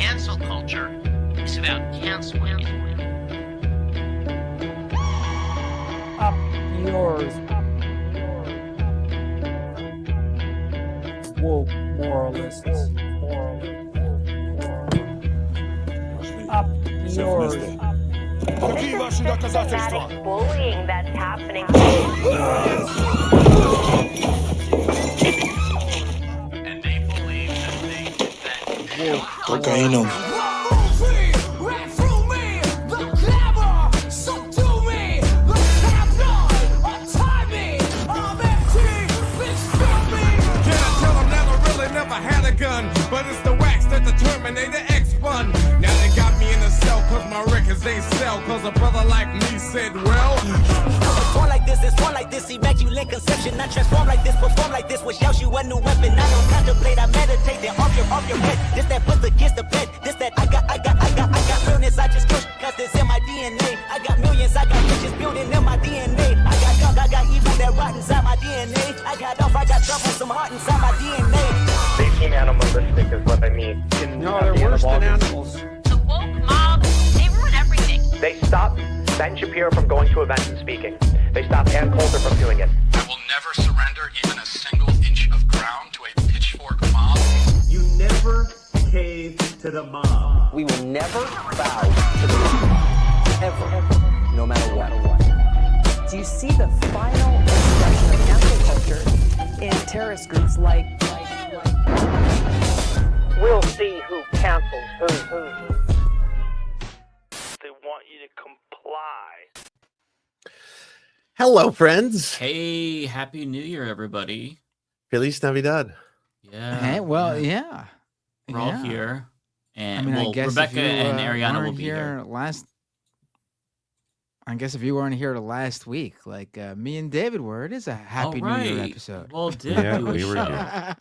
cancel culture is about canceling. Up yours. Woke moralists. Up yours. Systematic bullying that's happening. And they believe that they did that. Cocaína. But it's the wax that the Terminator X spun. Now they got me in a cell cause my records ain't sell. Cause a brother like me said, well, it's one like this, immaculate conception. Not transform like this, perform like this, which yells you a new weapon. I don't contemplate, I meditate, then off your head. This that puts against the bed. This that I got realness, I just push cause this in my DNA. I got millions, I got riches building in my DNA. I got junk, I got evil that rot inside my DNA. I got off, I got trouble, some heart inside my DNA. They seem animalistic is what I mean. No, they're worse than animals. The woke mob, they ruin everything. They stopped Ben Shapiro from going to events and speaking. They stopped Ann Coulter from doing it. I will never surrender even a single inch of ground to a pitchfork mob. You never cave to the mob. We will never bow to the mob. Ever. No matter what. Do you see the final expression of cancel culture in terrorist groups like We'll see who cancels who. They want you to comply. Hello, friends. Hey, Happy New Year, everybody. Feliz Navidad. Yeah. Hey, well, yeah. We're all here. And I guess Rebecca and Ariana will weren't be here. I guess if you weren't here the last week, like me and David were, it is a Happy New Year episode. Well, did Yeah, do a we were show. here.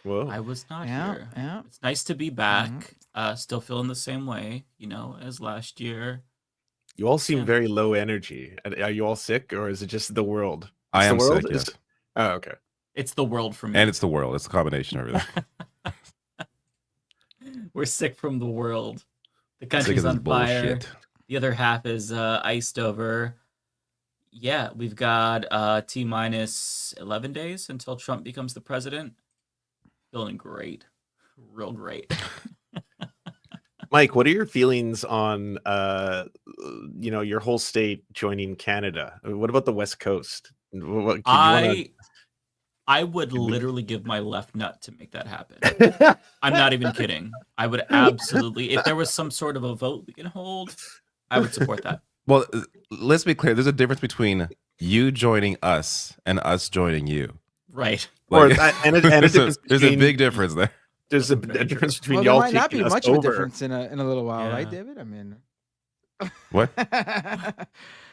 Whoa. I was not Yeah, here. yeah. It's nice to be back. Still feeling the same way, as last year. You all seem Yeah. very low energy. Are you all sick, or is it just the world? I It's am the world? sick, yes. Oh, okay. It's the world for me. And it's the world. It's a combination of everything. We're sick from the world. The Sick of country's this on fire. bullshit. The other half is iced over. Yeah, we've got T-minus 11 days until Trump becomes the president. Feeling great. Real great. Mike, what are your feelings on your whole state joining Canada? What about the West Coast? I would literally give my left nut to make that happen. I'm not even kidding. I would absolutely, if there was some sort of a vote we can hold, I would support that. Well, let's be clear. There's a difference between you joining us and us joining you. Right. Like, There's a big difference there. There's a difference between Well, y'all there might not be taking us much of a over. difference in a little while, Yeah. right, David? I mean, What?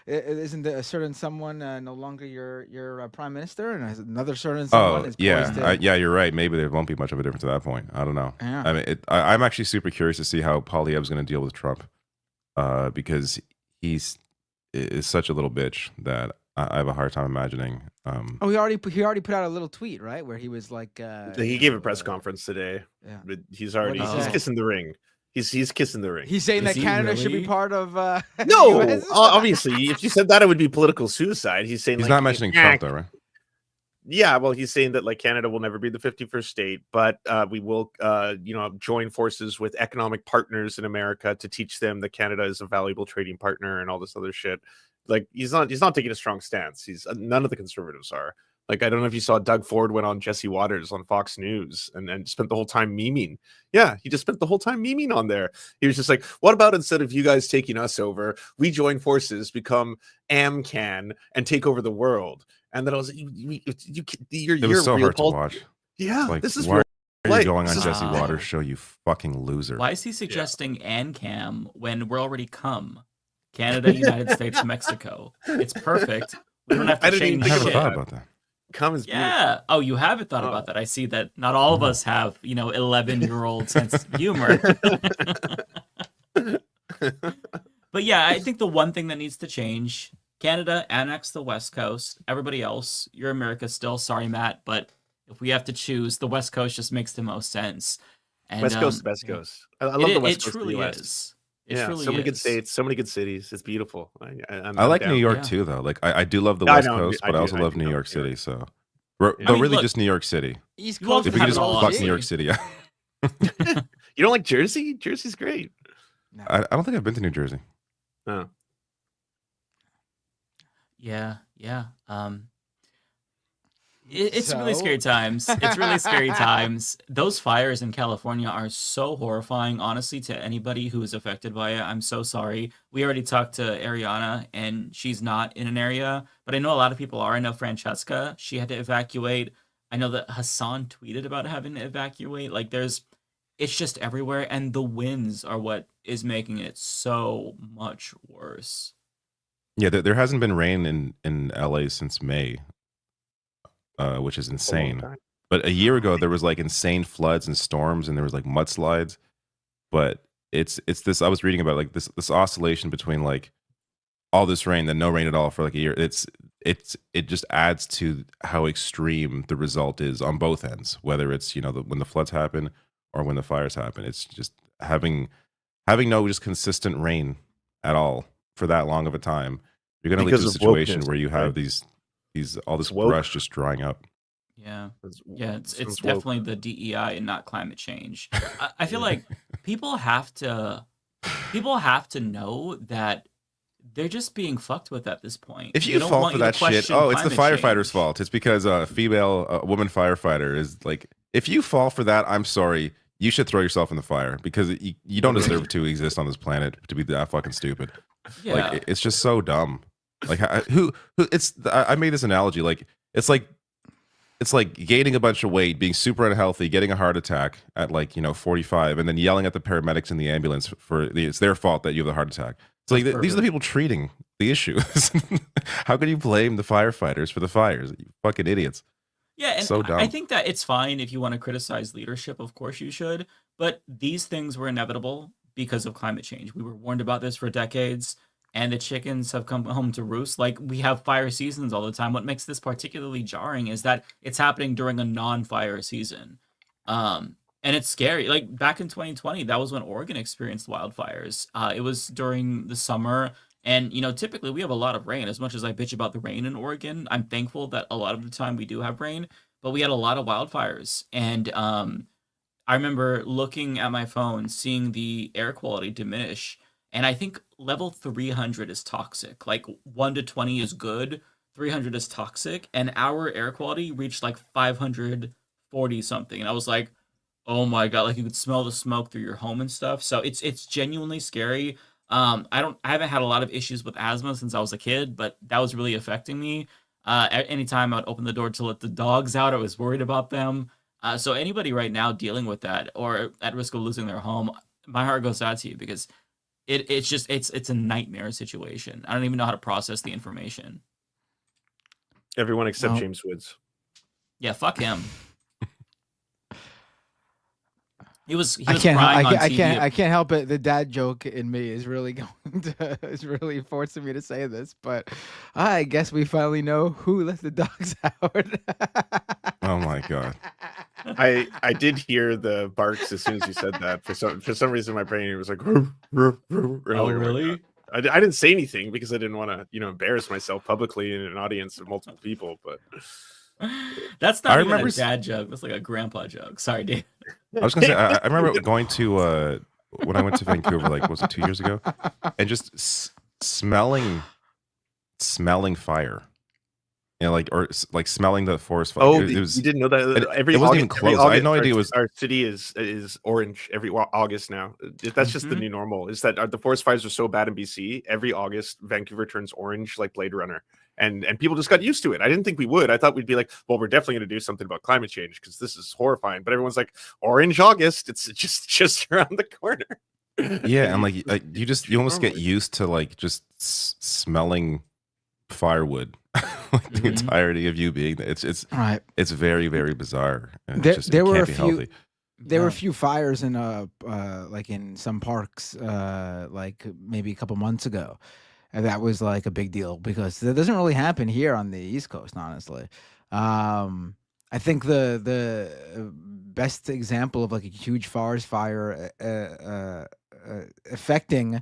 isn't there a certain someone no longer your prime minister, and another certain someone Oh, is yeah. poised to... Yeah, you're right. Maybe there won't be much of a difference at that point. I don't know. Yeah. I mean, I'm actually super curious to see how Poilievre's going to deal with Trump, because is such a little bitch that I have a hard time imagining. Oh, he already put out a little tweet, right, where he was like, He gave a press conference today. Yeah. But he's What already did he he's say? kissing the ring. He's kissing the ring. He's saying Is that he Canada should be really? part of No, US? obviously, if you said that, it would be political suicide. He's saying He's like, not mentioning Trump, though, right? Yeah, well, he's saying that like Canada will never be the 51st state, but we will, join forces with economic partners in America to teach them that Canada is a valuable trading partner and all this other shit. Like he's not taking a strong stance. He's none of the conservatives are. Like, I don't know if you saw Doug Ford went on Jesse Waters on Fox News and spent the whole time memeing. Yeah, he just spent the whole time memeing on there. He was just like, what about instead of you guys taking us over, we join forces, become AmCan, and take over the world? And then I was like, you're It was so real hard to cult- watch. Yeah, Like, this is why real are you life. going on This is- Jesse Waters' show, you fucking loser? Why is he suggesting ANCAM when we're already come? Canada, United States, Mexico. It's perfect. We don't have I to didn't even change I think haven't shit. thought about that. Come is Yeah. Oh, you haven't thought about that. I see that not all of us have, 11-year-old sense of humor. But yeah, I think the one thing that needs to change, Canada annex the West Coast. Everybody else, you're America still. Sorry, Matt. But if we have to choose, the West Coast just makes the most sense. And West Coast, West Coast. I love the West Coast of the truly US. is. It Yeah, truly so many good is. states, so many good cities. It's beautiful. I like New down. York Yeah. too, though. Like I do love the I West know, Coast, I but I do- also I love do New love York New City. York. So, Yeah. but really look, just New York City. East You all Coast. If we have could just it all. fuck New York City, yeah. You don't like Jersey? Jersey's great. I don't think I've been to New Jersey. Oh. Yeah. It's really So? scary times. It's really scary times. Those fires in California are so horrifying, honestly, to anybody who is affected by it. I'm so sorry. We already talked to Ariana, and she's not in an area, but I know a lot of people are. I know Francesca, she had to evacuate. I know that Hassan tweeted about having to evacuate. Like, it's just everywhere, and the winds are what is making it so much worse. Yeah, there hasn't been rain in LA since May, which is insane. time. But a year ago, there was like insane floods and storms, and there was like mudslides. But it's this. I was reading about like this oscillation between like all this rain, then no rain at all for like a year. It just adds to how extreme the result is on both ends. Whether it's when the floods happen or when the fires happen, it's just having no just consistent rain at all for that long of a time. You're going to lead to a situation where you have these all this brush just drying up. Yeah, it's woke. definitely the DEI and not climate change. I feel like people have to know that they're just being fucked with at this point. If They you don't fall want for you to that shit, question it's the climate firefighter's change. fault. It's because a woman firefighter is like, if you fall for that, I'm sorry. You should throw yourself in the fire because you don't deserve to exist on this planet to be that fucking stupid. Yeah. Like it's just so dumb. Like who I made this analogy. Like it's like gaining a bunch of weight, being super unhealthy, getting a heart attack at 45, and then yelling at the paramedics in the ambulance it's their fault that you have a heart attack. It's like these are the people treating the issue. How can you blame the firefighters for the fires? You fucking idiots. Yeah, and So dumb. I think that it's fine if you want to criticize leadership. Of course you should. But these things were inevitable because of climate change. We were warned about this for decades, and the chickens have come home to roost. Like, we have fire seasons all the time. What makes this particularly jarring is that it's happening during a non-fire season. And it's scary. Like, back in 2020, that was when Oregon experienced wildfires. It was during the summer. And, typically we have a lot of rain. As much as I bitch about the rain in Oregon, I'm thankful that a lot of the time we do have rain. But we had a lot of wildfires. And I remember looking at my phone, seeing the air quality diminish. And I think level 300 is toxic. Like 1 to 20 is good. 300 is toxic. And our air quality reached like 540 something. And I was like, oh my God, like you could smell the smoke through your home and stuff. So it's genuinely scary. I haven't had a lot of issues with asthma since I was a kid, but that was really affecting me. Anytime I'd open the door to let the dogs out, I was worried about them. So anybody right now dealing with that or at risk of losing their home, my heart goes out to you because it's a nightmare situation. I don't even know how to process the information. Everyone except James Woods. Yeah, fuck him. He was I crying on TV. can't help it. The dad joke in me is really is really forcing me to say this, but I guess we finally know who let the dogs out. Oh my God. I did hear the barks as soon as you said that. For some reason, my brain was like, "Roof, roof, roof," Oh, really? I didn't say anything because I didn't want to, embarrass myself publicly in an audience of multiple people. But that's not even remember a dad joke. That's like a grandpa joke. Sorry, Dave. I was gonna say I remember going to when I went to Vancouver, like was it 2 years ago, and just smelling fire. Or smelling the forest fire. Oh, it was, you didn't know that? It wasn't even close. I had no idea it was. Our city is orange every August now. That's just the new normal. Is that the forest fires are so bad in BC? Every August, Vancouver turns orange like Blade Runner, and people just got used to it. I didn't think we would. I thought we'd be like, well, we're definitely going to do something about climate change because this is horrifying. But everyone's like, orange August. It's just around the corner. Yeah, and you almost get used to just smelling firewood. The entirety of you being there. It's right. It's very, very bizarre. And There were can't a be few. healthy. There were a few fires in like in some parks like maybe a couple months ago, and that was like a big deal because that doesn't really happen here on the East Coast, honestly. I think the best example of like a huge forest fire affecting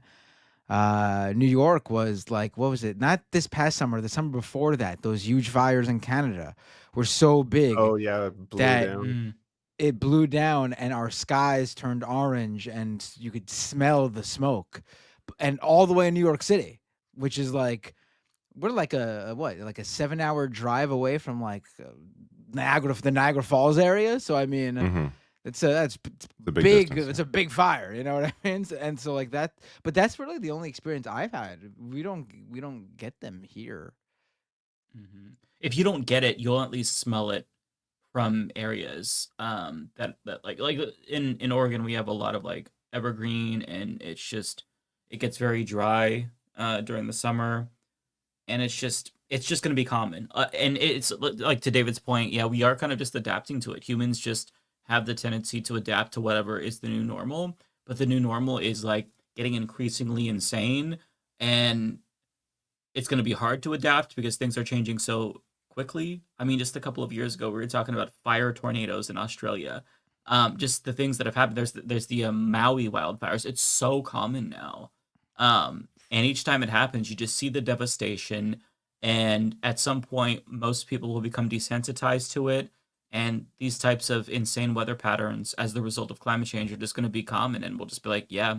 New York was like, what was it? Not this past summer, the summer before that. Those huge fires in Canada were so big. Oh yeah, it blew that down. it blew down, and our skies turned orange, and you could smell the smoke, and all the way in New York City, which is like we're like a 7-hour drive away from like the Niagara Falls area. So I mean. That's The big big. distance, It's a big fire, you know what I mean? And so like that, but that's really the only experience I've had. We don't get them here. If you don't get it, you'll at least smell it from areas that like in Oregon we have a lot of like evergreen, and it gets very dry during the summer, and it's just going to be common. And it's like, to David's point, yeah, we are kind of just adapting to it. Humans just have the tendency to adapt to whatever is the new normal, but the new normal is like getting increasingly insane, and it's going to be hard to adapt because things are changing so quickly. I mean, just a couple of years ago, we were talking about fire tornadoes in Australia. Just the things that have happened. There's the Maui wildfires. It's so common now. And each time it happens, you just see the devastation. And at some point, most people will become desensitized to it. And these types of insane weather patterns as the result of climate change are just going to be common. And we'll just be like, yeah,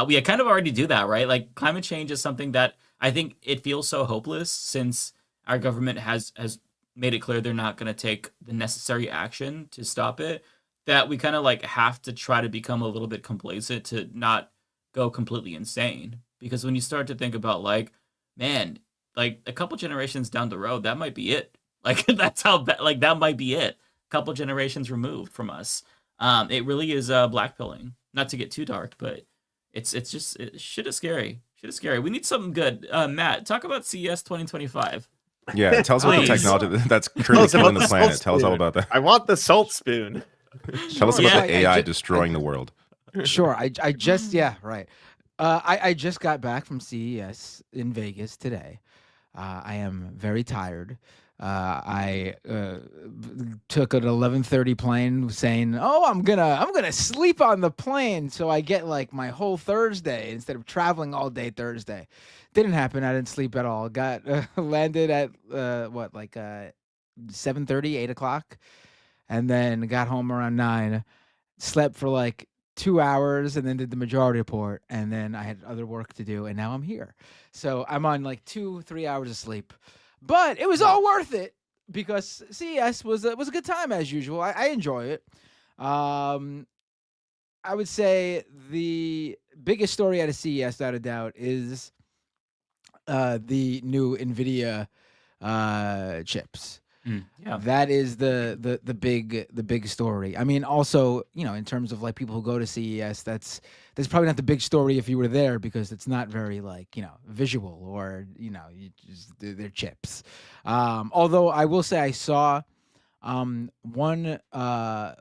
we kind of already do that, right? Like climate change is something that I think it feels so hopeless since our government has made it clear they're not going to take the necessary action to stop it, that we kind of like have to try to become a little bit complacent to not go completely insane. Because when you start to think about like, man, like a couple generations down the road, that might be it. Like that's how bad, like that might be it. A couple generations removed from us. It really is blackpilling. Not to get too dark, but it's just shit is scary. Shit is scary. We need something good. Matt, talk about CES 2025. Yeah, tell us about the technology that's currently killing the planet. Tell us all about that. I want the salt spoon. Tell us about the AI destroying the world. Sure. I just right. I just got back from CES in Vegas today. I am very tired. I took an 11:30 plane, saying, "Oh, I'm gonna sleep on the plane, so I get like my whole Thursday instead of traveling all day Thursday." Didn't happen. I didn't sleep at all. Got landed at 7:30, 8 o'clock, and then got home around 9. Slept for like 2 hours, and then did the majority report, and then I had other work to do, and now I'm here. So I'm on like 2-3 hours of sleep. But it was all worth it because CES was a good time as usual. I enjoy it. I would say the biggest story out of CES, without a doubt, is the new NVIDIA chips. Yeah, that is the big story. I mean, also, in terms of like people who go to CES, that's probably not the big story if you were there, because it's not very like visual, or they're chips. Although I will say I saw one I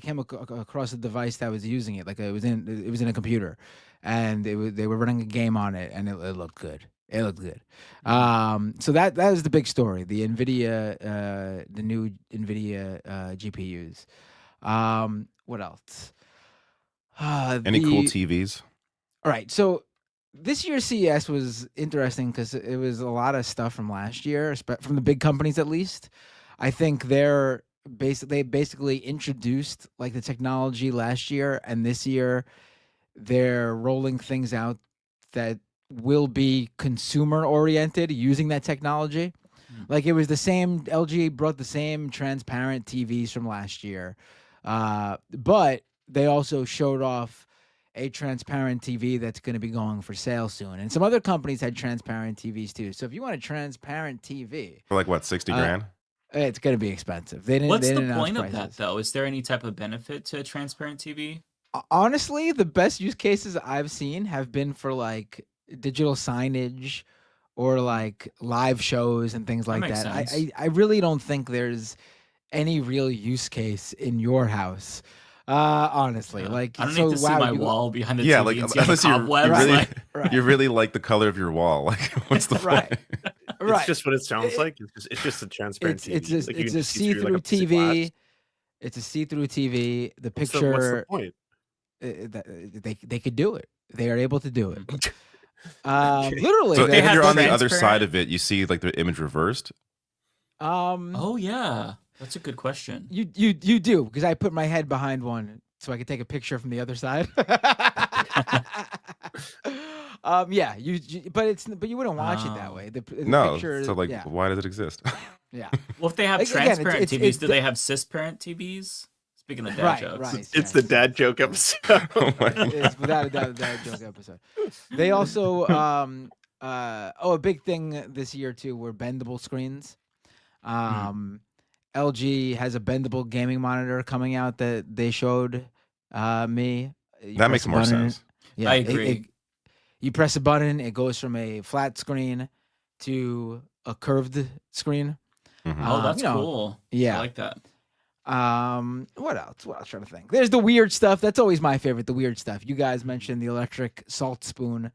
came across a device that was using it, like it was in a computer, and they were running a game on it, and it looked good. It looked good. So that is the big story. The new NVIDIA GPUs. What else? Any cool TVs? All right. So this year's CES was interesting because it was a lot of stuff from last year, from the big companies at least. I think they basically introduced like the technology last year, and this year they're rolling things out that will be consumer oriented using that technology. Like it was the same, LG brought the same transparent TVs from last year, but they also showed off a transparent TV that's going to be going for sale soon, and some other companies had transparent TVs too. So if you want a transparent TV for like what, 60 grand, it's going to be expensive. What's the point of that though? Is there any type of benefit to a transparent TV? Honestly, the best use cases I've seen have been for like digital signage or like live shows and things like that. I really don't think there's any real use case in your house. Honestly, like I don't need to see my wall behind the TV. Like and see unless you really right. like the color of your wall. Like what's the point? It's just what it sounds like. It's just a transparent TV. It's a see-through TV. It's a see-through TV. The What's picture, the point? they could do it. They are able to do it. Literally. So they if have you're on the the other transparent- side of it, you see like the image reversed. Oh yeah, that's a good question. You do, because I put my head behind one so I could take a picture from the other side. Yeah, but you wouldn't watch it that way. The No, picture, so like, yeah, why does it exist? yeah. Well, if they have Again, transparent it's- TVs, do they have cisparent TVs? Speaking of dad jokes, right. It's the dad joke episode. It's without a doubt a dad joke episode. They also a big thing this year too were bendable screens. LG has a bendable gaming monitor coming out that they showed me. You That press makes a more button, sense. Yeah, I agree. you press a button, it goes from a flat screen to a curved screen. Oh, that's you know, cool. yeah. I like that. What else? What else? Trying to think. There's the weird stuff. That's always my favorite. The weird stuff. You guys mentioned the electric salt spoon.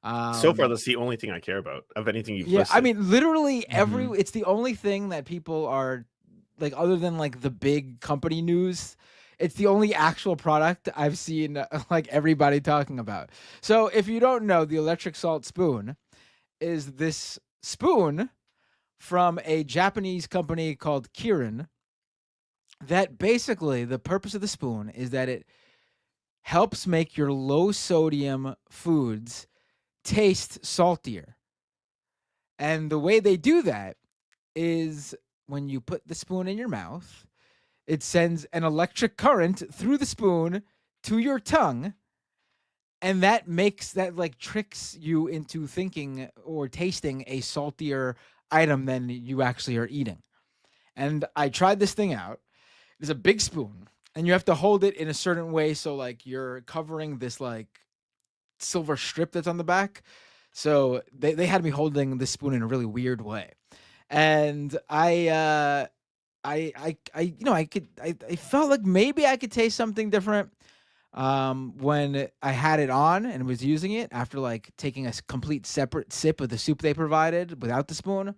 So far, that's the only thing I care about of anything you've listed. I mean, literally it's the only thing that people are like, other than like the big company news. It's the only actual product I've seen like everybody talking about. So if you don't know, the electric salt spoon is this spoon from a Japanese company called Kirin. That basically the purpose of the spoon is that it helps make your low sodium foods taste saltier. And the way they do that is when you put the spoon in your mouth, it sends an electric current through the spoon to your tongue. And that like tricks you into thinking or tasting a saltier item than you actually are eating. And I tried this thing out. It's a big spoon and you have to hold it in a certain way. So like you're covering this like silver strip that's on the back. So they had me holding this spoon in a really weird way. And I felt like maybe I could taste something different when I had it on and was using it after like taking a complete separate sip of the soup they provided without the spoon.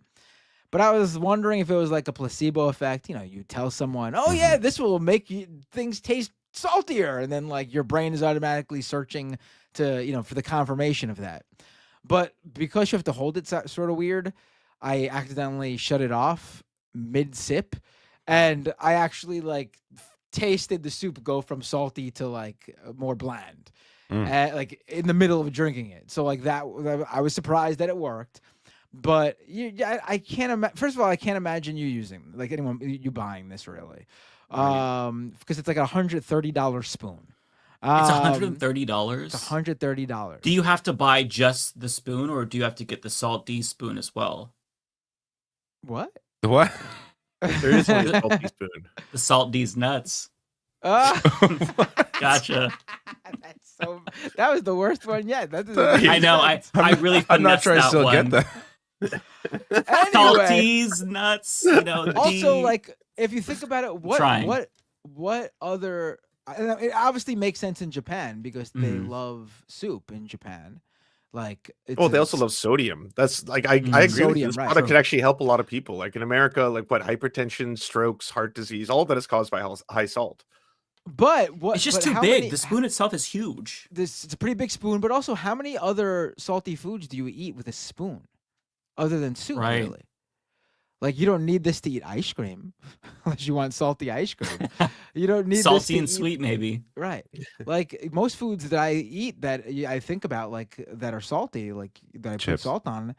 But I was wondering if it was like a placebo effect. You know, you tell someone, oh yeah, this will make things taste saltier. And then like your brain is automatically searching to, for the confirmation of that. But because you have to hold it sort of weird, I accidentally shut it off mid sip. And I actually like tasted the soup go from salty to like more bland, like in the middle of drinking it. So like that, I was surprised that it worked. But I can't first of all, I can't imagine you using like you buying this really, because it's like $130 spoon. It's $130. It's $130. Do you have to buy just the spoon, or do you have to get the Salt D spoon as well? What? What? There is only a salty spoon. The Salt D's nuts. Gotcha. That was the worst one yet. That I know. I really I'm not sure I still one. get that. Salty's nuts. Also, like if you think about it, what other? It obviously makes sense in Japan because they love soup in Japan. Like, they also love sodium. That's like I agree with you. This product could actually help a lot of people. Like in America, like hypertension, strokes, heart disease, all of that is caused by high salt. But it's just too big. The spoon itself is huge. It's a pretty big spoon. But also, how many other salty foods do you eat with a spoon, other than soup? Right. Really? Like you don't need this to eat ice cream, unless you want salty ice cream. You don't need salty this to and sweet, maybe. Right. Like most foods that I eat that I think about, like that are salty, like that I put salt on.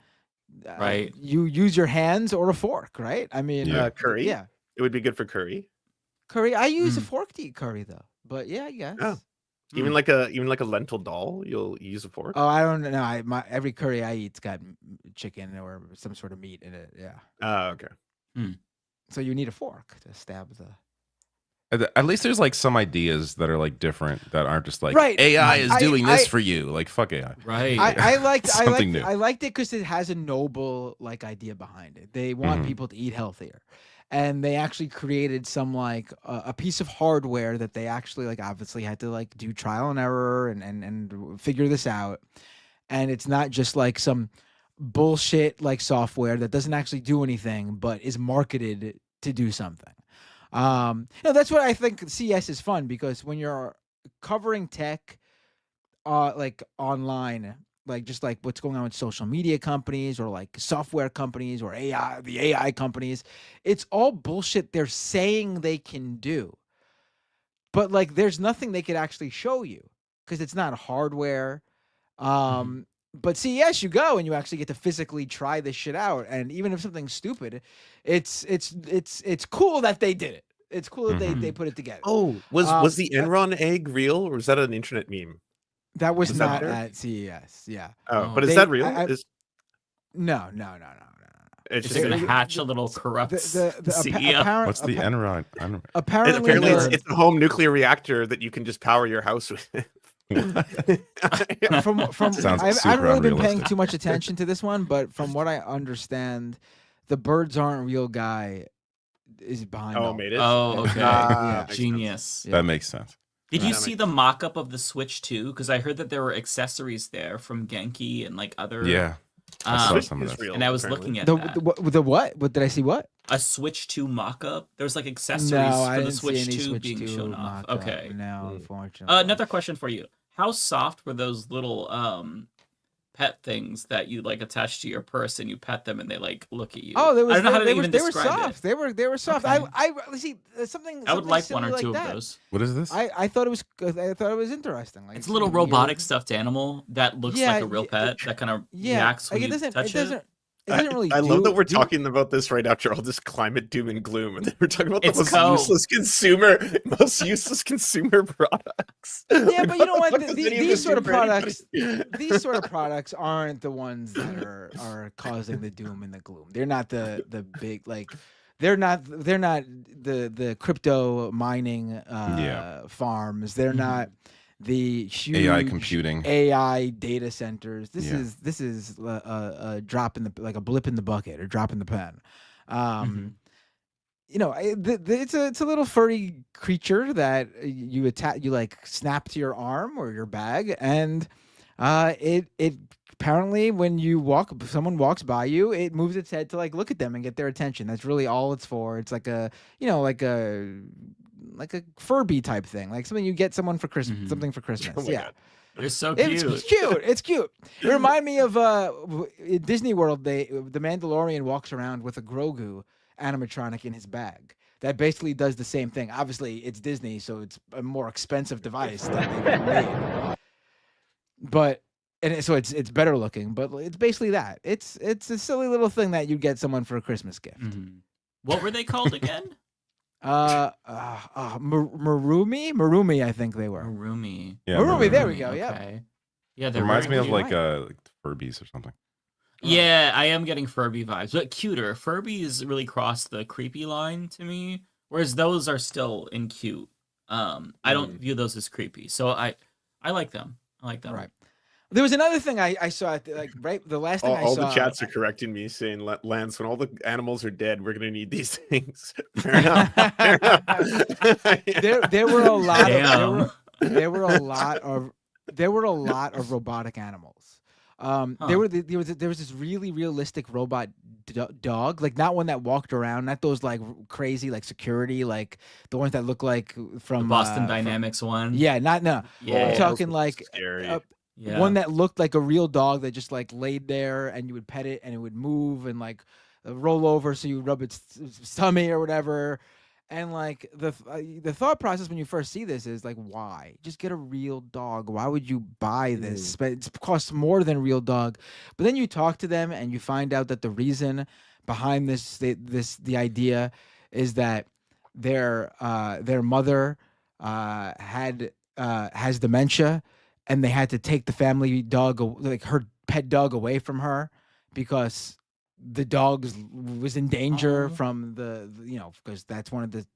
Right. You use your hands or a fork, right? I mean, curry. Yeah. It would be good for curry. Curry. I use a fork to eat curry though, but yeah, I guess. Oh. Even like a lentil dal, you'll use a fork. Oh, I don't know. Every curry I eat's got chicken or some sort of meat in it. Yeah. Oh, okay. So you need a fork to stab the. At least there's like some ideas that are like different that aren't just like Right. AI is doing this for you. Like fuck AI. Right. I liked new. I liked it because it has a noble like idea behind it. They want people to eat healthier. And they actually created some like a piece of hardware that they actually like obviously had to like do trial and error and figure this out. And it's not just like some bullshit like software that doesn't actually do anything but is marketed to do something. That's what I think CES is fun, because when you're covering tech, like online, like just like what's going on with social media companies or like software companies or the AI companies, it's all bullshit they're saying they can do. But like there's nothing they could actually show you because it's not hardware. But CES, you go and you actually get to physically try this shit out. And even if something's stupid, it's cool that they did it. It's cool that they put it together. Oh, was the Enron egg real, or was that an internet meme? That was Is not that at CES. Yeah. Oh, but is that real? No. It's It's just gonna hatch a little corrupt CEO. What's the Enron? Apparently, it's a home nuclear reactor that you can just power your house with. from I Sounds haven't really been paying unrealistic. too much attention to this one, but from what I understand, the birds aren't real guy is behind. Oh, all made it. Oh, okay. Yeah. Genius. Yeah. That makes sense. Did Yeah, you that see makes the mock-up of the Switch 2? Because I heard that there were accessories there from Genki and like other. Yeah. I saw some of Is that. real, And I was apparently. looking at The that. the what? What did I see? What? A Switch 2 mock-up. There's like accessories No, for I the didn't see Switch any 2 Switch being 2 shown off. mock-up. Okay. No, unfortunately. Another question for you. How soft were those little pet things that you like attach to your purse and you pet them and they like look at you? Oh, I don't know how to they even were describe soft. it. They were soft. Okay. I see something. I would something like one silly or like two that. of those. What is this? I thought it was interesting. Like It's a little some weird- robotic stuffed animal that looks like a real yeah, pet that kind of Yeah, reacts when like you it touch it. doesn't really. I love that we're do- talking about this right after all this climate doom and gloom, and then we're talking about the It's most cold. most useless consumer products. Yeah, but you know what? Fuck does any of These this sort do of for anybody? products, these sort of products aren't the ones that are causing the doom and the gloom. They're not the big like. They're not the crypto mining farms. They're not the huge AI computing. AI data centers. This Yeah. is a drop in the like a blip in the bucket or drop in the pen. You know, it's a little furry creature that you like snap to your arm or your bag, and it apparently when if someone walks by you, it moves its head to like look at them and get their attention. That's really all it's for. It's like a Furby type thing, like something you get someone for Christmas, something for Christmas. Oh my yeah. God. They're so cute. It's cute. It's cute. It reminded me of in Disney World. The Mandalorian walks around with a Grogu animatronic in his bag. That basically does the same thing. Obviously, it's Disney, so it's a more expensive device that they've made. But so it's better looking. But it's basically that. It's a silly little thing that you get someone for a Christmas gift. What were they called again? Marumi, I think they were. Marumi. Yeah, Marumi, there we go. Okay. Yeah. Yeah, It they're reminds me very of cute. like Furbies or something. Yeah, I am getting Furby vibes, but cuter. Furbies really crossed the creepy line to me, whereas those are still in cute. I don't view those as creepy, so I like them. I like them. Right. There was another thing I saw the last thing I All saw. the chats are correcting me, saying, "Lance, when all the animals are dead, we're gonna need these things." Fair enough. Fair enough. There were a lot. Damn. There were a lot of robotic animals. There was this really realistic robot dog, like not one that walked around, not those like crazy like security, like the ones that look like from The Boston Dynamics one. Yeah, no. Yeah. I'm talking like Scary. Yeah. one that looked like a real dog that just like laid there and you would pet it and it would move and like roll over so you rub its tummy or whatever. And like the thought process when you first see this is like, why? Just get a real dog. Why would you buy this? But it costs more than a real dog. But then you talk to them and you find out that the reason behind the idea is that their mother has dementia, and they had to take the family dog, like her pet dog, away from her because the dog was in danger from because that's one of the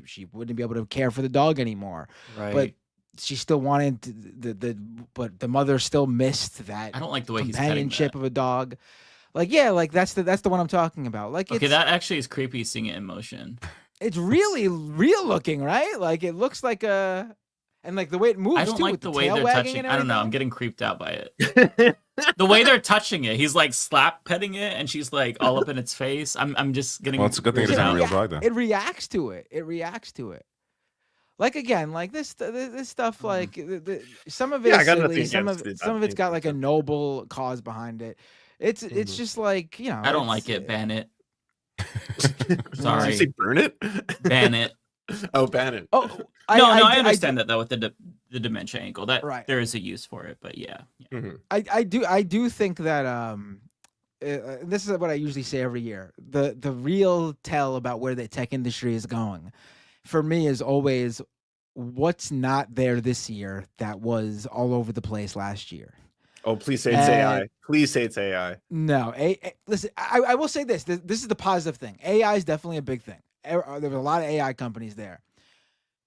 she wouldn't be able to care for the dog anymore. Right. But she still wanted but the mother still missed that I don't like the way he's petting companionship that. of a dog. Like, yeah, like that's the one I'm talking about. Like, Okay, that actually is creepy seeing it in motion. it's really real looking, right? Like it looks like a And like the way it moves, I don't too, like with the the way tail they're wagging touching. and I don't know. I'm everything. getting creeped out by it. The way they're touching it, he's like slap petting it, and she's like all up in its face. I'm just getting. Well, it's a good thing it weirded isn't a out. real dog, then. It reacts to it. It reacts to it. Like again, like this stuff. Like some of it Yeah, I is got silly. nothing Some against of it's got like a noble cause behind it. It's just like I don't like it. Ban it. Did Sorry. you say burn it? Ban it. Oh, ban it. Oh, I understand that though with the dementia angle that Right. there is a use for it, but yeah. I do think that this is what I usually say every year. The real tell about where the tech industry is going, for me, is always what's not there this year that was all over the place last year. Oh, please say it's AI. Please say it's AI. No, listen. I will say this. This is the positive thing. AI is definitely a big thing. There were a lot of AI companies there.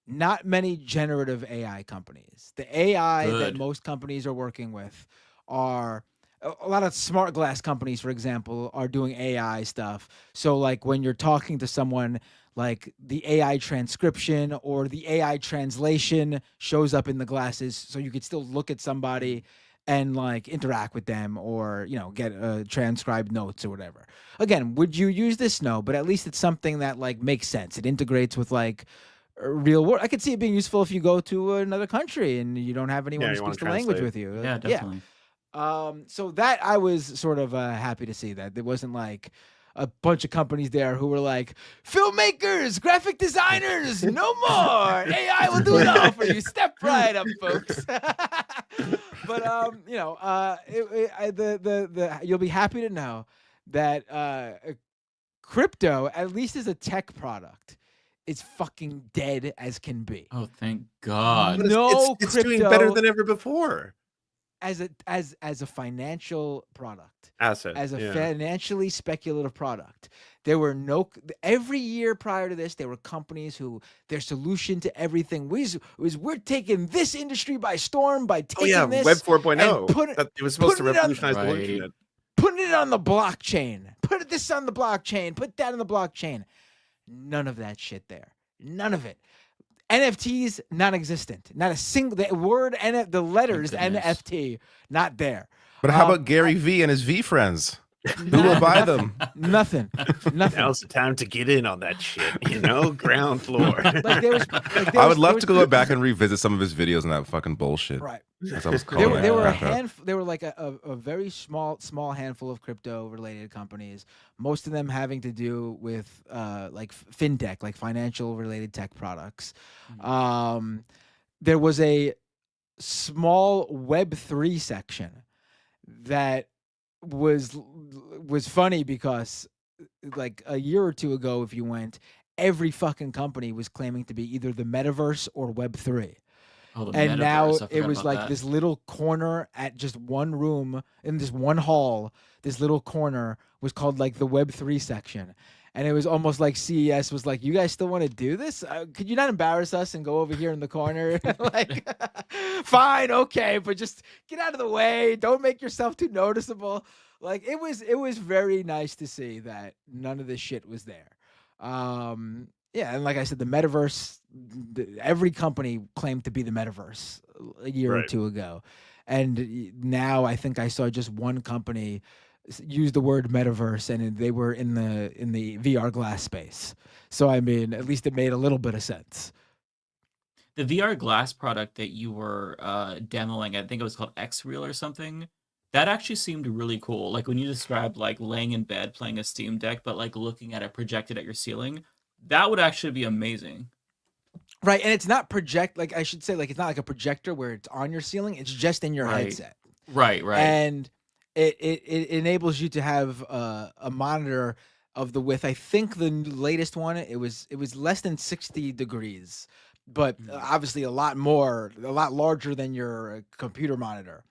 Not many generative AI companies. The AI that most companies are working with are a lot of smart glass companies, for example, are doing AI stuff. So like when you're talking to someone, like the AI transcription or the AI translation shows up in the glasses, so you could still look at somebody and like interact with them, or get transcribed notes or whatever. Again, would you use this? No, but at least it's something that like makes sense. It integrates with like real world. I could see it being useful if you go to another country and you don't have anyone who speaks the language with you. Yeah, definitely. So that I was sort of happy to see that there wasn't like a bunch of companies there who were like, filmmakers, graphic designers, no more. AI will do it all for you. Step right up, folks. But you'll be happy to know that crypto, at least as a tech product, is fucking dead as can be. Oh, thank God. No, it's crypto doing better than ever before. as a financial product. Asset. As a financially speculative product. There were every year prior to this, there were companies who their solution to everything was we're taking this industry by storm by taking this Web 4.0. and It was supposed to revolutionize the internet. Putting it on the blockchain. Put this on the blockchain. Put that on the blockchain. None of that shit there. None of it. NFTs non-existent. Not a single word. The letters NFT not there. But how about Gary V and his V friends? Who will buy them? Nothing. Now's the time to get in on that shit. Ground floor. I would love to go back and revisit some of his videos and that fucking bullshit. Right. As I was There calling were it. there were like a very small handful of crypto related companies, most of them having to do with like fintech, like financial related tech products. There was a small Web3 section that was funny because like a year or two ago, if you went, every fucking company was claiming to be either the metaverse or Web3. Oh, and now it was like this little corner at just one room in this one hall. This little corner was called like the Web3 section. And it was almost like CES was like, you guys still want to do this? Could you not embarrass us and go over here in the corner? Like, fine, okay, but just get out of the way. Don't make yourself too noticeable. Like it was very nice to see that none of this shit was there. Yeah, and like I said, the metaverse, every company claimed to be the metaverse a year or two ago. And now I think I saw just one company use the word metaverse, and they were in the VR glass space. So I mean, at least it made a little bit of sense. The VR glass product that you were demoing, I think it was called X-Reel or something. That actually seemed really cool. Like when you described like laying in bed playing a Steam Deck, but like looking at it projected at your ceiling, that would actually be amazing. Right, and it's not like I should say, like it's not like a projector where it's on your ceiling. It's just in your headset. Right. And it enables you to have a monitor of the width. I think the latest one it was less than 60 degrees, but obviously a lot larger than your computer monitor.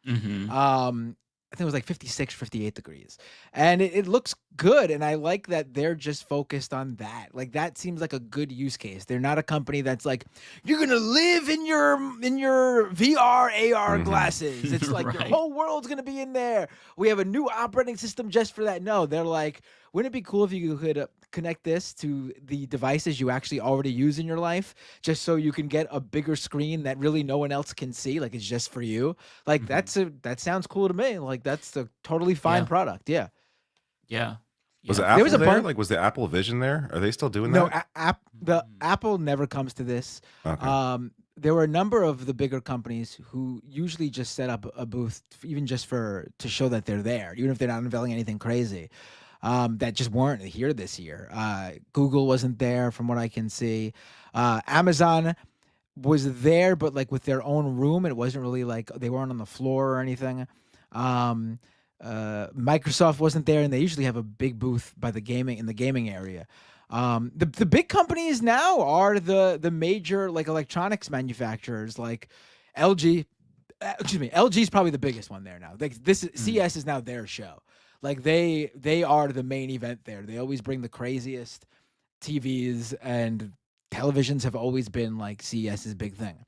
I think it was like 56, 58 degrees. And it looks good. And I like that they're just focused on that. Like that seems like a good use case. They're not a company that's like, you're going to live in your VR, AR glasses. It's like your whole world's going to be in there. We have a new operating system just for that. No, they're like, wouldn't it be cool if you could connect this to the devices you actually already use in your life, just so you can get a bigger screen that really no one else can see, like it's just for you? Like that sounds cool to me. Like that's a totally fine product. Yeah. Yeah. Was Yeah. Apple There was a there? bunch- Like, was the Apple Vision there? Are they still doing No, that? the Apple never comes to this. Okay. There were a number of the bigger companies who usually just set up a booth, even just to show that they're there, even if they're not unveiling anything crazy. That just weren't here this year. Google wasn't there, from what I can see. Amazon was there, but like with their own room. It wasn't really like they weren't on the floor or anything. Microsoft wasn't there, and they usually have a big booth in the gaming area. The big companies now are the major like electronics manufacturers, like LG. LG is probably the biggest one there now. Like CES is now their show. Like they are the main event there. They always bring the craziest TVs, and televisions have always been like CES's big thing.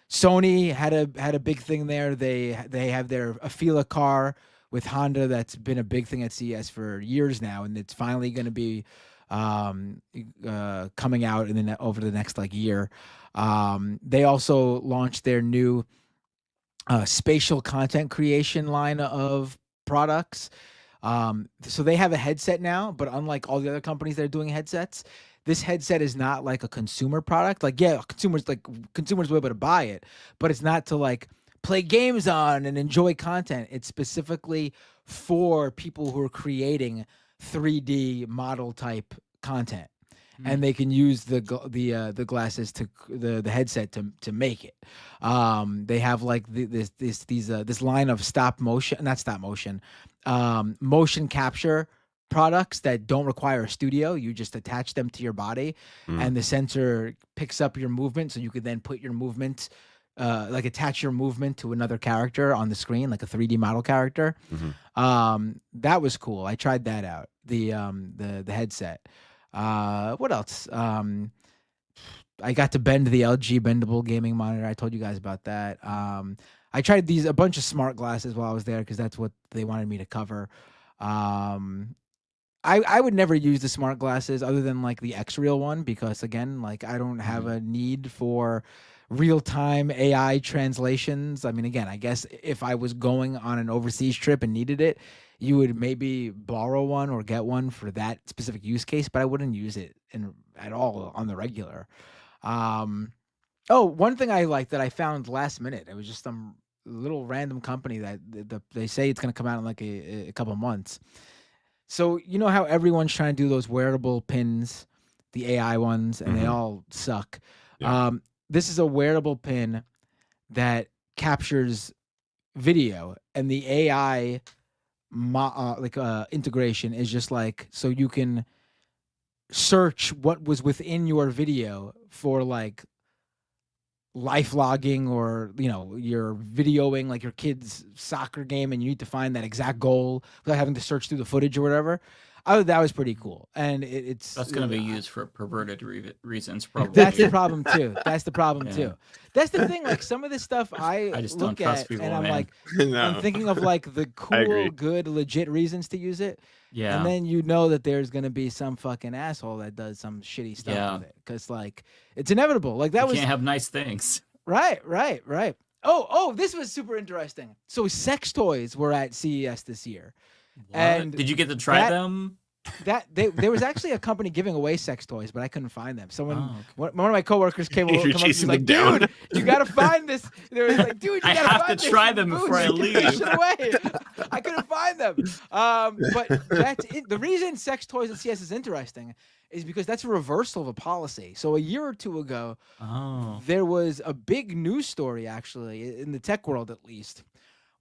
Sony had a big thing there. They have their Afeela car with Honda that's been a big thing at CES for years now, and it's finally going to be coming out over the next like year. They also launched their new spatial content creation line of products. So they have a headset now, but unlike all the other companies that are doing headsets, this headset is not like a consumer product. Like, yeah, consumers will be able to buy it, but it's not to like play games on and enjoy content. It's specifically for people who are creating 3D model type content, and they can use the glasses to the headset to make it. They have like this line of motion capture products that don't require a studio. You just attach them to your body, and the sensor picks up your movement, so you could then put your movement, like attach your movement to another character on the screen, like a 3D model character. That was cool. I tried that out. The headset. What else? I got to bend the LG bendable gaming monitor. I told you guys about that. I tried a bunch of smart glasses while I was there because that's what they wanted me to cover. I would never use the smart glasses other than like the X-Real one, because again, like I don't have a need for real-time AI translations. I mean, again, I guess if I was going on an overseas trip and needed it, you would maybe borrow one or get one for that specific use case, but I wouldn't use it at all on the regular. One thing I like that I found last minute, it was just some little random company that they say it's going to come out in like a couple months. So you know how everyone's trying to do those wearable pins, the AI ones, and they all suck. Yeah. This is a wearable pin that captures video, and the AI integration is just like, so you can search what was within your video for like life logging, or you're videoing like your kid's soccer game and you need to find that exact goal without having to search through the footage or whatever. That was pretty cool, and that's going to be used for perverted reasons, probably. That's the problem too. That's the thing. Like some of this stuff I just look don't trust at people, and I'm man. like, No. I'm thinking of like the cool, good, legit reasons to use it. Yeah. And then you know that there's gonna be some fucking asshole that does some shitty stuff with it, because like it's inevitable. Like that you was can't have nice things. Right. Oh, this was super interesting. So sex toys were at CES this year. What? And did you get to try them? There was actually a company giving away sex toys, but I couldn't find them. Oh, one of my coworkers came over, You're and was chasing like, them down. "Dude, you gotta find this." They were like, "Dude, you I gotta have find to this try in them the before I booth. You gave leave." shit away." I couldn't find them. But that's it. The reason sex toys at CS is interesting is because that's a reversal of a policy. So a year or two ago, there was a big news story, actually, in the tech world at least,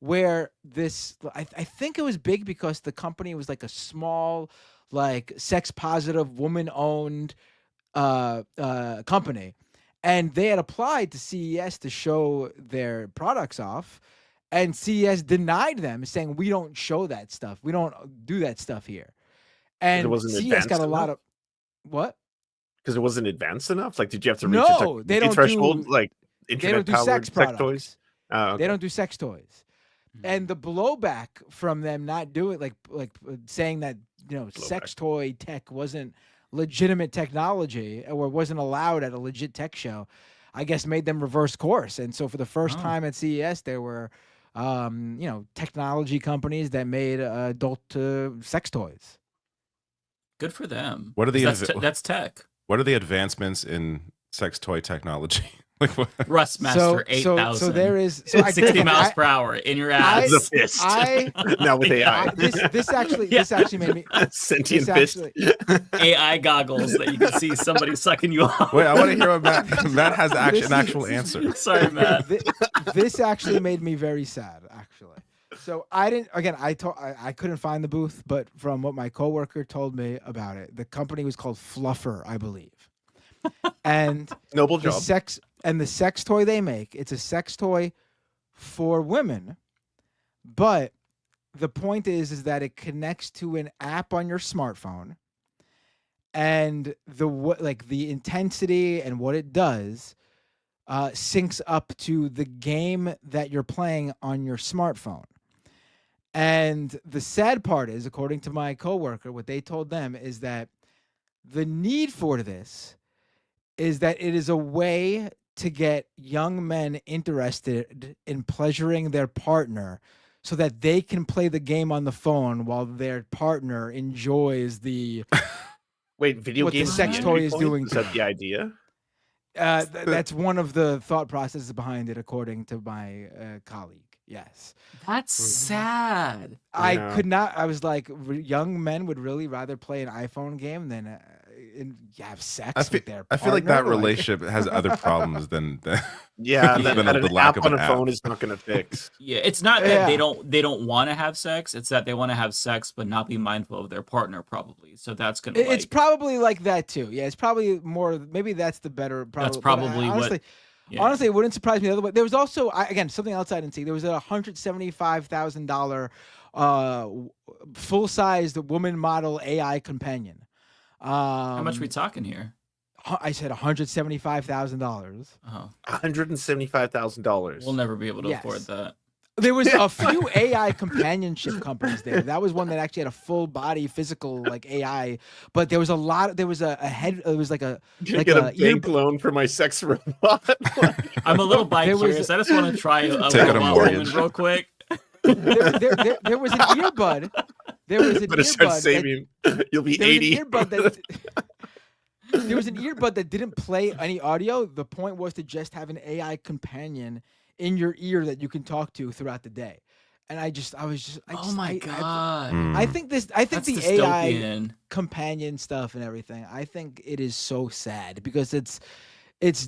where this, I think it was big because the company was like a small, like sex positive woman owned company, and they had applied to CES to show their products off, and CES denied them, saying we don't show that stuff, we don't do that stuff here. And it wasn't CES advanced got a lot enough? of what? Because it wasn't advanced enough. Like, did you have to reach a No, technology they don't threshold? do. Like They don't internet do powered sex sex products. toys? Oh, okay. They don't do sex toys. And the blowback from them not doing, like saying that sex toy tech wasn't legitimate technology or wasn't allowed at a legit tech show, I guess made them reverse course. And so for the first time at CES, there were, technology companies that made adult sex toys. Good for them. What are the that's tech? What are the advancements in sex toy technology? Like what? Rustmaster 8000. So there is 60 miles per hour in your ass. The fist. Now with AI. This actually made me sentient fist. AI goggles that you can see somebody sucking you off. Wait, I want to hear what Matt has an actual answer. Sorry, Matt. This actually made me very sad. Actually, so I couldn't find the booth, but from what my coworker told me about it, the company was called Fluffer, I believe. And noble job. The sex toy they make, it's a sex toy for women, but the point is that it connects to an app on your smartphone, and the intensity and what it does syncs up to the game that you're playing on your smartphone. And the sad part is, according to my coworker, what they told them is that the need for this is that it is a way to get young men interested in pleasuring their partner so that they can play the game on the phone while their partner enjoys the video what games. The sex toy is doing. Is that the idea? That's one of the thought processes behind it, according to my colleague. Yes. That's sad. I could not. I was like, young men would really rather play an iPhone game than have sex with their partner. I feel like that relationship has other problems than that the lack of on an a app. phone is not going to fix. Yeah, it's not that they don't want to have sex. It's that they want to have sex but not be mindful of their partner, probably. So that's gonna. It's probably like that too. Yeah, it's probably more. Maybe that's the better. That's probably honestly, what. Yeah. Honestly, it wouldn't surprise me the other way. There was also, again, something else I didn't see. There was a $175,000 full-sized woman model AI companion. How much are we talking here? I said $175,000. $175,000. We'll never be able to afford that. There was a few AI companionship companies there. That was one that actually had a full body physical like AI, but there was a lot. There was a head. It was like a get a bank loan for my sex robot. I'm a little bi-curious. I just want to try a mortgage real quick. There was an earbud. There was an earbud. Start saving. You'll be 80. There was an earbud that didn't play any audio. The point was to just have an AI companion in your ear that you can talk to throughout the day. And I think the AI companion stuff and everything, I think it is so sad because it's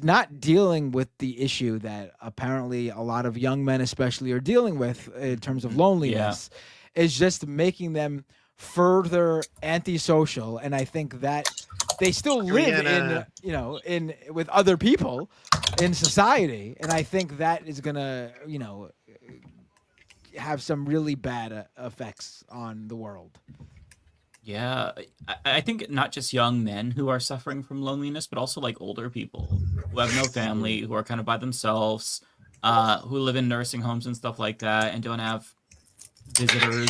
not dealing with the issue that apparently a lot of young men especially are dealing with in terms of loneliness. It's just making them further antisocial, and I think that they still live in with other people in society, and I think that is gonna have some really bad effects on the world. Yeah, I think not just young men who are suffering from loneliness, but also like older people who have no family, who are kind of by themselves, who live in nursing homes and stuff like that, and don't have visitors.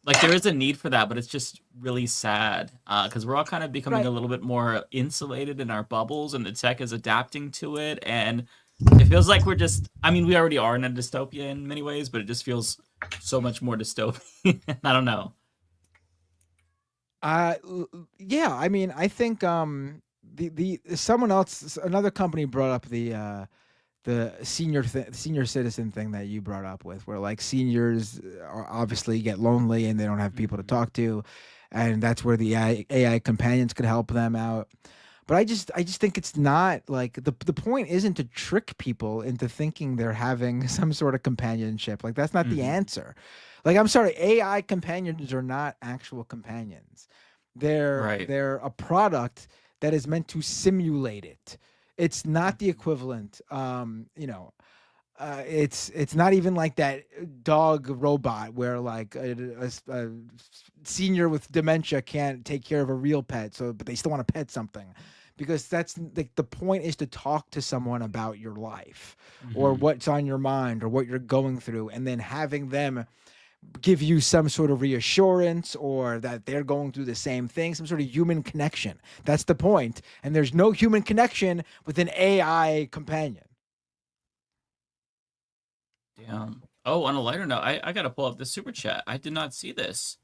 Like there is a need for that, but it's just really sad because we're all kind of becoming a little bit more insulated in our bubbles, and the tech is adapting to it. And it feels like we already are in a dystopia in many ways, but it just feels so much more dystopian. I don't know. Yeah, I mean, I think another company brought up the senior citizen thing that you brought up with, where like seniors obviously get lonely and they don't have people to talk to, and that's where the AI companions could help them out. But I just think it's not like the point isn't to trick people into thinking they're having some sort of companionship. Like that's not the answer. Like I'm sorry, AI companions are not actual companions. They're a product that is meant to simulate it. It's not the equivalent. It's not even like that dog robot where like a senior with dementia can't take care of a real pet, but they still want to pet something, because that's like the point is to talk to someone about your life or what's on your mind or what you're going through, and then having them give you some sort of reassurance or that they're going through the same thing, some sort of human connection. That's the point. And there's no human connection with an AI companion. Damn. Oh, on a lighter note, I got to pull up the super chat. I did not see this.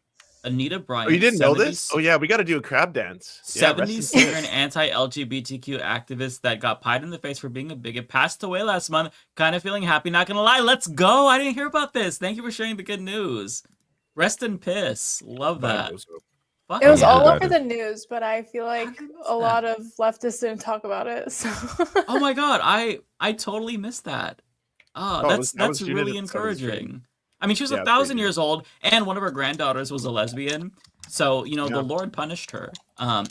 Anita Bryant. Oh, you didn't know this? Oh, yeah, we got to do a crab dance. 70s singer and anti-LGBTQ activist that got pied in the face for being a bigot passed away last month. Kind of feeling happy, not gonna lie. Let's go. I didn't hear about this. Thank you for sharing the good news. Rest in piss. Love that. Fuck It was yeah. all over the news, but I feel like a lot of leftists didn't talk about it. So. Oh my god, I totally missed that. Oh, that's really encouraging. I mean, she was 1,000 years old, and one of her granddaughters was a lesbian. So, you know, the Lord punished her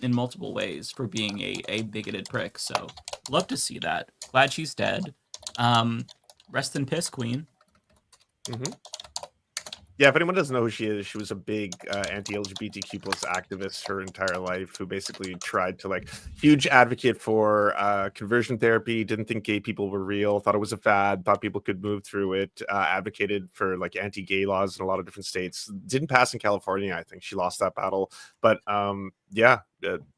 in multiple ways for being a bigoted prick. So, love to see that. Glad she's dead. Rest in piss, queen. Mm-hmm. Yeah, if anyone doesn't know who she is, she was a big anti-LGBTQ plus activist her entire life who basically tried to, like, huge advocate for conversion therapy, didn't think gay people were real, thought it was a fad, thought people could move through it, advocated for, like, anti-gay laws in a lot of different states. Didn't pass in California, I think. She lost that battle. But, you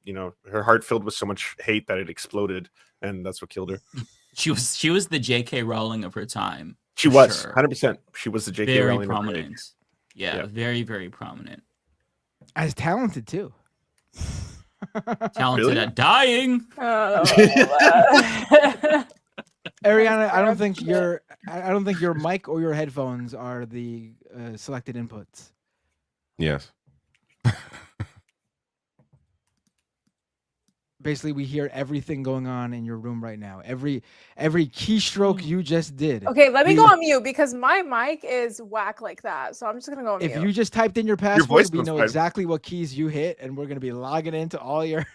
know, her heart filled with so much hate that it exploded, and that's what killed her. She was the J.K. Rowling of her time. She was 100%. She was the J.K. Very Rowling. prominent. Yeah, very, very prominent. As talented too. Talented at dying. Ariana, I don't think your mic or your headphones are the selected inputs. Yes. Basically, we hear everything going on in your room right now. Every keystroke you just did. Okay, let me go on mute because my mic is whack like that. So I'm just gonna go on mute. If you just typed in your password, we know exactly what keys you hit, and we're gonna be logging into all your.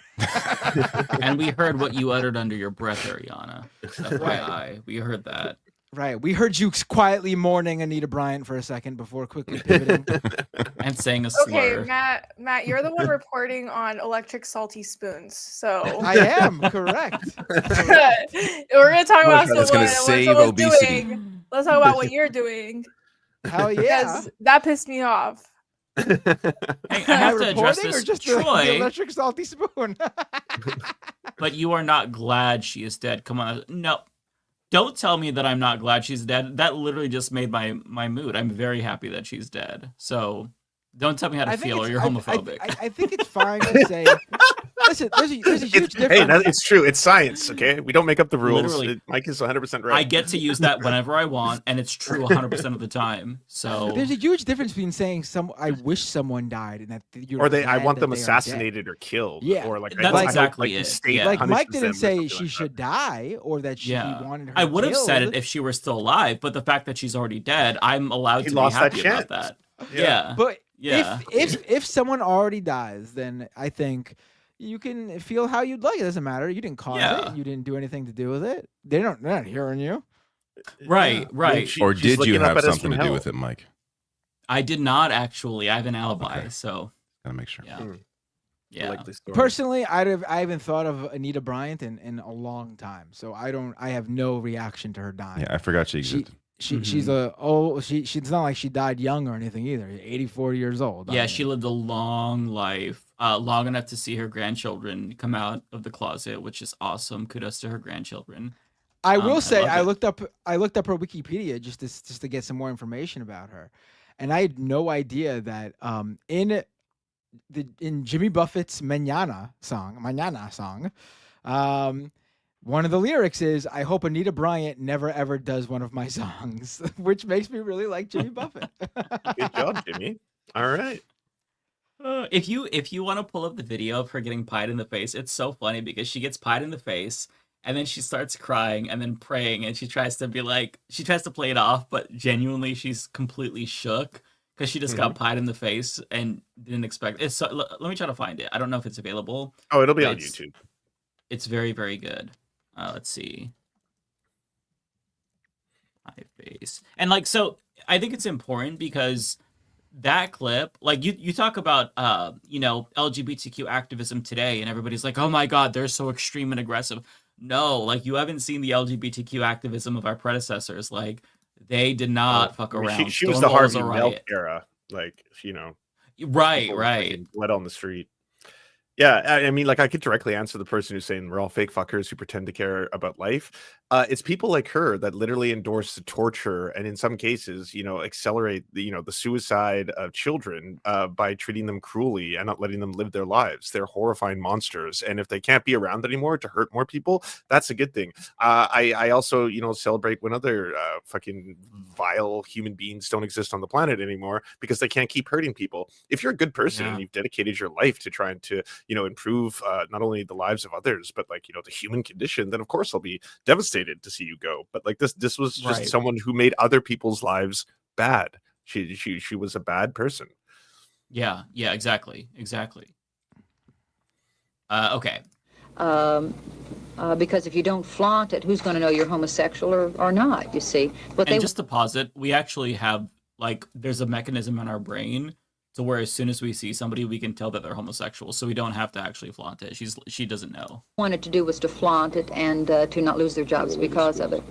And we heard what you uttered under your breath, Ariana. FYI, we heard that. Right, we heard you quietly mourning Anita Bryant for a second before quickly pivoting and saying a slur. Okay, Matt, you're the one reporting on electric salty spoons. So I am correct. We're gonna talk about that's gonna save obesity. Doing. Let's talk about what you're doing. Hell yeah! Because that pissed me off. I have to address this, or just Troy. The electric salty spoon. But you are not glad she is dead. Come on, no. Don't tell me that I'm not glad she's dead. That literally just made my mood. I'm very happy that she's dead. So don't tell me how to feel or you're homophobic. I think it's fine to say. Listen, there's a huge difference. Hey, it's true. It's science, okay? We don't make up the rules. Literally. Mike is 100% right. I get to use that whenever I want, and it's true 100% of the time. So there's a huge difference between saying I wish someone died and that you're I want them assassinated or killed. Yeah, or like that's exactly it. State like Mike didn't say she should die or that she wanted her. I would have killed. said it if she were still alive, but the fact that she's already dead, I'm allowed to be happy about that. Yeah, but yeah. If someone already dies, then I think you can feel how you'd like. It doesn't matter. You didn't cause it. You didn't do anything to do with it. They're not hearing you. Right. Or did you have something to do with it, Mike? I did not actually. I have an alibi, so gotta make sure. Yeah. Personally, I haven't thought of Anita Bryant in a long time, so I have no reaction to her dying. Yeah, I forgot she existed. She's she's not like she died young or anything either. 84 years old. Yeah, she lived a long life, long enough to see her grandchildren come out of the closet, which is awesome. Kudos to her grandchildren. I will say I looked up her Wikipedia just to get some more information about her, and I had no idea that in Jimmy Buffett's Mañana song, one of the lyrics is, "I hope Anita Bryant never ever does one of my songs," which makes me really like Jimmy Buffett. Good job, Jimmy. All right. If you want to pull up the video of her getting pied in the face, it's so funny because she gets pied in the face and then she starts crying and then praying and she tries to play it off, but genuinely she's completely shook because she just got pied in the face and didn't expect it. So, let me try to find it. I don't know if it's available. Oh, it'll be on YouTube. It's very, very good. Let's see. My face. And so I think it's important because that clip, you talk about LGBTQ activism today and everybody's like, oh my God, they're so extreme and aggressive. No, you haven't seen the LGBTQ activism of our predecessors. They did not fuck around. She was the Harvey Stonewall was a Milk riot. era, like, you know, Right, people right. fucking blood on the street. Yeah, I mean, like, I could directly answer the person who's saying we're all fake fuckers who pretend to care about life. It's people like her that literally endorse the torture and, in some cases, you know, accelerate the suicide of children by treating them cruelly and not letting them live their lives. They're horrifying monsters, and if they can't be around anymore to hurt more people, that's a good thing. I also, you know, celebrate when other fucking vile human beings don't exist on the planet anymore because they can't keep hurting people. If you're a good person and you've dedicated your life to trying to, you know, improve not only the lives of others, but, like, you know, the human condition, then of course I'll be devastated to see you go. But, like, this was just someone who made other people's lives bad. She was a bad person. Yeah, exactly. Okay. Because if you don't flaunt it, who's going to know you're homosexual or not, you see? But And just to posit, we actually have, like, there's a mechanism in our brain to where as soon as we see somebody, we can tell that they're homosexual, so we don't have to actually flaunt it. She doesn't know. wanted to do was to flaunt it and to not lose their jobs because of it.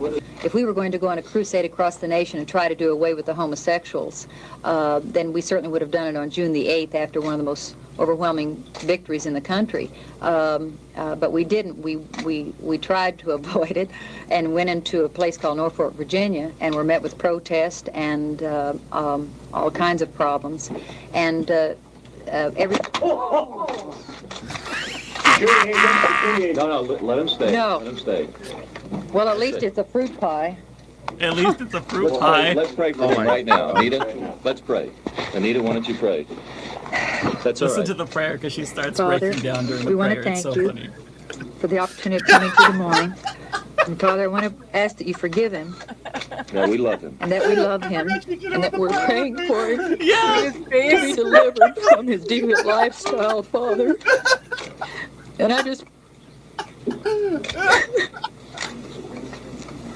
If we were going to go on a crusade across the nation and try to do away with the homosexuals, then we certainly would have done it on June the 8th after one of the most overwhelming victories in the country. But we didn't. We tried to avoid it and went into a place called Norfolk, Virginia, and were met with protest and all kinds of problems. And every... No, let him stay. No. Let him stay. Well, at least it's a fruit pie. At least it's a fruit Let's pie. pray. Let's pray for him right now. Anita, let's pray. Anita, why don't you pray? That's all Listen right. to the prayer because she starts Father, breaking down during we the want prayer. to It's thank so you funny. for the opportunity of coming to the morning. And Father, I want to ask that you forgive him No, we love him. and that we love him and that we're praying for him Yeah. to be delivered from his deviant lifestyle, Father. And I just...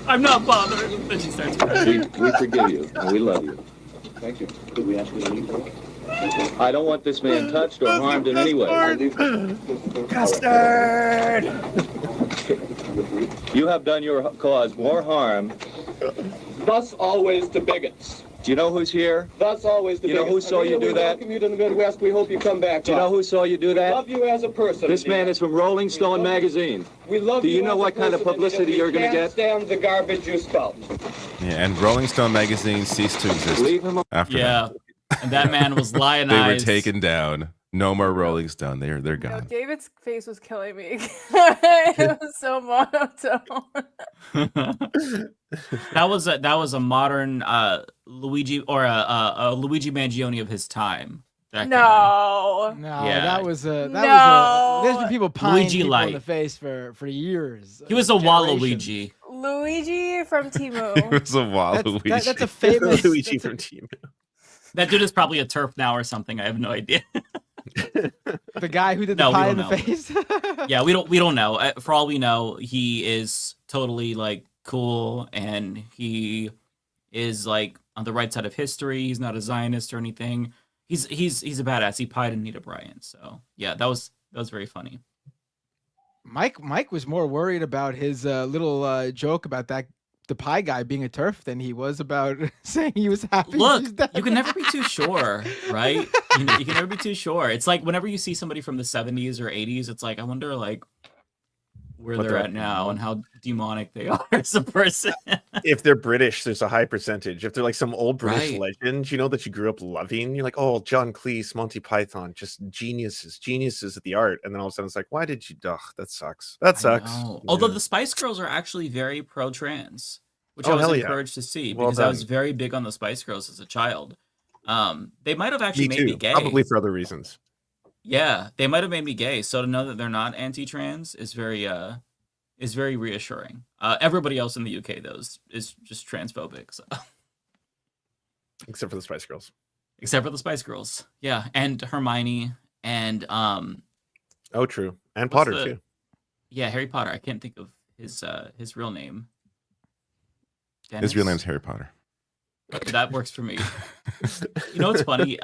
I'm not bothered. Then she starts crying. We forgive you and we love you. Thank you. Could we ask you to leave? I don't want this man touched or harmed in any way. Custard! You have done your cause more harm. Thus always to bigots. Do you know who's here? Thus always to You know bigots. who saw you do that? We welcome you to the Midwest. We hope you come back. Do you know who saw you do We that? love you as a person. This man is from Rolling Stone magazine. We love Do you know as a what kind of person, publicity Anita. you're gonna We can't get? stand the garbage you spout. Yeah, and Rolling Stone magazine ceased to exist Leave him after Yeah. And that man was that. lionized. They were taken down. No more Rolling Stone. They're No, gone. David's face was killing me. It was so monotone. That was a modern Luigi or a Luigi Mangione of his time. That guy. No. No, Yeah. that was a No. there's been people pine Luigi people Light. in the face for years. He was a generations. Waluigi. Luigi from Timu. It was a Waluigi. That's a famous Luigi that's a- from Team. That dude is probably a turf now or something. I have no idea. the guy who did the No, we pie in don't the know. face. Yeah, we don't know. For all we know, he is totally like cool, and he is like on the right side of history. He's not a Zionist or anything. He's a badass. He pied Anita Bryant. So yeah, that was very funny. Mike was more worried about his little joke about the pie guy being a turf than he was about saying he was happy. Look, he's dead. you can never be too sure, right? You can never be too sure. It's like whenever you see somebody from the 70s or 80s, it's like I wonder like where What they're they're at now and how demonic they are as a person. If they're British, there's a high percentage. If they're like some old British Right. legend, you know, that you grew up loving, you're like, oh, John Cleese, Monty Python, just geniuses at the art. And then all of a sudden it's like, why did you? Ugh, that sucks. That sucks. I know. Yeah. Although the Spice Girls are actually very pro-trans, which Oh, I was hell yeah. encouraged to see Well because I was done. very big on the Spice Girls as a child. They might have actually Me made me too. gay. Probably for other reasons. Yeah, they might have made me gay. So to know that they're not anti-trans is very reassuring. Everybody else in the UK though is just transphobic. So. Except for the Spice Girls. Except for the Spice Girls, yeah, and Hermione and Oh, true. And what's Potter the- too. Yeah, Harry Potter. I can't think of his real name. His real Dennis? name's Harry Potter. That works for me. You know what's funny?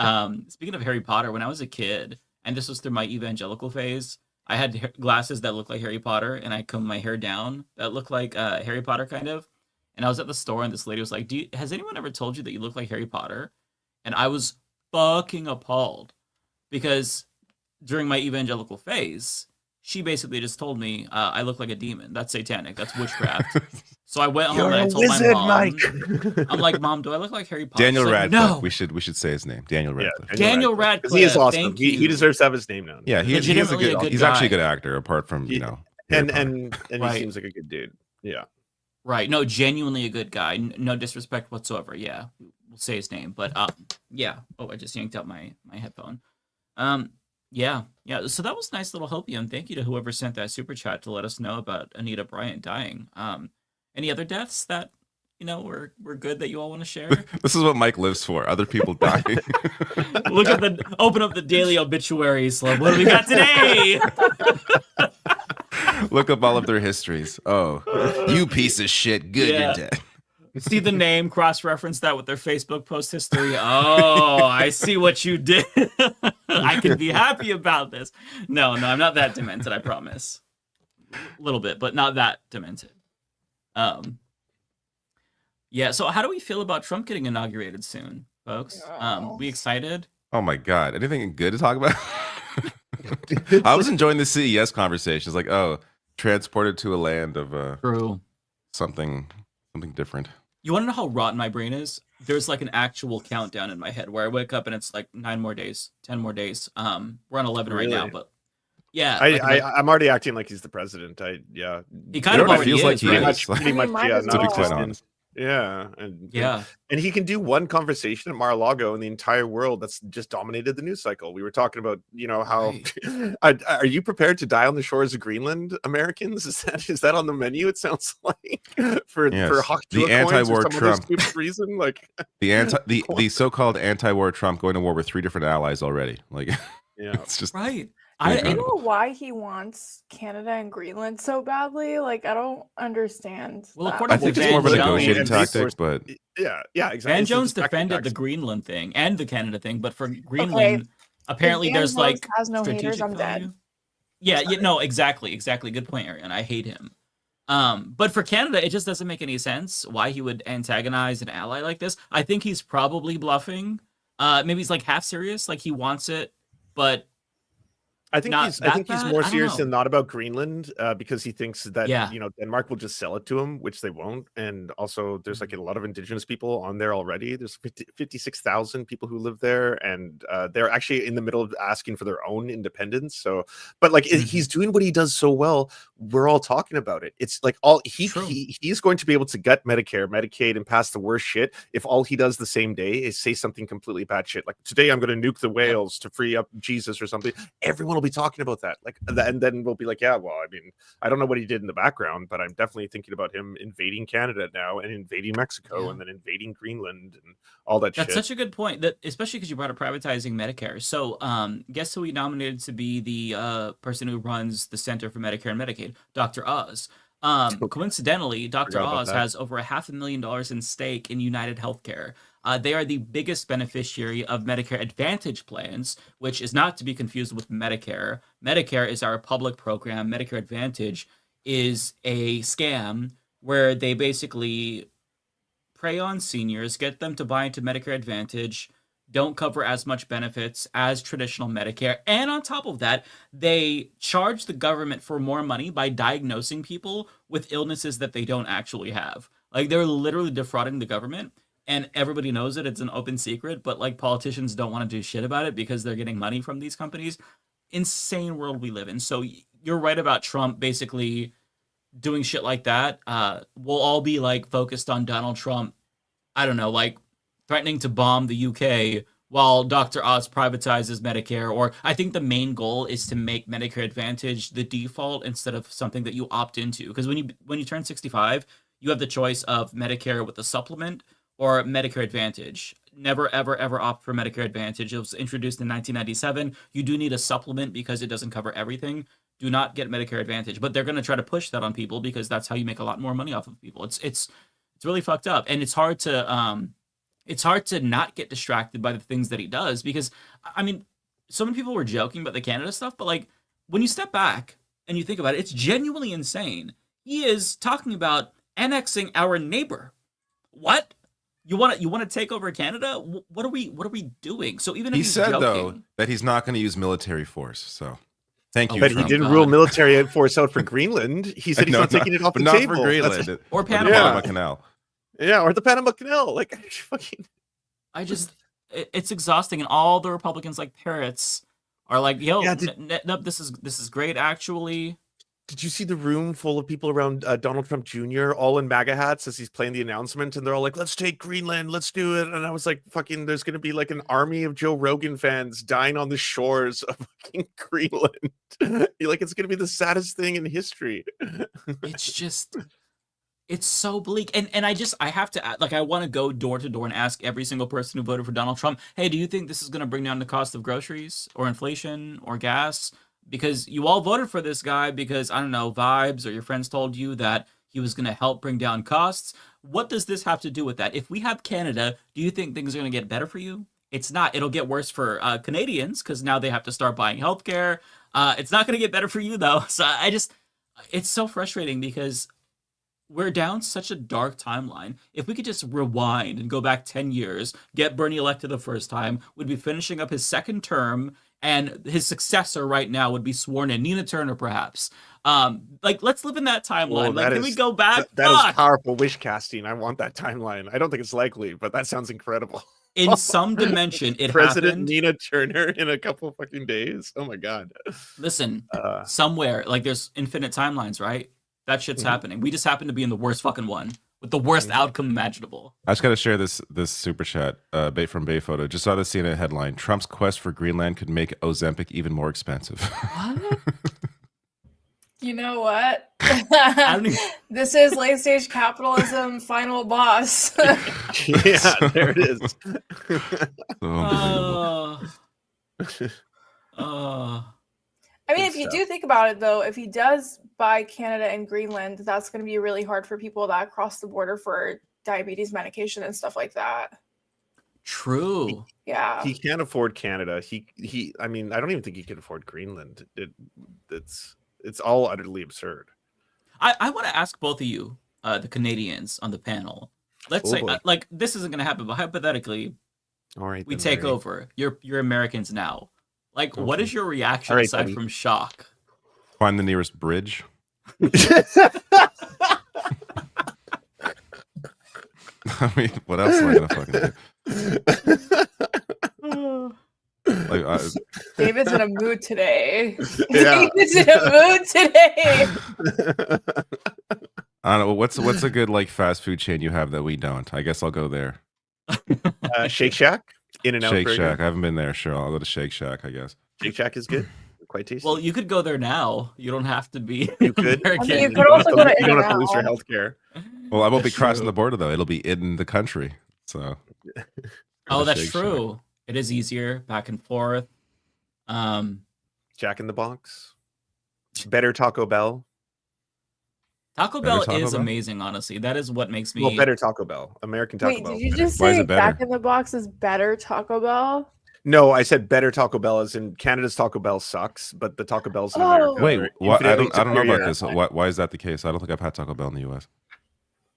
Speaking of Harry Potter, when I was a kid, and this was through my evangelical phase, I had glasses that looked like Harry Potter, and I combed my hair down that looked like Harry Potter kind of. And I was at the store, and this lady was like, has anyone ever told you that you look like Harry Potter? And I was fucking appalled because during my evangelical phase, she basically just told me I look like a demon. That's satanic. That's witchcraft. So I went home and I told my mom. Mike. I'm like, Mom, do I look like Harry Potter? Daniel like, Radcliffe. No. We should say his name. Daniel Radcliffe. Yeah, Daniel Radcliffe. He is awesome. Thank you. He deserves to have his name now. Yeah, he's a good. He's actually a good actor. Apart from and Right. he seems like a good dude. Yeah. Right. No, genuinely a good guy. No disrespect whatsoever. Yeah. We'll say his name. But yeah. Oh, I just yanked out my headphone. Yeah. So that was a nice little hopium. Thank you to whoever sent that super chat to let us know about Anita Bryant dying. Any other deaths that were good that you all want to share? This is what Mike lives for. Other people dying. Open up the daily obituaries. Like, what do we got today? Look up all of their histories. Oh, you piece of shit. Good, you're dead. See the name, cross-reference that with their Facebook post history. Oh, I see what you did. I can be happy about this. No, I'm not that demented, I promise. A little bit, but not that demented. Yeah, so how do we feel about Trump getting inaugurated soon, folks? We excited? Oh my God. Anything good to talk about? I was enjoying the CES conversation. It's like, oh, transported to a land of something different. You want to know how rotten my brain is? There's like an actual countdown in my head where I wake up and it's like 9 more days, 10 more days. We're on 11 right now, but yeah. I'm already acting like he's the president. He kind of already feels is, like he pretty is. much. To be quite honest. Yeah, and he can do one conversation at Mar-a-Lago, and the entire world that's just dominated the news cycle. We were talking about, how are you prepared to die on the shores of Greenland, Americans? Is that on the menu? It sounds like for the anti-war Trump reason, like the so-called anti-war Trump going to war with 3 different allies already. Like, yeah, it's just right. I don't know why he wants Canada and Greenland so badly. Like, I don't understand. Well, that. according I think it's more of a negotiating tactic, but yeah, exactly. Van Jones defended the Greenland thing and the Canada thing, but for Greenland, apparently there's like has no strategic haters, I'm value. dead. Yeah, no, exactly. Good point, Ariana. I hate him. But for Canada, it just doesn't make any sense why he would antagonize an ally like this. I think he's probably bluffing. Maybe he's like half serious, like he wants it, but I think he's more serious than not about Greenland because he thinks that Denmark will just sell it to him, which they won't. And also, there's like a lot of indigenous people on there already. There's 56,000 people who live there, and they're actually in the middle of asking for their own independence. So, but like he's doing what he does so well, we're all talking about it. It's like he's going to be able to gut Medicare, Medicaid, and pass the worst shit if all he does the same day is say something completely bad shit. Like, today I'm going to nuke the whales to free up Jesus or something. Everyone will be talking about that, and then we'll be like, yeah, well, I mean, I don't know what he did in the background, but I'm definitely thinking about him invading Canada now and invading Mexico and then invading Greenland and all that shit. That's such a good point, that especially because you brought up privatizing Medicare. So guess who we nominated to be the person who runs the Center for Medicare and Medicaid? Dr. Oz. Coincidentally, Dr. Oz has over $500,000 in stake in United Healthcare. They are the biggest beneficiary of Medicare Advantage plans, which is not to be confused with Medicare. Medicare is our public program. Medicare Advantage is a scam where they basically prey on seniors, get them to buy into Medicare Advantage, don't cover as much benefits as traditional Medicare. And on top of that, they charge the government for more money by diagnosing people with illnesses that they don't actually have. Like, they're literally defrauding the government. And everybody knows it. It's an open secret, but like politicians don't want to do shit about it because they're getting money from these companies. Insane world we live in. So you're right about Trump basically doing shit like that. We'll all be like focused on Donald Trump, I don't know, like threatening to bomb the UK while Dr. Oz privatizes Medicare. Or I think the main goal is to make Medicare Advantage the default instead of something that you opt into. Because when you turn 65, you have the choice of Medicare with a supplement or Medicare Advantage. Never, ever, ever opt for Medicare Advantage. It was introduced in 1997. You do need a supplement because it doesn't cover everything. Do not get Medicare Advantage. But they're going to try to push that on people because that's how you make a lot more money off of people. It's really fucked up, and it's hard to not get distracted by the things that he does because, I mean, so many people were joking about the Canada stuff, but like when you step back and you think about it, it's genuinely insane. He is talking about annexing our neighbor. What? You want to take over Canada? What are we doing? So even if He he's said joking, though that he's not going to use military force. So thank you. But Trump. he didn't rule military force out for Greenland. He said he's not taking it off the not table. for Greenland or the Panama. Panama Canal. Yeah, or the Panama Canal. Like, fucking. It's exhausting, and all the Republicans like parrots are like, "Yo, no, this is great, actually." Did you see the room full of people around Donald Trump Jr. all in MAGA hats as he's playing the announcement, and they're all like, "Let's take Greenland, let's do it." And I was like, "Fucking, there's gonna be like an army of Joe Rogan fans dying on the shores of fucking Greenland." You're like, it's gonna be the saddest thing in history. It's so bleak, and I have to, like, I want to go door to door and ask every single person who voted for Donald Trump, hey, do you think this is going to bring down the cost of groceries or inflation or gas? Because you all voted for this guy because, I don't know, vibes or your friends told you that he was going to help bring down costs. What does this have to do with that? If we have Canada, do you think things are going to get better for you? It's not. It'll get worse for Canadians because now they have to start buying healthcare. It's not going to get better for you, though. So it's so frustrating because we're down such a dark timeline. If we could just rewind and go back 10 years, get Bernie elected the first time, we'd be finishing up his second term, and his successor right now would be sworn in, Nina Turner, perhaps. Like, let's live in that timeline. Like, can we go back? That is powerful wish casting. I want that timeline. I don't think it's likely, but that sounds incredible. In some dimension, it President happened. Nina Turner in a couple of fucking days. Oh my god. Listen, somewhere, like, there's infinite timelines, right? That shit's happening. We just happen to be in the worst fucking one with the worst outcome imaginable. I just got to share this super chat from Bayphoto. Just saw the CNN headline: Trump's quest for Greenland could make Ozempic even more expensive. What? You know what? This is late stage capitalism final boss. Yeah, there it is. I mean, if you do think about it, though, if he does buy Canada and Greenland, that's going to be really hard for people that cross the border for diabetes medication and stuff like that. True. Yeah. He can't afford Canada. He. I mean, I don't even think he can afford Greenland. It's all utterly absurd. I want to ask both of you, the Canadians on the panel. Let's say, like, this isn't going to happen, but hypothetically, all right, we take over. You're Americans now. Like, what is your reaction aside from shock? Find the nearest bridge. I mean, what else am I gonna fucking do? Like, David's in a mood today. Yeah. David's in a mood today. I don't know. What's a good like fast food chain you have that we don't? I guess I'll go there. Shake Shack, In-N-Out Shake Burger. Shack. I haven't been there. Sure, I'll go to Shake Shack. I guess. Shake Shack is good. Quite tasty. Well, you could go there now. You don't have to be. You could. American. I mean, you could also go to You don't have to lose your In-N-Out. health care. Well, I won't be crossing the border though. It'll be in the country. So. Oh, that's Shake true. It is easier back and forth. Jack in the Box. Better Taco Bell. Taco Bell is amazing, honestly. That is what makes me. Well, better Taco Bell. American Taco Wait, Bell. did you just Why is say it better? Jack in the Box is better Taco Bell? No, I said better Taco Bell as in Canada's Taco Bell sucks, but the Taco Bells in America. Wait, are what? I infinitely don't know about superior. this. Why is that the case? I don't think I've had Taco Bell in the U.S.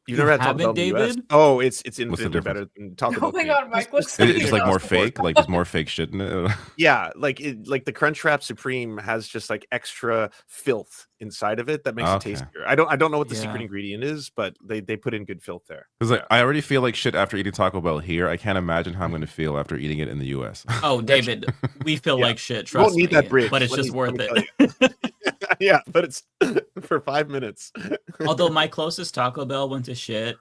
You've never had Taco Bell in the US? Oh, it's infinitely better than Taco Bell. Oh my god, Mike looks It's like more fake. Like there's more fake shit in it. Yeah, like the Crunchwrap Supreme has just like extra filth inside of it that makes it tastier. I don't know what the secret ingredient is, but they put in good filth there. Because like I already feel like shit after eating Taco Bell here. I can't imagine how I'm going to feel after eating it in the U.S. Oh, David, we feel like shit. You won't Trust need me, that bridge, but it's let just me- worth let me it. Yeah, but it's for 5 minutes. Although my closest Taco Bell went to shit.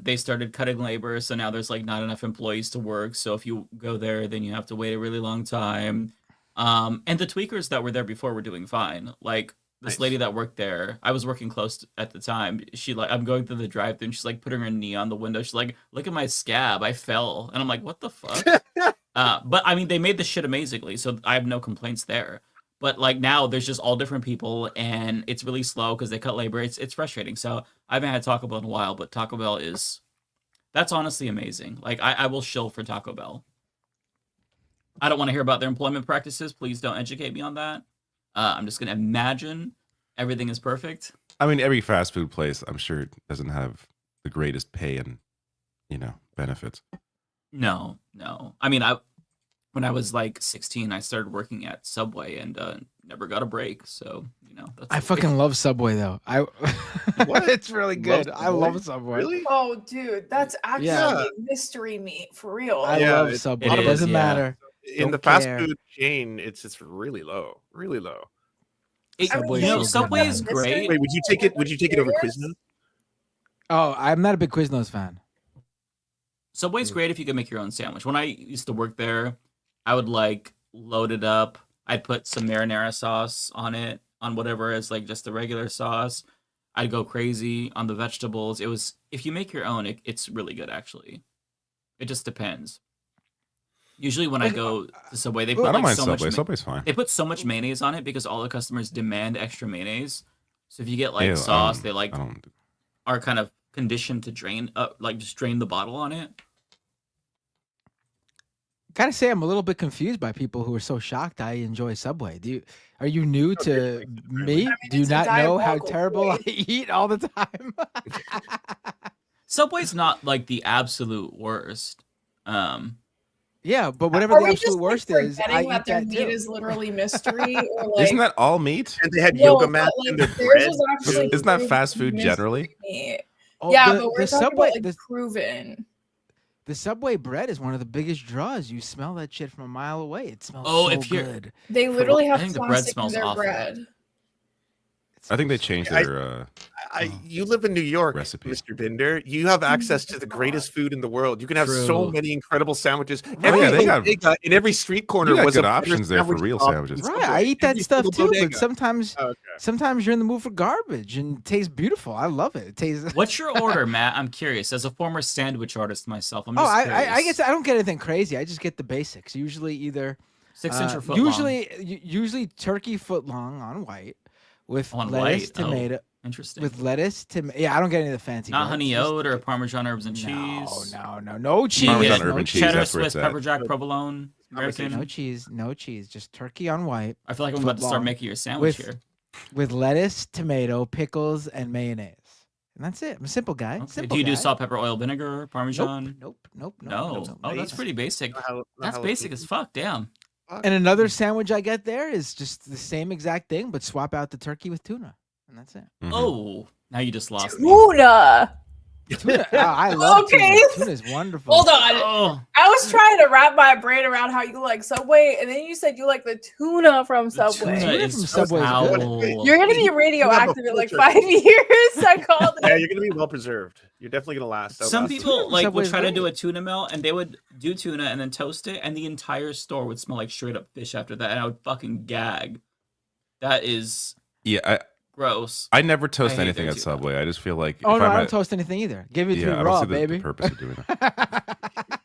They started cutting labor, so now there's like not enough employees to work. So if you go there, then you have to wait a really long time. And the tweakers that were there before were doing fine. Like this lady that worked there, I was working close at the time. I'm going through the drive-thru, and she's like putting her knee on the window. She's like, "Look at my scab, I fell," and I'm like, "What the fuck?" But I mean, they made the shit amazingly, so I have no complaints there. But like now, there's just all different people, and it's really slow because they cut labor. It's frustrating. So I haven't had Taco Bell in a while, but Taco Bell that's honestly amazing. Like I will shill for Taco Bell. I don't want to hear about their employment practices. Please don't educate me on that. I'm just gonna imagine everything is perfect. I mean, every fast food place, I'm sure, doesn't have the greatest pay and benefits. No. I mean, when I was like 16, I started working at Subway and never got a break. So that's I fucking love Subway though. It's really good. I love Subway. Really? Oh, dude, that's actually Yeah. mystery meat for real. I love Subway. It doesn't matter. In the Don't fast care. food chain, it's really low, really low. Subway is great. Wait, would you take it? Would you take it over Quiznos? Oh, I'm not a big Quiznos fan. Subway's great if you can make your own sandwich. When I used to work there, I would like load it up. I'd put some marinara sauce on it, on whatever is like just the regular sauce. I'd go crazy on the vegetables. If you make your own, it's really good actually. It just depends. Usually when I go to Subway, they put I don't like mind so Subway. much. Subway's fine. They put so much mayonnaise on it because all the customers demand extra mayonnaise. So if you get like Ew, sauce, they I don't. are kind of conditioned to drain just drain the bottle on it. Gotta say, I'm a little bit confused by people who are so shocked I enjoy Subway. Are you new to me? Do you it's a not know how diabolical terrible I eat all the time? Subway's not like the absolute worst. Yeah, but whatever Are the we just absolute worst like, is, I forgetting eat that their that meat too. is literally mystery? Or like, Isn't that all meat? And they had No, yoga but, mats like, in their theirs bread. was actually Isn't that really fast food mystery generally? meat. Oh, Yeah, the- but we're the talking Subway- about like the- proven. The Subway bread is one of the biggest draws. You smell that shit from a mile away. It smells Oh, so if you're- good. They literally I have think the bread plastic in smells their awful. bread. I think they changed their. You live in New York, recipe. Mr. Binder. You have access to the greatest food in the world. You can have so True. many incredible sandwiches. Oh, Every yeah, they got- bodega in every street corner You got was good a better options there for sandwich real option sandwiches. than Right, I Subway. eat that Every stuff single too, but bodega. sometimes you're in the mood for garbage and it tastes beautiful. I love it. It tastes. What's your order, Matt? I'm curious. As a former sandwich artist myself, I'm Oh, just I curious. guess I don't get anything crazy. I just get the basics. Usually either 6-inch or foot long? usually turkey foot long on white with On lettuce, white? Oh, tomato. Interesting. With lettuce, Yeah, I don't get any of the fancy. Not breads. honey Just- oat or Parmesan herbs and cheese. No cheese. Parmesan Yeah, herb and cheese, cheddar, that's where Swiss, it's at. pepper jack, provolone, American. No cheese. Just turkey on white. I feel like I'm about to foot start long, making your sandwich with, here. with lettuce, tomato, pickles, and mayonnaise. And that's it. I'm a simple guy. Okay. Simple Do you do guy. salt, pepper, oil, vinegar, Parmesan? Nope. No. nope. Oh, that's pretty basic. Not That's jalapeno. basic as fuck. Damn. And another sandwich I get there is just the same exact thing, but swap out the turkey with tuna, and that's it. Mhm. Oh, now you just lost me. Tuna. Tuna, I love Okay. tuna. Tuna's wonderful. Hold on. Oh, I was trying to wrap my brain around how you like Subway, and then you said you like the tuna from Subway. tuna Tuna is from Subway is good. foul. You're gonna be You have a radioactive in like filter. 5 years. I called Yeah, it. you're gonna be well preserved. You're definitely gonna last. Some outlast. people like would Subway's try to do a great. tuna melt, and they would do tuna and then toast it, and the entire store would smell like straight up fish after that, and I would fucking gag. That is Yeah, gross. I never toast hate anything their at tuna. Subway. I just feel like Oh if no, I'm I don't at- toast anything either. Give it to yeah, me I don't raw, see the baby. purpose of doing that.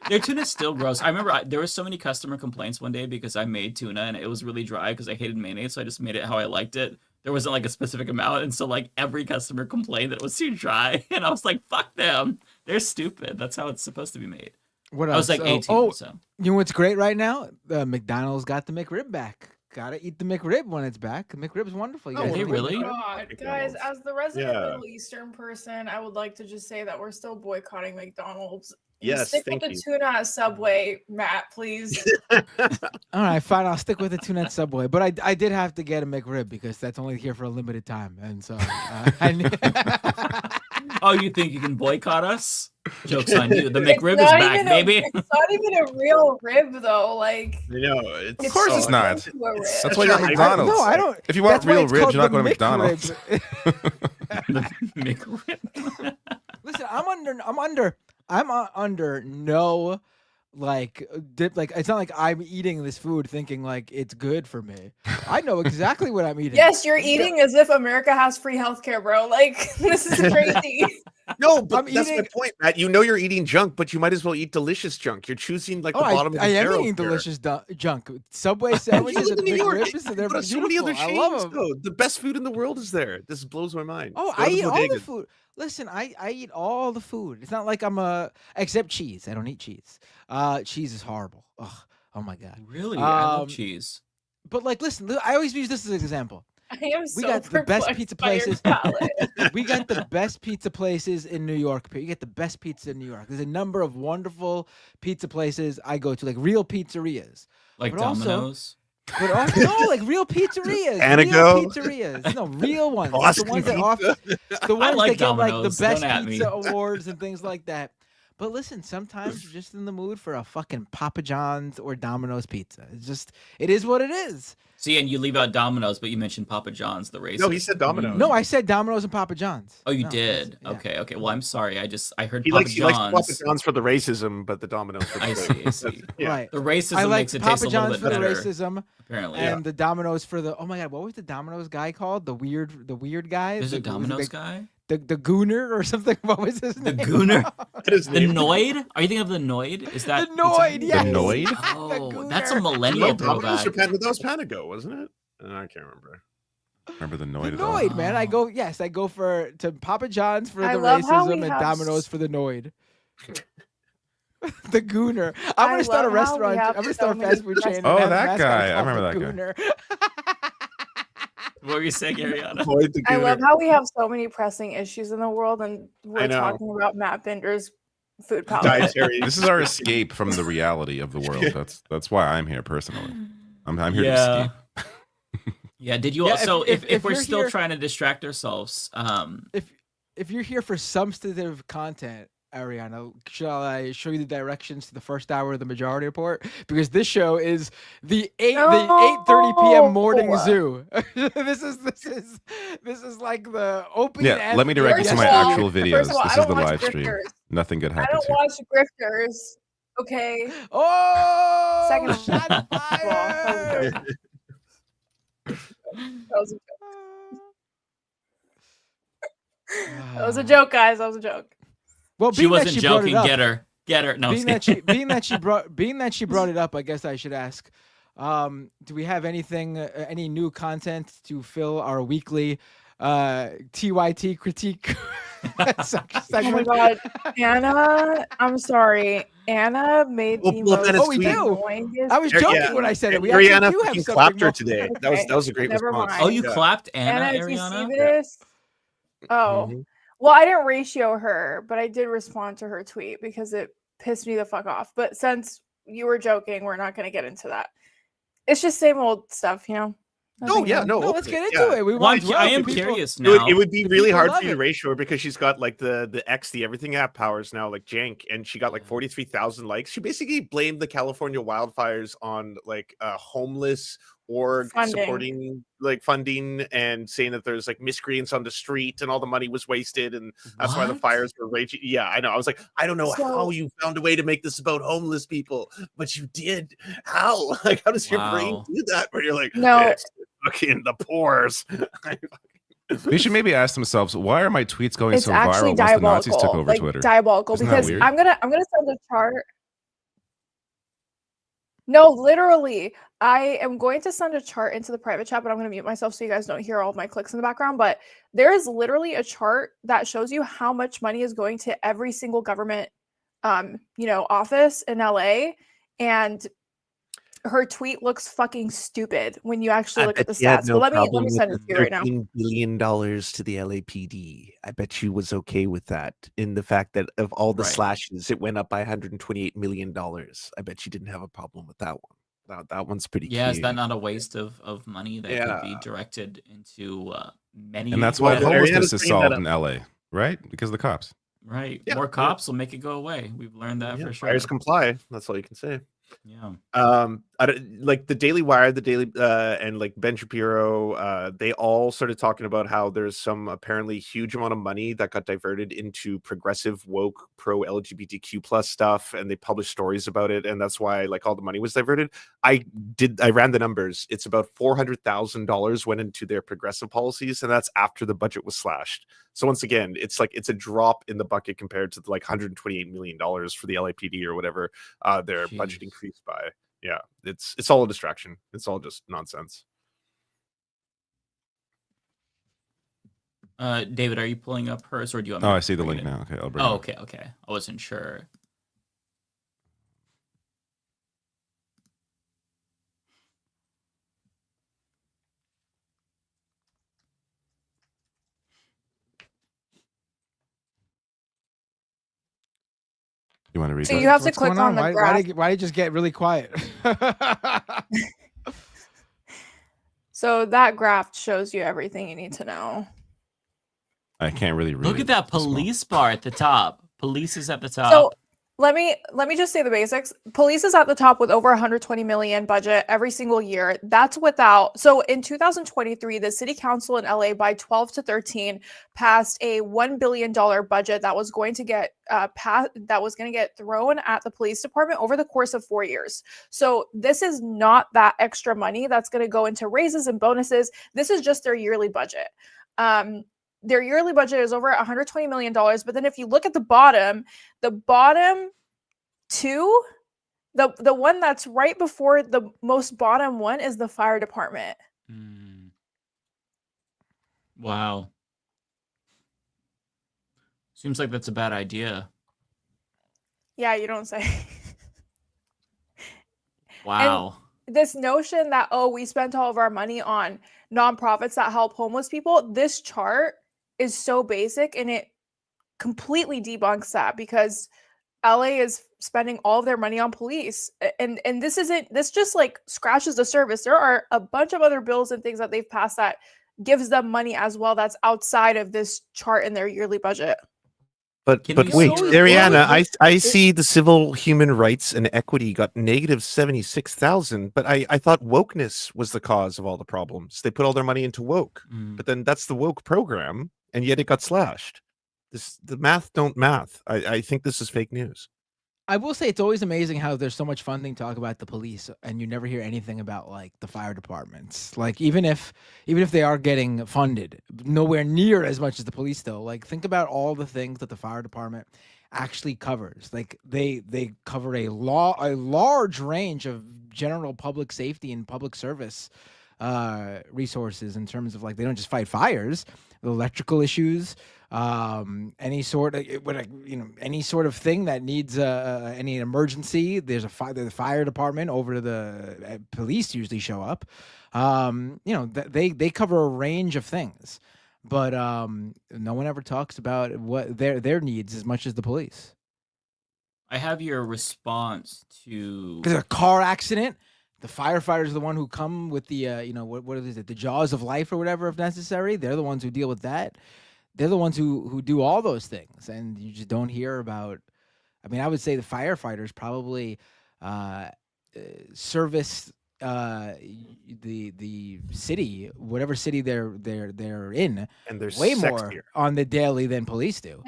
Their tuna's still gross. I remember there were so many customer complaints one day because I made tuna and it was really dry because I hated mayonnaise, so I just made it how I liked it. There wasn't like a specific amount, and so like every customer complained that it was too dry, and I was like, "Fuck them! They're stupid. That's how it's supposed to be made." What I was else? like 18, Oh, so you know what's great right now? McDonald's got the McRib back. Gotta eat the McRib when it's back. The McRib's wonderful. You Oh, guys they eat it? really? God, guys, as the resident Yeah. Middle Eastern person, I would like to just say that we're still boycotting McDonald's. Yes, Stick thank with you. the tuna at Subway, Matt, please. All right, fine. I'll stick with the tuna at Subway, but I did have to get a McRib because that's only here for a limited time, and so I need. Oh, you think you can boycott us? Joke's on you. The It's McRib is not back, even baby. It's not even a real rib, though. Like, I know. It's Of course it's not. close to a rib. That's why you're at right. McDonald's. No, I don't. If you want that's why real it's ribs, called you're not the going to McDonald's. McRib. McRib. Listen, I'm under no it's not like I'm eating this food thinking like it's good for me. I know exactly what I'm eating. Yes, you're eating as if America has free healthcare, bro. Like, this is crazy. No, but I'm that's eating- my point, Matt. You know you're eating junk, but you might as well eat delicious junk. You're choosing like the bottom of the I am barrel eating here. delicious junk. Subway You sandwiches live and in New York. McRibs, and they're But so many beautiful. other I love chains, 'em. though. The best food in the world is there. This blows my mind. Oh, Go I to eat all the bodegas. food. Listen, I eat all the food. It's not like except cheese. I don't eat cheese. Cheese is horrible. Ugh. Oh my god. Really? I love Um, cheese. But like, listen, I always use this as an example. I am We so got the best perplexed pizza by your places. palate. We got the best pizza places in New York. You get the best pizza in New York. There's a number of wonderful pizza places I go to, like real pizzerias. Like But also, Domino's. but also, no, like real pizzerias. Panago? Real pizzerias. No, real ones. Like the Boston ones that pizza? offer the I ones like that get like the Domino's, best don't at me. pizza awards and things like that. But listen, sometimes you're just in the mood for a fucking Papa John's or Domino's pizza. It is what it is. See, and you leave out Domino's, but you mentioned Papa John's, the racist. No, he said Domino's. No, I said Domino's and Papa John's. Oh, you No, did? yeah. Okay, okay. Well, I'm sorry. I heard He Papa likes John's. Papa John's for the racism, but the Domino's for the I see, I see. Yeah. Right. The racism I like makes it Papa taste a little John's bit for the better. racism, Apparently. and the Domino's for the. Oh my God, what was the Domino's guy called? The weird guy. There's a The- Domino's the, guy? The Gooner or something. What was his The name? Gooner? His The name. Noid? Are you thinking of the Noid? Is that The Noid, pizza? yes. The Noid? Oh, that's a Gooner. millennial No, Domino's throwback. or that was Panago, wasn't it? I can't remember. Remember the The Noid at all? Noid, man. I go to Papa John's for I the love how we racism and have Domino's for the Noid. The Gooner. I'm gonna start a love how we restaurant. have I'm gonna so start a many fast food chain. and Oh, have a that mascot guy. I called remember the that Gooner. What were you saying, Ariana? Avoid the I love Gooner. how we have so many pressing issues in the world, and I we're know. talking about Matt Bender's food palette. Dietary. This is our escape from the reality of the world. That's why I'm here personally. I'm here to Yeah. escape. Yeah, did you Yeah, also, if we're you're still here- trying to distract ourselves, If you're here for substantive content, Ariana, shall I show you the directions to the first hour of the Majority Report? Because this show is the 8:30 p.m. morning No. zoo. this is like the opening. Yeah, let me direct you First to of my all- actual videos. first of all, This I is don't the watch live stream. grifters. Nothing good I happens don't here. watch grifters. Okay. Oh, Second of shot all, fired. that was a joke. That was a joke, guys. That was a joke. Well, she being that wasn't she brought it joking. up- Get her. No, I'm being just kidding. being that she brought it up, I guess I should ask, do we have anything, any new content to fill our weekly TYT critique Oh my segment? god, Anna! I'm sorry. Anna made Well, the well, most that is Oh, we sweet. do. annoying- I was Yeah, joking when I said it. We actually Ariana do have fucking something clapped her more- today. That Okay, was a great never response. mind. Oh, you Yeah. clapped Anna, Anna, if you see Ariana? this, oh, Mhm. well, I didn't ratio her, but I did respond to her tweet because it pissed me the fuck off. But since you were joking, we're not going to get into that. It's just same old stuff, you know. Oh Nothing yeah, new. no. No, let's openly, get into yeah. it. We Well, want I am people- curious It now. would be really people hard love for you to it. ratio her because she's got like the X, the everything app powers now, like Jank, and she got like 43,000 likes. She basically blamed the California wildfires on like a homeless org Funding. supporting like funding and saying that there's like miscreants on the street and all the money was wasted and that's why the What? fires were raging. Yeah, I know. I was like, I don't know how So- you found a way to make this about homeless people, but you did. How? Like, how does your brain Wow. do that? Where you're like, No. it's fucking the pores. They should maybe ask themselves, why are my tweets going It's so actually viral once the Nazis diabolical. took over Like Twitter? diabolical Isn't that because weird? I'm gonna send a chart. No, literally, I am going to send a chart into the private chat, but I'm going to mute myself so you guys don't hear all of my clicks in the background. But there is literally a chart that shows you how much money is going to every single government, office in LA, and her tweet looks fucking stupid when you actually look at the stats. But let me send it to you right now. $13 billion to the LAPD. I bet you was okay with that. In the fact that of all the Right. slashes, it went up by $128 million. I bet you didn't have a problem with that one. That one's pretty Yeah, is cute. that not a waste of money that could be Yeah. directed into many? And that's why Well, homelessness Ariana's is bringing that solved up. in LA, right? Because of the cops. Right, Yeah, more yeah. cops will make it go away. We've learned that Yeah, for sure. fires comply. That's all you can say. Yeah. I don't, like the Daily Wire, the Daily and like Ben Shapiro, they all started talking about how there's some apparently huge amount of money that got diverted into progressive, woke, pro LGBTQ plus stuff, and they published stories about it, and that's why like all the money was diverted. I ran the numbers. It's about $400,000 went into their progressive policies, and that's after the budget was slashed. So once again, it's a drop in the bucket compared to the, like $128 million for the LAPD or whatever their budget Jeez. increased by. Yeah, it's all a distraction. It's all just nonsense. David, are you pulling up hers, or do you want? Oh, me I to see the bring link it? now. Okay, I'll bring Oh, it. okay, okay. I wasn't sure. You want to read So that? you have to What's click going on the Why graph. why did you just get really quiet? So that graph shows you everything you need to know. I can't really read Look it. at that It's small. police bar at the top. Police is at the top. So let me just say the basics. Police is at the top with over 120 million budget every single year. That's without. So in 2023, the city council in LA by 12 to 13 passed a $1 billion budget that was going to get thrown at the police department over the course of 4 years. So this is not that extra money that's going to go into raises and bonuses. This is just their yearly budget. Their yearly budget is over $120 million. But then if you look at the bottom two, the one that's right before the most bottom one is the fire department. Wow. Seems like that's a bad idea. Yeah, you don't say. Wow. And this notion that, oh, we spent all of our money on nonprofits that help homeless people, this chart is so basic and it completely debunks that, because LA is spending all of their money on police. And this just like scratches the surface. There are a bunch of other bills and things that they've passed that gives them money as well that's outside of this chart in their yearly budget. But Can but we wait, see- Ariana, I see the civil human rights and equity got negative 76,000, but I thought wokeness was the cause of all the problems. They put all their money into woke, but then that's the woke program, and yet it got slashed. The math don't math. I think this is fake news. I will say it's always amazing how there's so much funding talk about the police and you never hear anything about like the fire departments. Like even if they are getting funded, nowhere near as much as the police though. Like think about all the things that the fire department actually covers. Like they cover a large range of general public safety and public service resources in terms of like they don't just fight fires, the electrical issues, any sort of any sort of thing that needs any emergency. There's the fire department over to the police usually show up. They cover a range of things, but no one ever talks about what their needs as much as the police. I have your response to There's a car accident. The firefighters are the one who come with the, what is it, the jaws of life or whatever if necessary. They're the ones who deal with that. They're the ones who do all those things, and you just don't hear about. I mean, I would say the firefighters probably service the city, whatever city they're in, And they're way more sexier. on the daily than police do.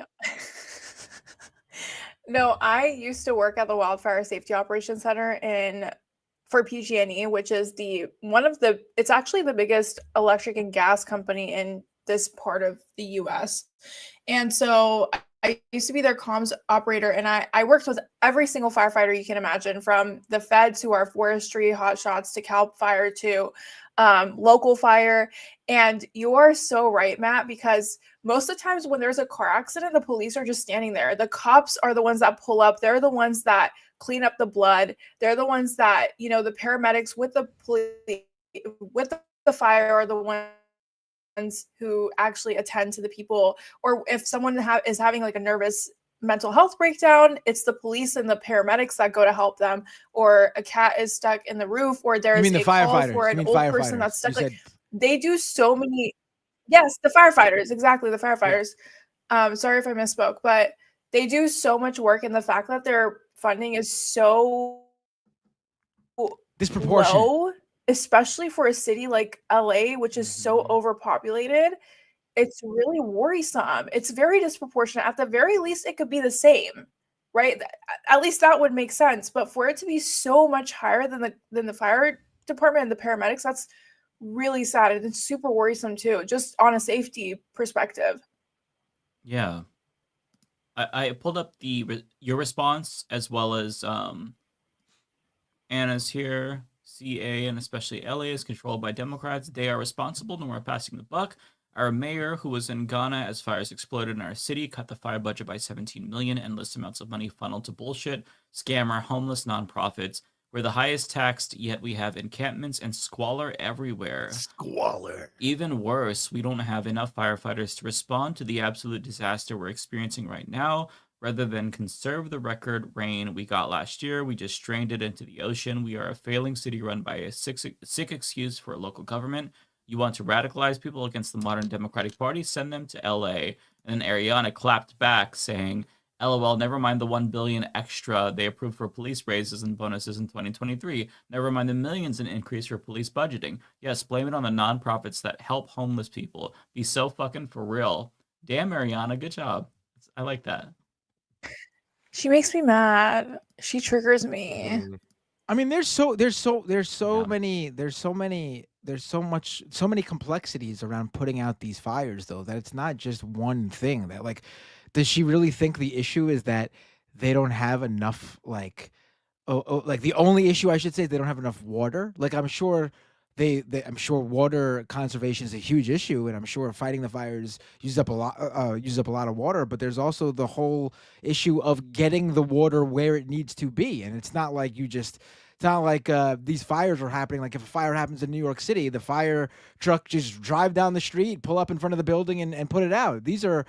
No, I used to work at the Wildfire Safety Operations Center for PG&E, which is it's actually the biggest electric and gas company in this part of the US. And so I used to be their comms operator, and I worked with every single firefighter you can imagine, from the feds who are forestry hotshots to CAL FIRE to local fire. And you are so right, Matt, because most of the times when there's a car accident, the police are just standing there. The cops are the ones that pull up. They're the ones that clean up the blood. They're the ones that, the paramedics with the police, with the fire are the ones who actually attend to the people. Or if someone is having like a nervous mental health breakdown, it's the police and the paramedics that go to help them. Or a cat is stuck in the roof, or there's a call for an old person that's stuck. Like, they do so many. Yes, the firefighters, exactly, the firefighters. Sorry if I misspoke, but they do so much work, and the fact that their funding is so disproportionate, low, especially for a city like LA, which is so overpopulated, it's really worrisome. It's very disproportionate. At the very least, it could be the same, right? At least that would make sense. But for it to be so much higher than the fire department and the paramedics, that's really sad, and it's super worrisome too, just on a safety perspective. Yeah. I pulled up your response as well as Anna's here. CA and especially LA is controlled by Democrats. They are responsible, and we're passing the buck. Our mayor, who was in Ghana as fires exploded in our city, cut the fire budget by 17 million. Endless amounts of money funneled to bullshit, scammer, homeless nonprofits. We're the highest taxed, yet we have encampments and squalor everywhere. Squalor. Even worse, we don't have enough firefighters to respond to the absolute disaster we're experiencing right now. Rather than conserve the record rain we got last year, we just drained it into the ocean. We are a failing city run by a sick excuse for a local government. You want to radicalize people against the modern Democratic Party? Send them to LA. And then Ariana clapped back saying, LOL, never mind the $1 billion extra they approved for police raises and bonuses in 2023. Never mind the millions in increase for police budgeting. Yes, blame it on the nonprofits that help homeless people. Be so fucking for real. Damn, Ariana, good job. I like that. She makes me mad. She triggers me. I mean, there's so many complexities around putting out these fires, though, that it's not just one thing. That, like, does she really think the issue is that they don't have enough, like, like the only issue, I should say, is they don't have enough water? Like, I'm sure I'm sure water conservation is a huge issue, and I'm sure fighting the fires uses up a lot of water. But there's also the whole issue of getting the water where it needs to be, and it's not like these fires are happening. Like, if a fire happens in New York City, the fire truck just drive down the street, pull up in front of the building, and put it out. These are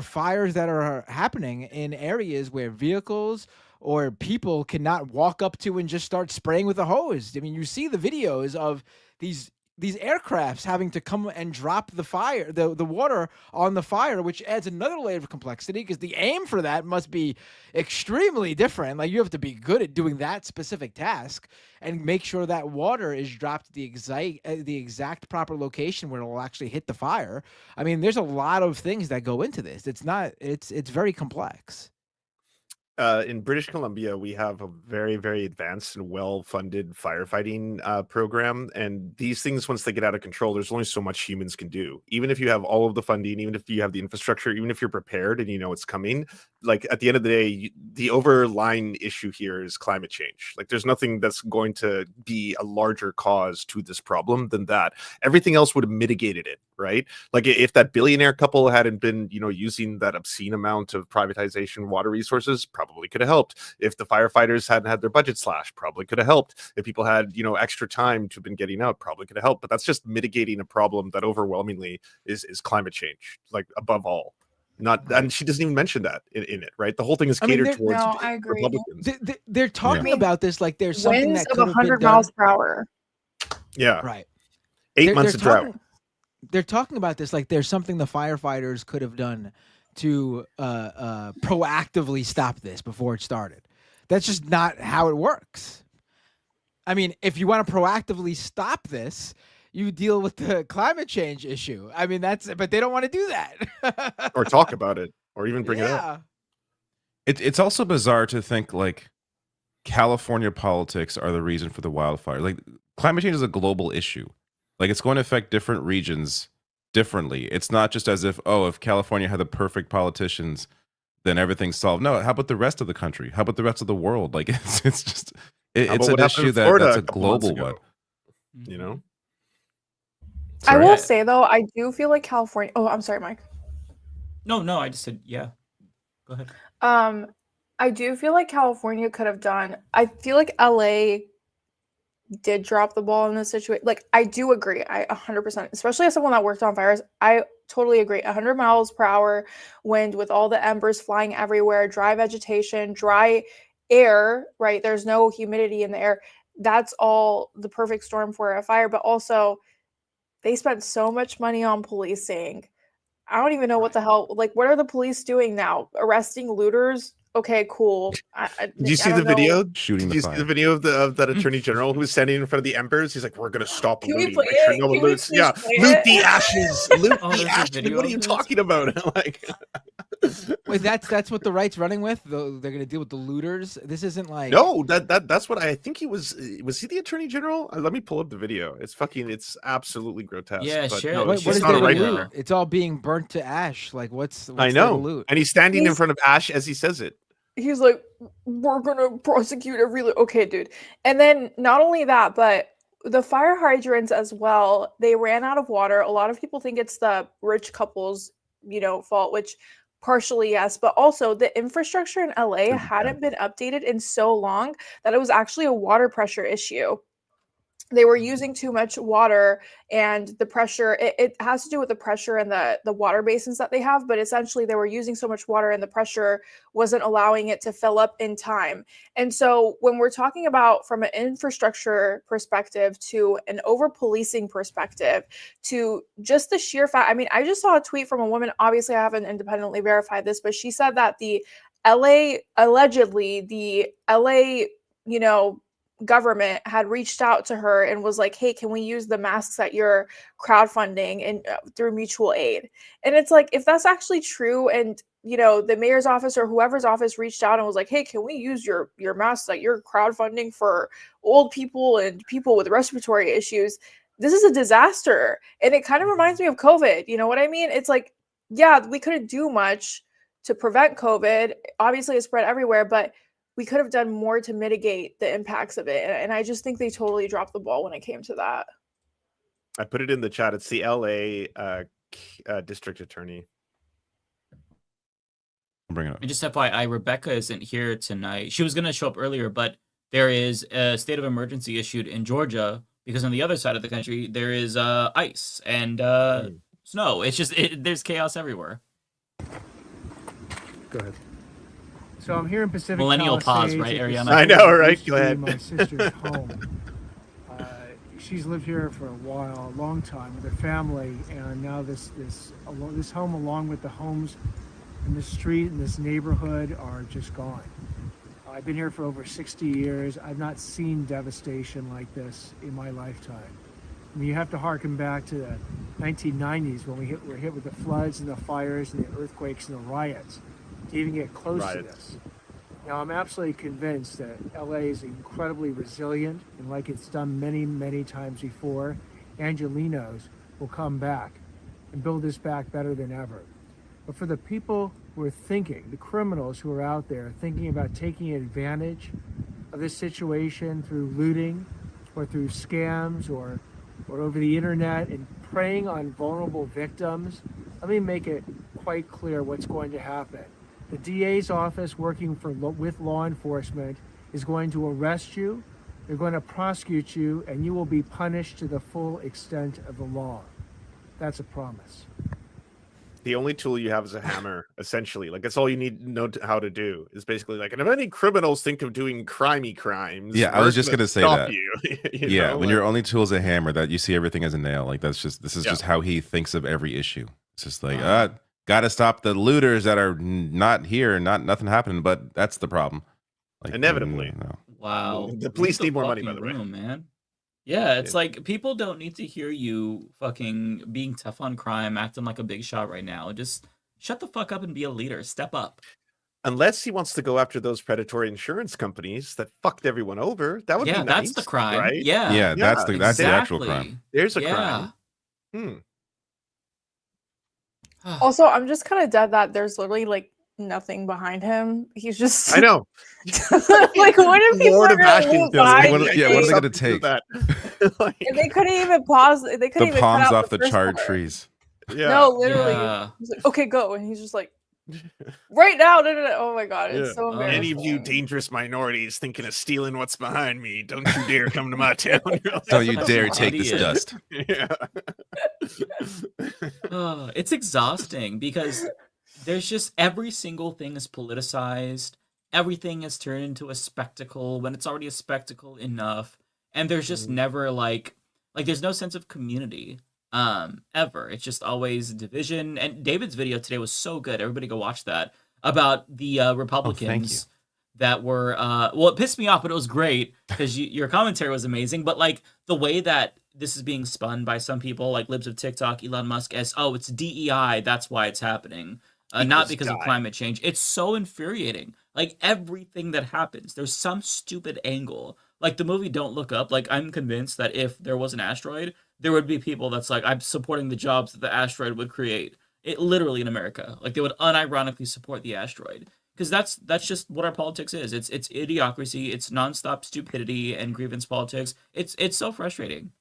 fires that are happening in areas where vehicles or people cannot walk up to and just start spraying with a hose. I mean, you see the videos of these aircrafts having to come and drop the water on the fire, which adds another layer of complexity, because the aim for that must be extremely different. Like, you have to be good at doing that specific task and make sure that water is dropped at the exact proper location where it will actually hit the fire. I mean, there's a lot of things that go into this. It's very complex. In British Columbia, we have a very, very advanced and well-funded firefighting program. And these things, once they get out of control, there's only so much humans can do. Even if you have all of the funding, even if you have the infrastructure, even if you're prepared and you know it's coming, like, at the end of the day, the overlying issue here is climate change. Like, there's nothing that's going to be a larger cause to this problem than that. Everything else would have mitigated it, right? Like, if that billionaire couple hadn't been, using that obscene amount of privatization water resources, probably could have helped. If the firefighters hadn't had their budget slashed, probably could have helped. If people had, extra time to have been getting out, probably could have helped. But that's just mitigating a problem that overwhelmingly is climate change, like, above all. And she doesn't even mention that in it, right? The whole thing is catered towards Republicans. They're talking about this like there's something winds that of could have been 100 done. miles per hour. Yeah, right. 8 months of drought. They're talking about this like there's something the firefighters could have done to proactively stop this before it started. That's just not how it works. I mean, if you want to proactively stop this, you deal with the climate change issue. I mean, but they don't want to do that. Or talk about it, or even bring it up. It's also bizarre to think, like, California politics are the reason for the wildfire. Like, climate change is a global issue. Like, it's going to affect different regions differently. It's not just as if California had the perfect politicians, then everything's solved. No, how about the rest of the country? How about the rest of the world? Like, it's just it's an issue that's a global one. I will say, though, I do feel like California. Oh, I'm sorry, Mike. No, I just said, yeah. Go ahead. I do feel like California could have done. I feel like LA did drop the ball in this situation. Like, I do agree. I 100%, especially as someone that worked on fires, I totally agree. 100 miles per hour wind with all the embers flying everywhere, dry vegetation, dry air, right? There's no humidity in the air. That's all the perfect storm for a fire. But also, they spent so much money on policing. I don't even know what the hell, like, what are the police doing now? Arresting looters? Okay, cool. Did you see the video? Shooting Did you see the video of that attorney general who was standing in front of the embers? He's like, "We're gonna stop looting. Make sure no one loots. Yeah, loot the ashes. Loot the ashes. What are you talking about?" Like, wait, that's what the right's running with. They're gonna deal with the looters. This isn't like no, that's what I think he was. Was he the attorney general? Let me pull up the video. It's absolutely grotesque. Yeah, but sure. No, what is not a there right to loot? runner. It's all being burnt to ash. Like, what's I there to know, loot? and he's standing in front of ash as he says it. He's like, we're gonna prosecute every. Okay, dude. And then not only that, but the fire hydrants as well. They ran out of water. A lot of people think it's the rich couple's, fault, which partially yes, but also the infrastructure in LA hadn't been updated in so long that it was actually a water pressure issue. they were using too much water, and the pressure, it has to do with the pressure and the water basins that they have, but essentially they were using so much water and the pressure wasn't allowing it to fill up in time. And so when we're talking about from an infrastructure perspective to an over policing perspective to just the sheer fact, I mean, I just saw a tweet from a woman, obviously I haven't independently verified this, but she said that the allegedly the LA, you know, government had reached out to her and was like, hey, can we use the masks that you're crowdfunding and through mutual aid? And it's like, if that's actually true, and you know, the mayor's office or whoever's office reached out and was like, hey, can we use your masks that you're crowdfunding for old people and people with respiratory issues? This is a disaster. And it kind of reminds me of COVID. You know what I mean? It's like, yeah, we couldn't do much to prevent COVID. Obviously it spread everywhere, but we could have done more to mitigate the impacts of it. And I just think they totally dropped the ball when it came to that. I put it in the chat. It's the LA district attorney. Bring it up. And just FYI, Rebecca isn't here tonight. She was going to show up earlier, but there is a state of emergency issued in Georgia because on the other side of the country, there is ice and snow. It's just, there's chaos everywhere. Go ahead. So I'm here in Pacific Millennial Palisades. pause, right, Ariana? I know, right? Go Go ahead. My sister's home. She's lived here for a while, a long time with her family, and now this home, along with the homes in the street in this neighborhood, are just gone. I've been here for over 60 years. I've not seen devastation like this in my lifetime. I mean, you have to harken back to the 1990s when we were hit with the floods and the fires and the earthquakes and the riots to even get close to this. Now, I'm absolutely convinced that LA is incredibly resilient, and like it's done many, many times before, Angelenos will come back and build this back better than ever. But for the people who are thinking, the criminals who are out there thinking about taking advantage of this situation through looting or through scams or over the internet and preying on vulnerable victims, let me make it quite clear what's going to happen. The DA's office, working with law enforcement, is going to arrest you, they're going to prosecute you, and you will be punished to the full extent of the law. That's a promise. The only tool you have is a hammer, essentially. Like, that's all you need to know how to do. Is basically like, and if any criminals think of doing crimey crimes, Yeah, I was just gonna say stop that. You, yeah, know? when like, your only tool is a hammer, that you see everything as a nail. Like this is just how he thinks of every issue. It's just like, gotta stop the looters that are not here, nothing happening, but that's the problem. Like, inevitably. Wow. The police Read need more money, by fucking the way. room, man. Yeah, it's like people don't need to hear you fucking being tough on crime, acting like a big shot right now. Just shut the fuck up and be a leader. Step up. Unless he wants to go after those predatory insurance companies that fucked everyone over, that would be nice. That's the crime. right? Yeah. that's the actual crime. There's a Yeah. crime. Also, I'm just kind of dead that there's literally like nothing behind him. He's just I know. like, what if people Lord are of gonna Ashton move does by? it. What are they gonna take? And they couldn't even pause. They couldn't The even palms cut out off the first charred part. trees. Yeah. No, literally. Yeah. He's like, okay, go, and he's just like, right now. No. Oh my god, it's so embarrassing. Any of you dangerous minorities thinking of stealing what's behind me, don't you dare come to my town. Don't you dare take this Idiot. dust. Yeah. It's exhausting because there's just every single thing is politicized. Everything is turned into a spectacle when it's already a spectacle enough. And there's just never like there's no sense of community ever. It's just always division. And David's video today was so good. Everybody go watch that about the Republicans that were well, it pissed me off, but it was great because your commentary was amazing. But like the way that this is being spun by some people, like libs of TikTok, Elon Musk, as it's DEI, that's why it's happening, not because of climate change. It's so infuriating. Like everything that happens, there's some stupid angle. Like the movie Don't Look Up. Like I'm convinced that if there was an asteroid, there would be people that's like, I'm supporting the jobs that the asteroid would create. It literally in America, like they would unironically support the asteroid. Because that's just what our politics is. It's idiocracy. It's nonstop stupidity and grievance politics. It's so frustrating.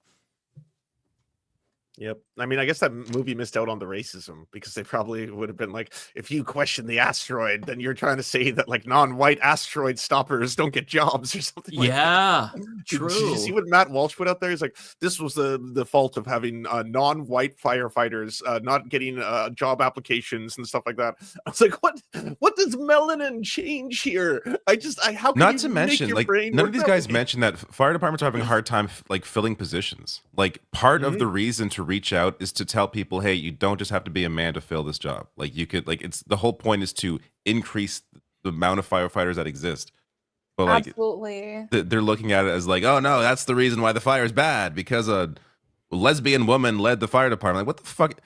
Yep. I mean, I guess that movie missed out on the racism because they probably would have been like, if you question the asteroid, then you're trying to say that like non-white asteroid stoppers don't get jobs or something. Yeah, like that. true. Did you see what Matt Walsh put out there? He's like, this was the fault of having non-white firefighters not getting job applications and stuff like that. I was like, what does melanin change here? How can Not you to make mention, your like, brain none work of these that guys way? mentioned that fire departments are having a hard time like filling positions. Like, part of Mm-hmm. the reason to reach out is to tell people, hey, you don't just have to be a man to fill this job. Like, you could, like, it's the whole point is to increase the amount of firefighters that exist. But like, Absolutely. they're looking at it as like, oh no, that's the reason why the fire is bad, because a lesbian woman led the fire department. Like, what the fuck?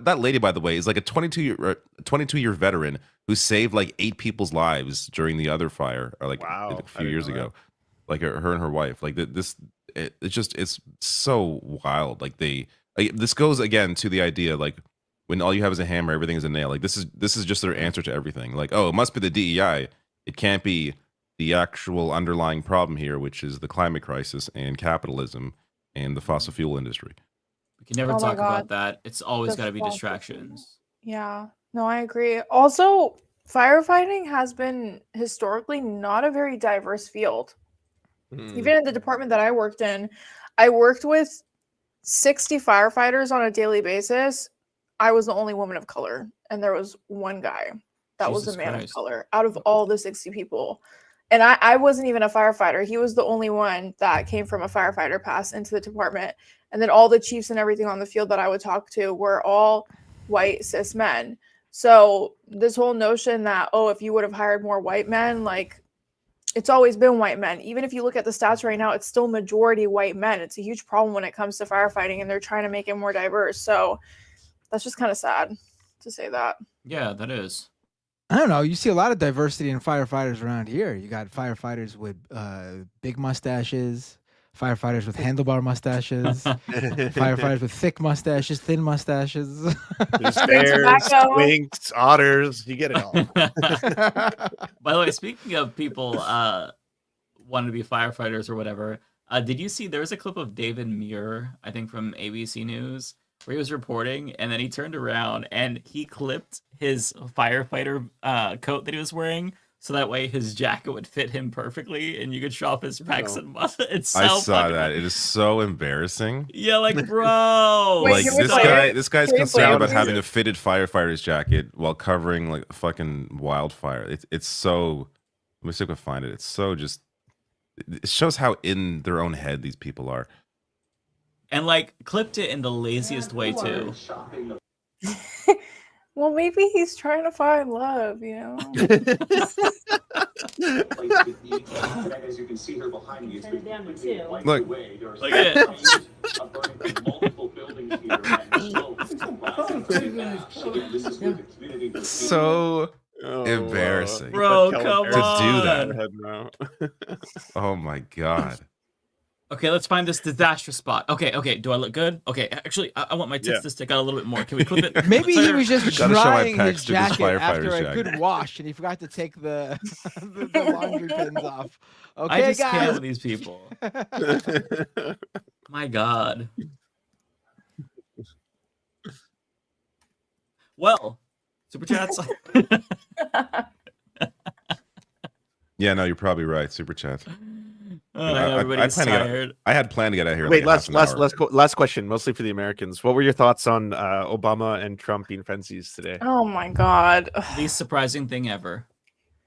That lady, by the way, is like a 22-year veteran who saved like 8 people's lives during the other fire, or like Wow, a I few didn't years know ago. Like her and her wife. Like it's so wild. Like this goes again to the idea like when all you have is a hammer, everything is a nail. Like this is just their answer to everything. Like, oh, it must be the DEI. It can't be the actual underlying problem here, which is the climate crisis and capitalism and the fossil fuel industry. We can never Oh my talk about God. that. It's always The got to be fossil distractions. Yeah, no, I agree. Also, firefighting has been historically not a very diverse field. Even in the department that I worked in, I worked with 60 firefighters on a daily basis. I was the only woman of color, and there was one guy that was Jesus a man Christ. of color out of all the 60 people. And I wasn't even a firefighter. He was the only one that came from a firefighter pass into the department. And then all the chiefs and everything on the field that I would talk to were all white cis men. So this whole notion that, oh, if you would have hired more white men, like, it's always been white men. Even if you look at the stats right now, it's still majority white men. It's a huge problem when it comes to firefighting, and they're trying to make it more diverse. So that's just kind of sad to say that. Yeah, that is. I don't know. You see a lot of diversity in firefighters around here. You got firefighters with big mustaches, firefighters with handlebar mustaches, firefighters with thick mustaches, thin mustaches. There's bears, tobacco. winks, otters. You get it all. By the way, speaking of people wanting to be firefighters or whatever, did you see there was a clip of David Muir, I think from ABC News, where he was reporting, and then he turned around and he clipped his firefighter coat that he was wearing, so that way his jacket would fit him perfectly, and you could show off his pecs and muscles. It's so I saw fucking- that. It is so embarrassing. Yeah, like, bro. Wait, Like can we this play guy, it? this guy's Can we concerned play it, about please? having a fitted firefighter's jacket while covering like a fucking wildfire. It's so. Let me see if I can find it. It's so just. It shows how in their own head these people are. And like clipped it in the laziest way too. Well, maybe he's trying to find love, you know? As you can see her behind me, it's been completely wiped Look. away. There are Look at it. multiple buildings here. Again, this is where the community was So embarrassing. Bro, come to do on. that. Oh my god. Okay, let's find this disaster spot. Okay, do I look good? Okay, actually, I want my tits Yeah. to stick out a little bit more. Can we clip it? Maybe he was just Gotta show my drying pecs his through this jacket after firefighter's a jacket. good wash, and he forgot to take the the laundry pins off. I Okay, just can't guys. with these people. My God. Well, super chats. Yeah, no, you're probably right. Super chat. I know everybody's tired. I had planned to get out of here. Wait, like last question, mostly for the Americans. What were your thoughts on Obama and Trump being frenzies today? Oh my God. Least surprising thing ever.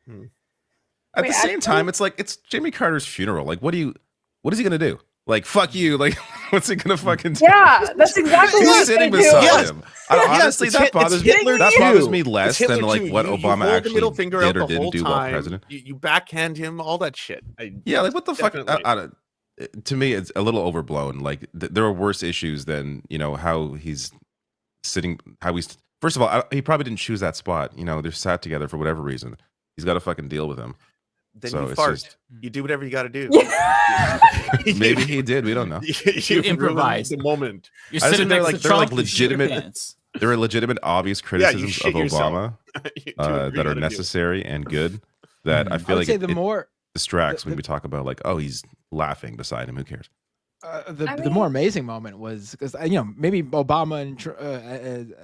At Wait, the same actually- time, it's like it's Jimmy Carter's funeral. Like, what is he gonna do? Like, fuck you. Like, what's he gonna fucking do? Yeah, that's exactly He's what sitting they do. beside Yes. him. Yes, Honestly, it's that Hit- it's bothers Hitler that too. bothers me It's less Hitler than like too. what You Obama hold the actually middle finger out did or the whole didn't do while time. president. You backhand him, all that shit. Yeah, like what the fuck? Definitely. To me, it's a little overblown. Like there are worse issues than how he's sitting. How he's first of all, he probably didn't choose that spot. They're sat together for whatever reason. He's got to fucking deal with him. Then So you it's fart. just- You do whatever you got to do. Maybe he did. We don't know. you improvise. the moment. You're I just sitting think next to they're like Trump, you shit your legitimate. pants. There are legitimate, obvious Yeah, you criticisms shit of yourself. Obama You do whatever you that are gotta do. necessary and good. That I I feel would like say it the more distracts when we talk about like, oh, he's laughing beside him. Who cares? The more amazing moment was because maybe Obama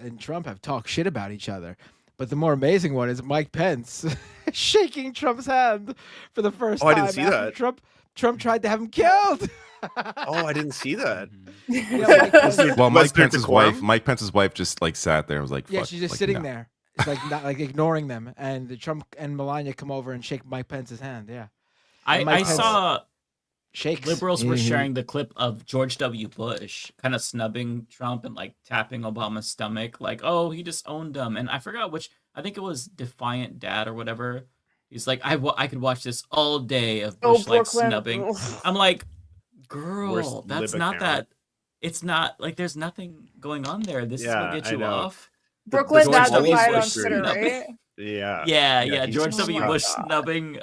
and Trump have talked shit about each other, but the more amazing one is Mike Pence shaking Trump's hand for the first time. I didn't see after that. Trump tried to have him killed. Oh, I didn't see that. Well, Was there decorum? Mike Pence's wife just like sat there and was like, Yeah, Fuck, she's just like, sitting no. there. It's like not like ignoring them, and Trump and Melania come over and shake Mike Pence's hand. Yeah, and Mike I Pence saw shakes. liberals were Mhm. sharing the clip of George W. Bush kind of snubbing Trump and like tapping Obama's stomach, like, oh, he just owned him. And I forgot which, I think it was Defiant Dad or whatever. He's like, I could watch this all day of Bush like Brooklyn. snubbing. Ugh. I'm like, Worst girl, that's lib not account. that. It's not like there's nothing going on there. This is what gets I you know. off. Brooklyn George Dad W. Defiant on Bush Twitter, snubbing. right? Yeah. Yeah. George Oh W. my Bush God. snubbing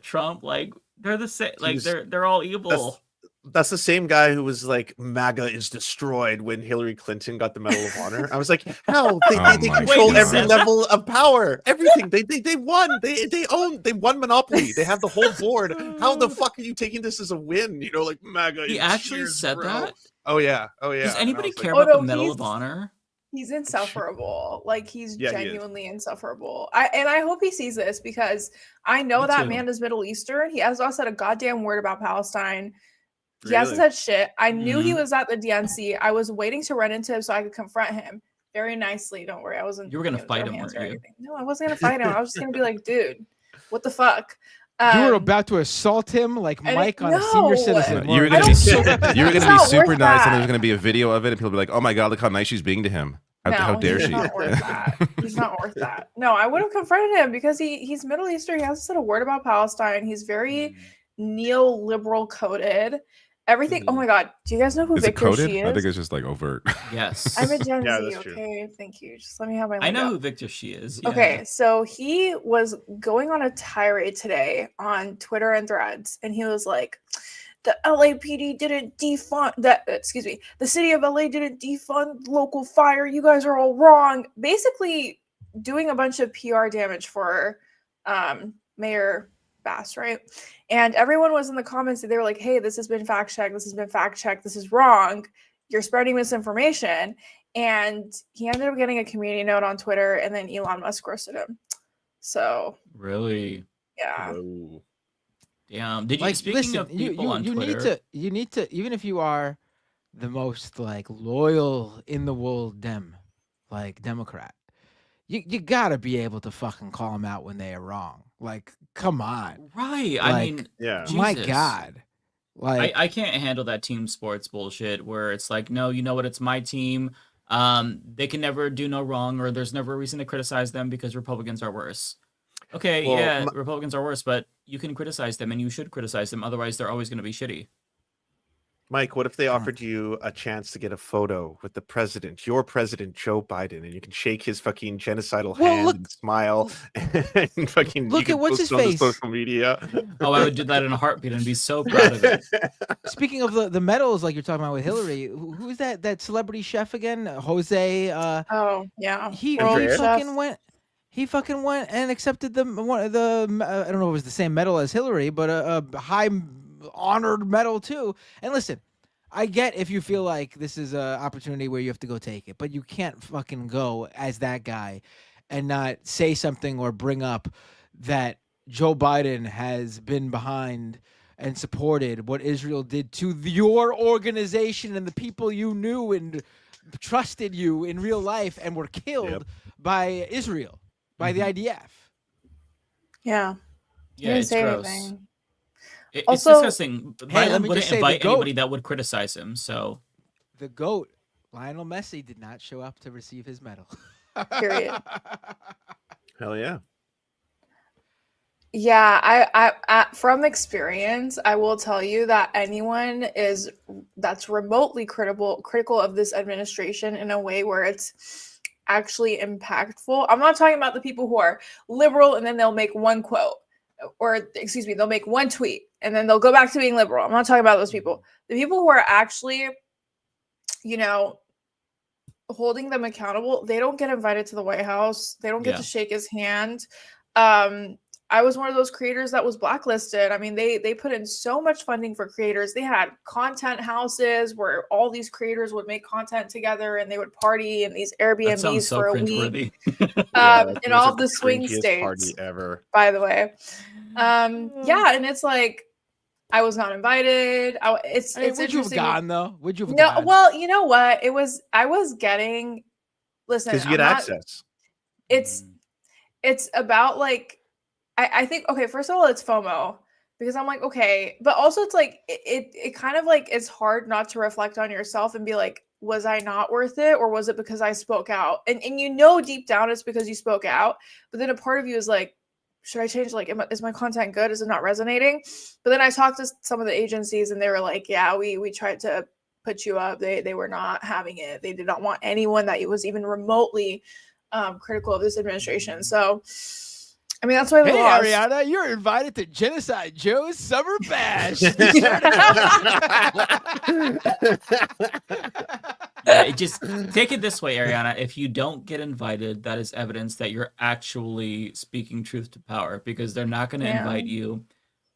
Trump. Like they're the same. Like He's- they're all evil. That's the same guy who was like, MAGA is destroyed when Hillary Clinton got the Medal of Honor. I was like, how? They Oh they my control Wait, he every said that? level of power. Everything. They won. They won Monopoly. They have the whole board. How the fuck are you taking this as a win? Like MAGA. He actually said that? Oh yeah. Does anybody care Oh, about no, the Medal he's- of Honor? He's insufferable. Like he's Yeah, he is. genuinely insufferable. I hope he sees this because I know Me that too. man is Middle Eastern. He has not said a goddamn word about Palestine. He hasn't Really? said shit. I knew he Mhm. was at the DNC. I was waiting to run into him so I could confront him very nicely. Don't worry, I wasn't. You were gonna throw fight him, hands weren't or you? anything. No, I wasn't gonna fight him. I was just gonna be like, dude, what the fuck? You were Um, about to assault him like I Mike didn't- on a senior no. citizen. You were weren't gonna I be don't- you were It's gonna be not super worth nice, and that. there's gonna be a video of it, and people be like, "Oh my god, look how nice she's being to him. How dare he's she?" not worth that. He's not worth that. No, I would have confronted him because he's Middle Eastern. He hasn't said a word about Palestine. He's very neoliberal coded. Everything. Oh my God. Do you guys know who Is it Victor coded? She is? I think it's just like overt. Yes. I'm a Gen Yeah, Z. that's true. Okay, thank you. Just let me have my. I know lingo. who Victor She is. Yeah. Okay, so he was going on a tirade today on Twitter and Threads, and he was like, "The LAPD didn't defund that. Excuse me, the city of LA didn't defund local fire. You guys are all wrong." Basically, doing a bunch of PR damage for Mayor Bass, right? And everyone was in the comments, and they were like, "Hey, this has been fact checked. This has been fact checked. This is wrong. You're spreading misinformation." And he ended up getting a community note on Twitter, and then Elon Musk roasted him. So Really? yeah, Oh. Damn. Did you? Like, Speaking listen, of people on you Twitter, need to, even if you are the most like loyal in the world Democrat, you gotta be able to fucking call them out when they are wrong. Like, come on, right? I Like, mean, Yeah. my Jesus. God, like I can't handle that team sports bullshit where it's like, no, you know what? It's my team. They can never do no wrong, or there's never a reason to criticize them because Republicans are worse. Okay, Well, yeah, Republicans are worse, but you can criticize them, and you should criticize them. Otherwise, they're always going to be shitty. Mike, what if they offered you a chance to get a photo with the president, your president, Joe Biden, and you can shake his fucking genocidal Well, hand look- and smile and fucking Look you can at what's post his it on the face. social media? Oh, I would do that in a heartbeat and be so proud of it. speaking of the medals, like you're talking about with Hillary, who's that celebrity chef again? Jose. oh yeah, He Andrea? fucking went. He fucking went and accepted the I don't know if it was the same medal as Hillary, but a high honored medal too. And listen, I get if you feel like this is an opportunity where you have to go take it, but you can't fucking go as that guy and not say something or bring up that Joe Biden has been behind and supported what Israel did to your organization and the people you knew and trusted you in real life and were killed by Israel, by the IDF. yeah. He Yeah, didn't it's say gross. anything. It's Also- disgusting. Hey, Biden let me wouldn't just say, the invite GOAT- anybody that would criticize him. So The GOAT, Lionel Messi, did not show up to receive his medal. Period. Hell yeah. Yeah, I from experience, I will tell you that anyone that's remotely critical of this administration in a way where it's actually impactful. I'm not talking about the people who are liberal and then they'll make one quote, or excuse me, they'll make one tweet and then they'll go back to being liberal. I'm not talking about those people. The people who are actually, holding them accountable, they don't get invited to the White House. They don't get Yeah. to shake his hand. I was one of those creators that was blacklisted. I mean, they put in so much funding for creators. They had content houses where all these creators would make content together and they would party in these Airbnbs so for a cringeworthy. week. Yeah, In it was all like of the swing cringiest states, party ever. by the way. Yeah, and it's like I was not invited. It's Would you have interesting. gone though? Would you have No, gone? well, you know what? I was getting. Listen, Because you get I'm not- access. It's about like I think okay, first of all, it's FOMO because I'm like, okay, but also it's like it kind of like it's hard not to reflect on yourself and be like, was I not worth it, or was it because I spoke out? And you know deep down it's because you spoke out, but then a part of you is like, should I change? Like, is my content good? Is it not resonating? But then I talked to some of the agencies and they were like, yeah, we tried to put you up. They were not having it. They did not want anyone that was even remotely critical of this administration. So, I mean, that's why we Hey, lost. Ariana, you're invited to Genocide Joe's Summer Bash. Yeah, just take it this way, Ariana. If you don't get invited, that is evidence that you're actually speaking truth to power, because they're not going to invite you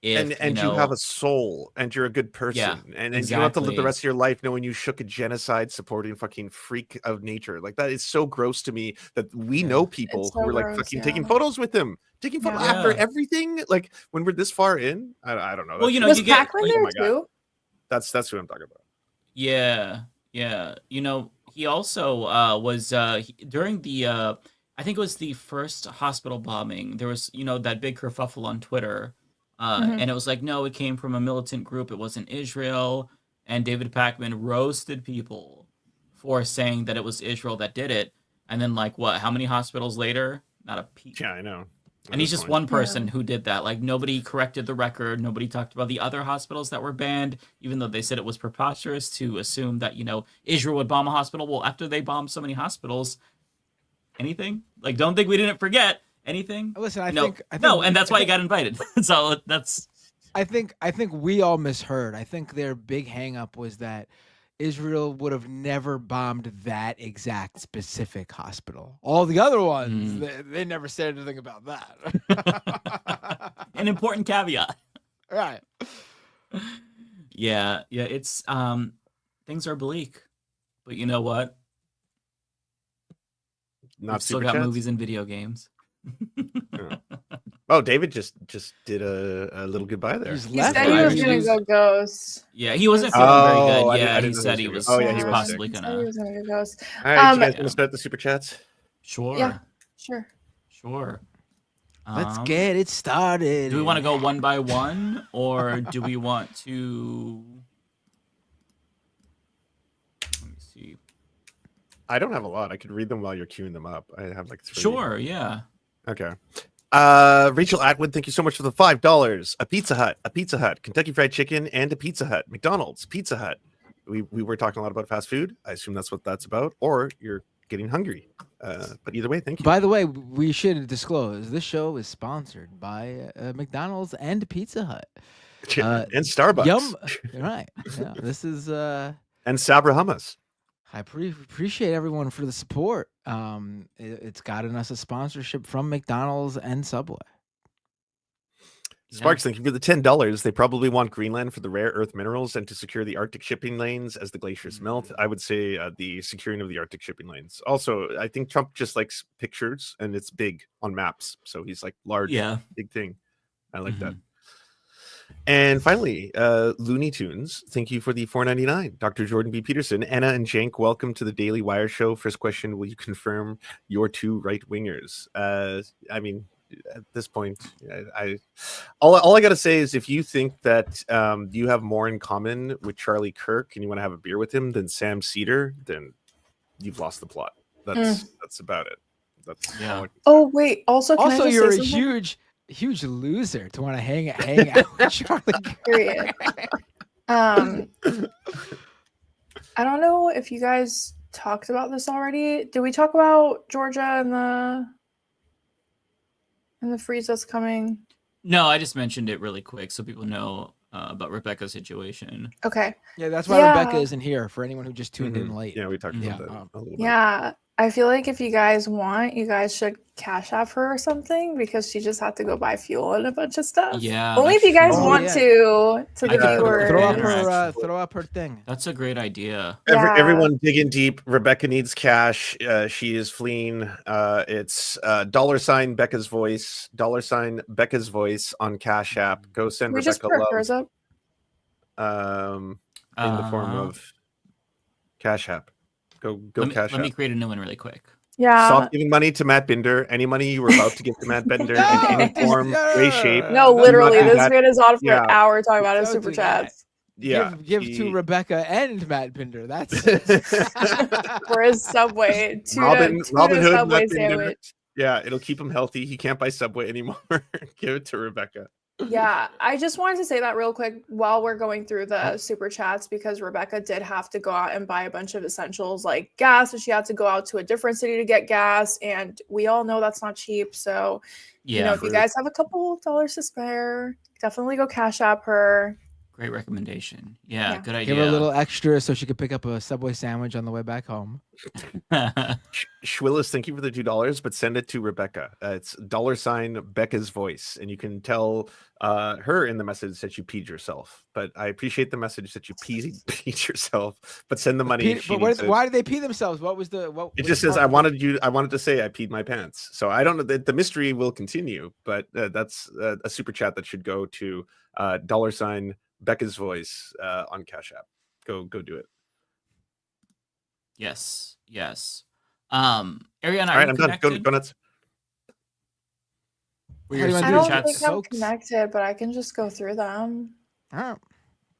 if and you have a soul and you're a good person, Yeah, and you don't have to live the exactly. rest of your life knowing you shook a genocide supporting fucking freak of nature. Like, that is so gross to me that we know people It's who so were like gross, fucking yeah. taking photos with him, taking photos Yeah. after Yeah. everything. Like, when we're this far in, I don't know. Well, you know, Was you get Pac-Man there my God. too? That's who I'm talking about. Yeah. You know, he also was during the I think it was the first hospital bombing. There was, you know, that big kerfuffle on Twitter, and it was like, no, it came from a militant group. It wasn't Israel. And David Pakman roasted people for saying that it was Israel that did it. And then, like, what? How many hospitals later? Not a peep. Yeah, I know. And he's just one person who did that. Like, nobody corrected the record. Nobody talked about the other hospitals that were banned, even though they said it was preposterous to assume that, you know, Israel would bomb a hospital. Well, after they bombed so many hospitals, anything? Like, don't think we didn't forget anything. Listen, I no, think no, and that's why he got invited. So that's. I think we all misheard. I think their big hang up was that Israel would have never bombed that exact specific hospital. All the other ones, they never said anything about that. An important caveat. Right. Yeah, it's things are bleak. But you know what? Not We've still super got chats? movies and video games. Oh, David just did a little goodbye there. He said he was gonna go ghost. Yeah, he wasn't feeling very good. I Yeah, didn't he know said he he was was, gonna go. Oh, yeah, he was possibly sick. He said gonna. he was gonna go ghost. All right, you guys want to start the super chats? Sure. Yeah, sure. Sure. Let's get it started. Do we want to go one by one, or do we want to? Let me see. I don't have a lot. I could read them while you're queuing them up. I have like 3. Sure. Yeah. Okay. Rachel Atwood, thank you so much for the $5. A Pizza Hut, Kentucky Fried Chicken, and a Pizza Hut. McDonald's, Pizza Hut. We were talking a lot about fast food. I assume that's what that's about, or you're getting hungry. But either way, thank you. By the way, we should disclose this show is sponsored by McDonald's and Pizza Hut. And Starbucks. Yum. Right. Yeah, this is and Sabra Hummus. I appreciate everyone for the support. It's gotten us a sponsorship from McDonald's and Subway. Sparks, thank you for the $10. They probably want Greenland for the rare earth minerals and to secure the Arctic shipping lanes as the glaciers melt. I would say the securing of the Arctic shipping lanes. Also, I think Trump just likes pictures and it's big on maps. So he's like large, big thing. I like that. And finally, Looney Tunes, thank you for the $4.99. Dr. Jordan B. Peterson, Anna and Jank, welcome to the Daily Wire Show. First question, will you confirm your two right-wingers? I mean, at this point, all I got to say is if you think that you have more in common with Charlie Kirk and you want to have a beer with him than Sam Cedar, then you've lost the plot. That's about it. That's Oh wait, also can I just you're say a something? huge loser to want to hang out with Charlie Kirk. Period. I don't know if you guys talked about this already. Did we talk about Georgia and the freeze that's coming? No, I just mentioned it really quick so people know about Rebecca's situation. Okay. Yeah, that's why Rebecca isn't here for anyone who just tuned in late. Yeah, we talked about that a little bit. Yeah. I feel like if you guys want, you guys should cash app her or something because she just had to go buy fuel and a bunch of stuff. Yeah, Only if that's you guys true. want yeah. to the I could put a viewers. Throw up banner, her actually. throw up her thing. That's a great idea. Yeah. Everyone digging deep. Rebecca needs cash. She is fleeing. It's $ Becca's voice, $ Becca's voice on Cash App. Go send Can we just Rebecca put hers love. up? In the form of Cash App. Go Cash Let me App. create a new one really quick. Yeah. Stop giving money to Matt Binder. Any money you were about to give to Matt Binder in any form, way, shape. No, do literally, not do this that. man is on for Yeah. an hour talking about his Don't super do that. chats Yeah. Give to Rebecca and Matt Binder. That's for his Subway Robin tuna Hood, Subway Matt Binder. sandwich. Yeah, it'll keep him healthy. He can't buy Subway anymore. Give it to Rebecca. Yeah, I just wanted to say that real quick while we're going through the super chats because Rebecca did have to go out and buy a bunch of essentials like gas, and she had to go out to a different city to get gas, and we all know that's not cheap. So, you know, if you guys have a couple of dollars to spare, definitely go Cash App her. Great recommendation. Yeah, good idea. give her a little extra so she could pick up a Subway sandwich on the way back home. Schwillis, thank you for the $2, but send it to Rebecca. It's $ Becca's voice, and you can tell her in the message that you peed yourself. But I appreciate the message that you peed yourself. But send the money. If she needs it. Why did they pee themselves? What was the? What? It was just the says part- I wanted to say I peed my pants. So I don't know that the mystery will continue, but that's a super chat that should go to $ Becca's voice on Cash App. Go do it. Yes. Ariana, All right, I'm done. Go nuts. Were your I super don't chats? think I'm connected, but I can just go through them.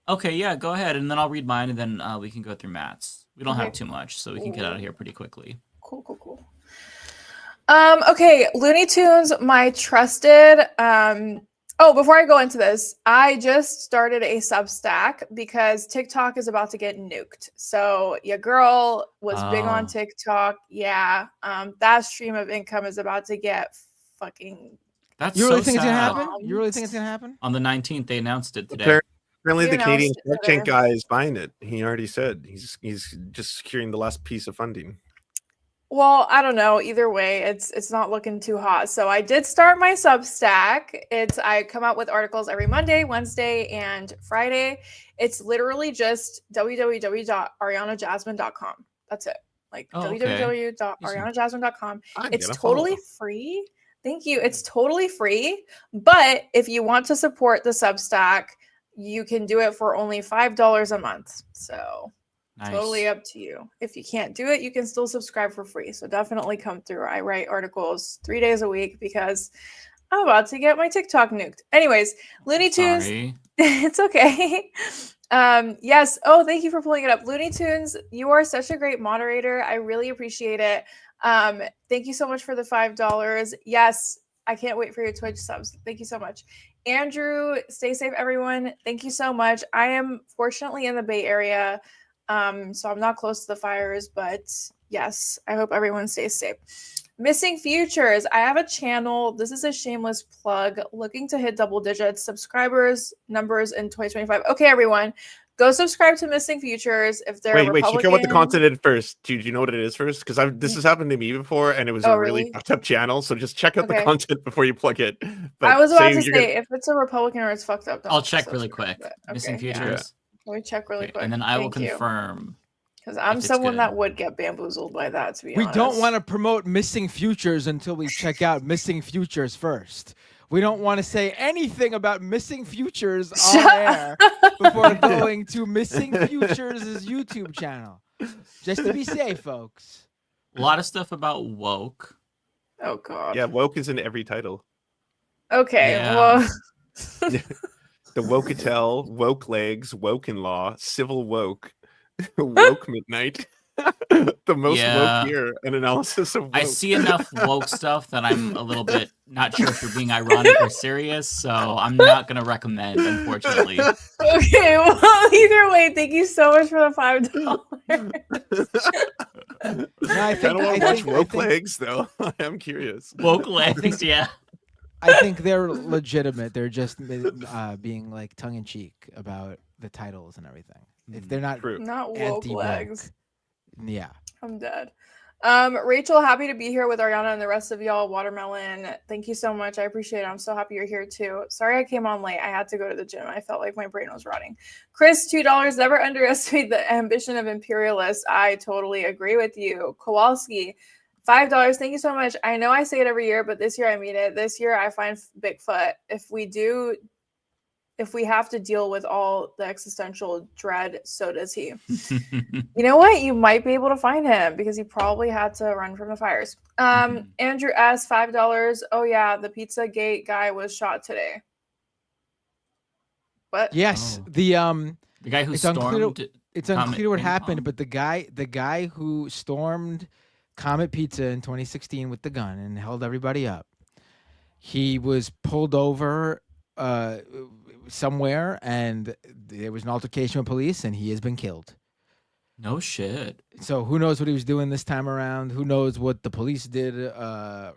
Okay, yeah, go ahead, and then I'll read mine, and then we can go through Matt's. We don't Okay. have too much, so we can get out of here pretty quickly. Cool. Okay, Looney Tunes, my trusted. Before I go into this, I just started a Substack because TikTok is about to get nuked. So your girl was big on TikTok. Yeah, that stream of income is about to get fucking. That's You really so think it's gonna sad. happen? You really think it's gonna happen? On the 19th, they announced it today. Apparently, He the Canadian announced it Shark Tank today. guy is buying it. He already said he's just securing the last piece of funding. Well, I don't know. Either way, it's not looking too hot. So I did start my Substack. I come out with articles every Monday, Wednesday, and Friday. It's literally just www.arianajasmine.com. That's it. Like www.arianajasmine.com. It's totally free. Thank you. It's totally free. But if you want to support the Substack, you can do it for only $5 a month. So totally up to you. If you can't do it, you can still subscribe for free. So definitely come through. I write articles 3 days a week because I'm about to get my TikTok nuked. Anyways, Looney Tunes. Sorry. It's okay. Yes. Oh, thank you for pulling it up. Looney Tunes, you are such a great moderator. I really appreciate it. Thank you so much for the $5. Yes, I can't wait for your Twitch subs. Thank you so much. Andrew, stay safe, everyone. Thank you so much. I am fortunately in the Bay Area, so I'm not close to the fires, but yes, I hope everyone stays safe. Missing Futures. I have a channel. This is a shameless plug, looking to hit double digits subscribers numbers in 2025. Okay, everyone, go subscribe to Missing Futures if they're Wait, Republican. check out what the content is first. Do you know what it is first? Because this has happened to me before, and it was a really fucked up channel. So just check out the Okay. content before you plug it. But I was about to you're say, gonna- if it's a Republican or it's fucked up, I'll check really quick. Missing Okay, yeah. Futures. Let me check really quick. And then I will Thank you. confirm. Because I'm if it's someone good. that would get bamboozled by that, to be We honest. don't want to promote Missing Futures until we check out Missing Futures first. We don't want to say anything about Missing Futures on air before going to Missing Futures' YouTube channel. Just to be safe, folks. A lot of stuff about woke. Oh, God. Yeah, woke is in every title. Okay, Yeah. well... The Wokeatel, woke legs, woke in law, civil woke, woke midnight. The most Yeah. woke year, an analysis of woke. I see enough woke stuff that I'm a little bit not sure if you're being ironic or serious, so I'm not going to recommend, unfortunately. Okay, well, either way, thank you so much for the $5. No, I I don't want I to watch think- woke legs, though. I am curious. Woke legs, yeah. I think they're legitimate. They're just being like tongue in cheek about the titles and everything. They're not Not woke anti-woke. legs. Yeah. I'm dead. Rachel, happy to be here with Ariana and the rest of y'all. Watermelon, thank you so much. I appreciate it. I'm so happy you're here too. Sorry I came on late. I had to go to the gym. I felt like my brain was rotting. Chris, $2. Never underestimate the ambition of imperialists. I totally agree with you. Kowalski, $5. Thank you so much. I know I say it every year, but this year I mean it. This year I find Bigfoot. If we have to deal with all the existential dread, so does he. You know what? You might be able to find him because he probably had to run from the fires. Andrew S., $5. Oh yeah, the Pizzagate guy was shot today. What? Yes, the guy who it's stormed. It's unclear what happened, but the guy who stormed Comet Pizza in 2016 with the gun and held everybody up, he was pulled over somewhere, and there was an altercation with police, and he has been killed. No shit. So who knows what he was doing this time around? Who knows what the police did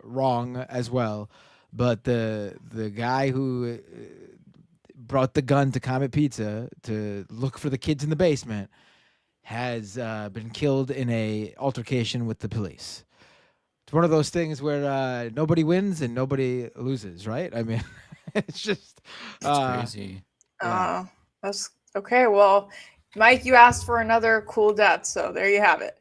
wrong as well? But the guy who brought the gun to Comet Pizza to look for the kids in the basement has been killed in a altercation with the police. It's one of those things where nobody wins and nobody loses, right? I mean, it's just crazy. Yeah. That's okay. Well, Mike, you asked for another cool death, so there you have it.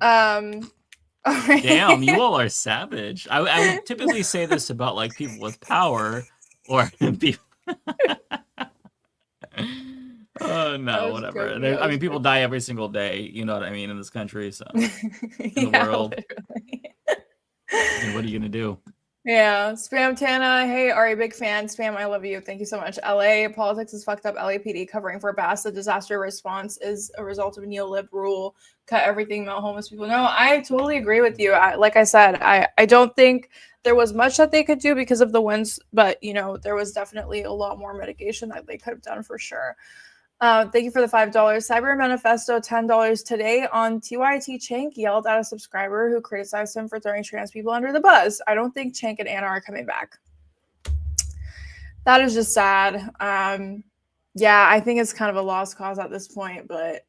Damn, you all are savage. I would typically say this about like people with power or people. Oh no, whatever. I mean, people die every single day. You know what I mean in this country, so in the world. I mean, what are you gonna do? Yeah, Spam Tana, hey, Ari, big fan. Spam, I love you. Thank you so much. LA, politics is fucked up. LAPD covering for Bass. The disaster response is a result of neo-lib rule. Cut everything, melt homeless people. No, I totally agree with you. Like I said, I don't think there was much that they could do because of the winds, but, you know, there was definitely a lot more mitigation that they could have done for sure. Thank you for the $5. Cyber Manifesto, $10 today on TYT. Chank yelled at a subscriber who criticized him for throwing trans people under the bus. I don't think Chank and Anna are coming back. That is just sad. Yeah, I think it's kind of a lost cause at this point, but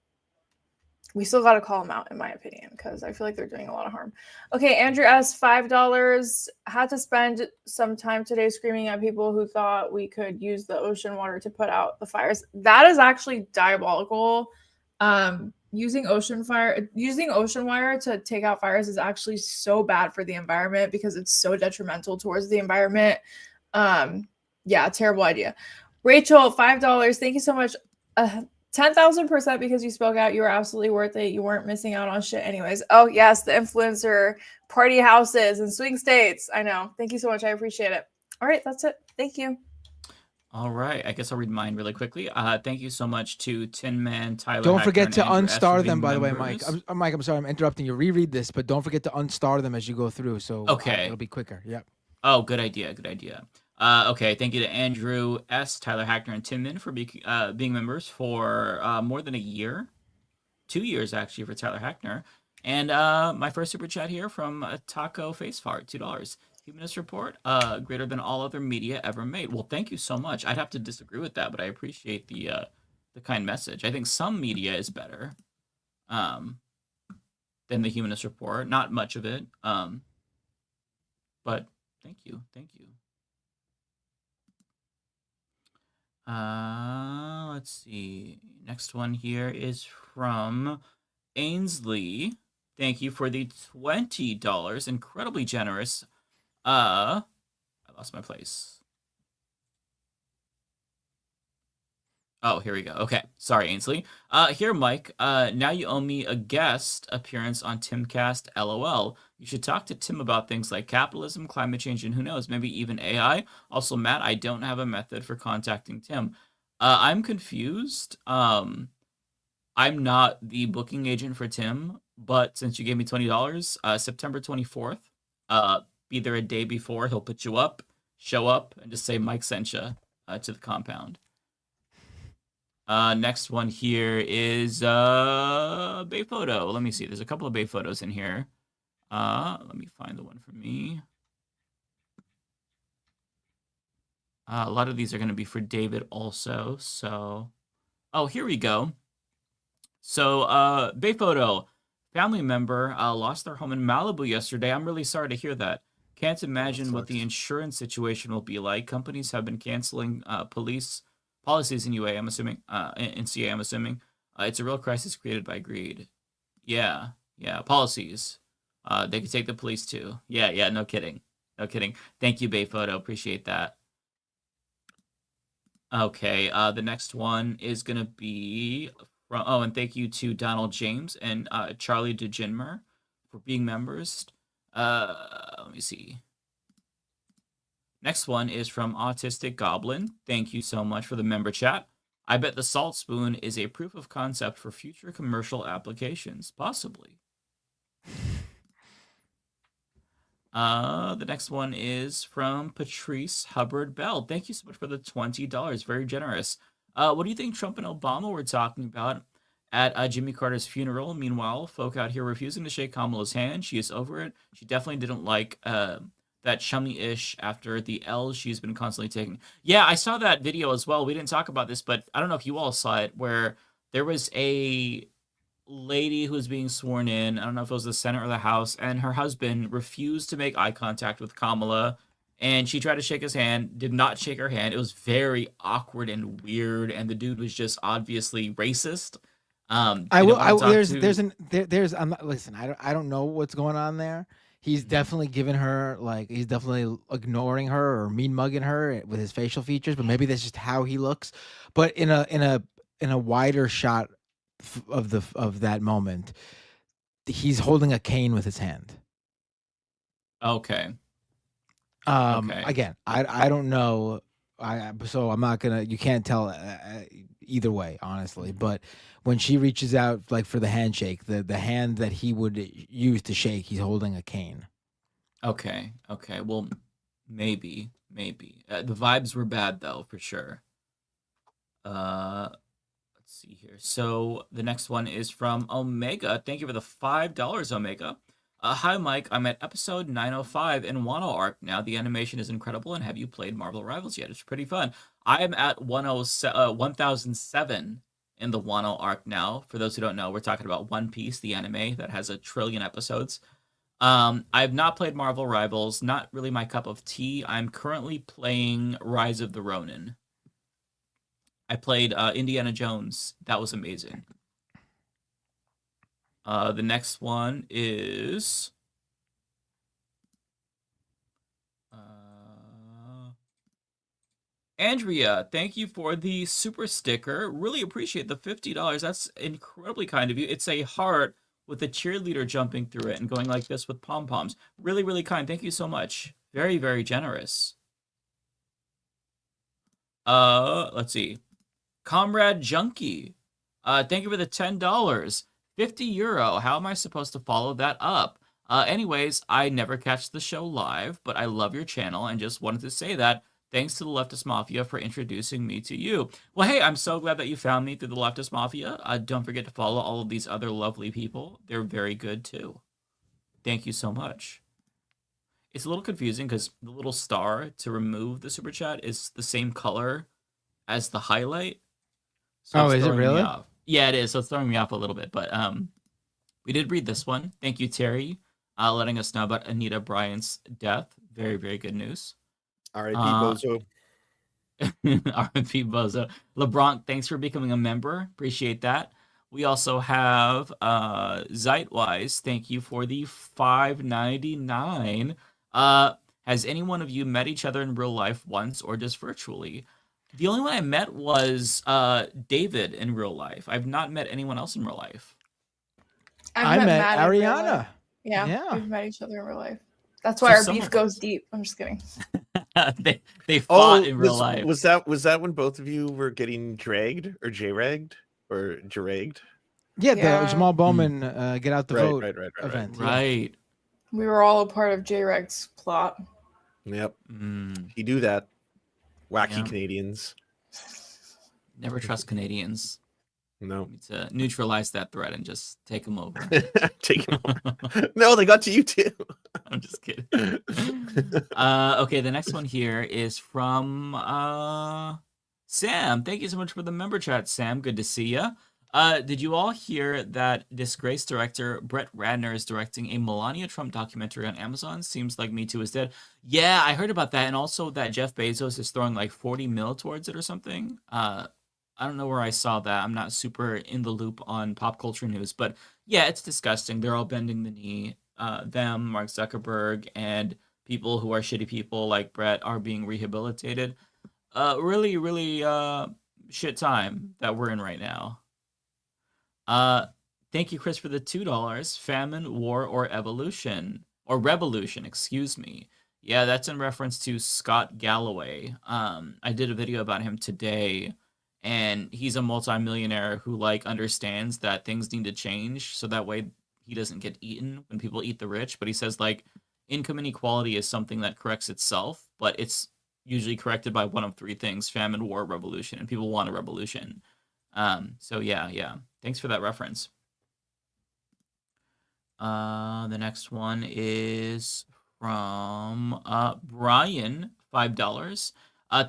we still got to call them out, in my opinion, because I feel like they're doing a lot of harm. Okay, Andrew S., $5. Had to spend some time today screaming at people who thought we could use the ocean water to put out the fires. That is actually diabolical. Using ocean wire to take out fires is actually so bad for the environment because it's so detrimental towards the environment. Yeah, terrible idea. Rachel, $5. Thank you so much. 10,000% because you spoke out. You were absolutely worth it. You weren't missing out on shit anyways. Oh, yes, the influencer party houses and swing states. I know. Thank you so much. I appreciate it. All right, that's it. Thank you. All right. I guess I'll read mine really quickly. Thank you so much to Tin Man, Tyler. Don't Hacker, forget to and Andrew S. unstar for them, being by the way, Mike. members. Mike, I'm sorry, I'm interrupting you. Reread this, but don't forget to unstar them as you go through. So Okay. it'll be quicker. Yep. Oh, good idea. Good idea. Okay, thank you to Andrew S., Tyler Hackner, and Tim Min for being members for more than a year. 2 years, actually, for Tyler Hackner. And my first super chat here from Taco Facefart, $2. Humanist Report, greater than all other media ever made. Well, thank you so much. I'd have to disagree with that, but I appreciate the kind message. I think some media is better than the Humanist Report. Not much of it, but thank you. Thank you. Let's see. Next one here is from Ainsley. Thank you for the $20. Incredibly generous. I lost my place. Oh, here we go. Okay. Sorry, Ainsley. Here, Mike. Now you owe me a guest appearance on Timcast LOL. You should talk to Tim about things like capitalism, climate change, and who knows, maybe even AI. Also, Matt, I don't have a method for contacting Tim. I'm confused. I'm not the booking agent for Tim, but since you gave me $20, September 24th, be there a day before. He'll put you up, show up, and just say Mike sent you to the compound. Next one here is Bay Photo. Let me see. There's a couple of Bay Photos in here. Let me find the one for me. A lot of these are going to be for David also. So, oh, here we go. So, Bay Photo, family member lost their home in Malibu yesterday. I'm really sorry to hear that. Can't imagine what the insurance situation will be like. Companies have been canceling police policies in UA, I'm assuming, in CA, I'm assuming. It's a real crisis created by greed. Yeah, policies. They could take the police too. Yeah, no kidding. No kidding. Thank you, Bayphoto. Appreciate that. Okay, the next one is going to be from, and thank you to Donald James and Charlie DeGinmer for being members. Let me see. Next one is from Autistic Goblin. Thank you so much for the member chat. I bet the salt spoon is a proof of concept for future commercial applications. Possibly. The next one is from Patrice Hubbard Bell. Thank you so much for the $20. Very generous. What do you think Trump and Obama were talking about at Jimmy Carter's funeral? Meanwhile, folk out here refusing to shake Kamala's hand. She is over it. She definitely didn't like that chummy-ish after the L she's been constantly taking. Yeah, I saw that video as well. We didn't talk about this, but I don't know if you all saw it, where there was a lady who was being sworn in. I don't know if it was the Senate or the House, and her husband refused to make eye contact with Kamala, and she tried to shake his hand, did not shake her hand. It was very awkward and weird, and the dude was just obviously racist. I'm not, listen, I don't know what's going on there. He's definitely giving her, like, he's definitely ignoring her or mean mugging her with his facial features, but maybe that's just how he looks. But in a wider shot of that moment, he's holding a cane with his hand. Okay. Again, I don't know. So I'm not gonna. You can't tell either way, honestly. But when she reaches out, like, for the handshake, the hand that he would use to shake, he's holding a cane. Okay. Well, maybe. The vibes were bad though, for sure. Let's see here. So the next one is from Omega. Thank you for the $5, Omega. Hi, Mike. I'm at episode 905 in Wano Arc now. The animation is incredible, and have you played Marvel Rivals yet? It's pretty fun. I am at 1007 in the Wano Arc now. For those who don't know, we're talking about One Piece, the anime that has 1 trillion episodes. I have not played Marvel Rivals. Not really my cup of tea. I'm currently playing Rise of the Ronin. I played Indiana Jones. That was amazing. The next one is Andrea. Thank you for the super sticker. Really appreciate the $50. That's incredibly kind of you. It's a heart with a cheerleader jumping through it and going like this with pom-poms. Really, really kind. Thank you so much. Very, very generous. Let's see. Comrade Junkie. Thank you for the $10. €50. How am I supposed to follow that up? Anyways, I never catch the show live, but I love your channel and just wanted to say that thanks to the Leftist Mafia for introducing me to you. Well, hey, I'm so glad that you found me through the Leftist Mafia. Don't forget to follow all of these other lovely people. They're very good too. Thank you so much. It's a little confusing because the little star to remove the super chat is the same color as the highlight. So is it really? Yeah, it is. So it's throwing me off a little bit, but we did read this one. Thank you, Terry, letting us know about Anita Bryant's death. Very, very good news. R.I.P. Bozo. R.I.P. Bozo. LeBron, thanks for becoming a member. Appreciate that. We also have Zeitwise. Thank you for the $5.99. Has any one of you met each other in real life once or just virtually? The only one I met was David in real life. I've not met anyone else in real life. I met Ariana. Yeah, we've met each other in real life. That's why our beef goes deep. I'm just kidding. they fought in real life. Was that when both of you were getting dragged or J-ragged or J-ragged? Yeah, the Jamal Bowman get out the vote event. Right. We were all a part of J-Reg's plot. Yep. He do that. Wacky Canadians. Never trust Canadians. No. We need to neutralize that threat and just take them over. Take them over. No, they got to you too. I'm just kidding. Okay, the next one here is from Sam. Thank you so much for the member chat, Sam. Good to see you. Did you all hear that disgraced director Brett Ratner is directing a Melania Trump documentary on Amazon? Seems like Me Too is dead. Yeah, I heard about that, and also that Jeff Bezos is throwing like 40 mil towards it or something. I don't know where I saw that. I'm not super in the loop on pop culture news, but yeah, it's disgusting. They're all bending the knee. Them, Mark Zuckerberg, and people who are shitty people like Brett are being rehabilitated. Really, really shit time that we're in right now. Thank you, Chris, for the $2. Famine, war, or evolution, or revolution, excuse me. Yeah, that's in reference to Scott Galloway. I did a video about him today, and he's a multimillionaire who like understands that things need to change so that way he doesn't get eaten when people eat the rich. But he says like income inequality is something that corrects itself, but it's usually corrected by one of three things: famine, war, revolution, and people want a revolution. So yeah. Thanks for that reference. The next one is from Brian, $5.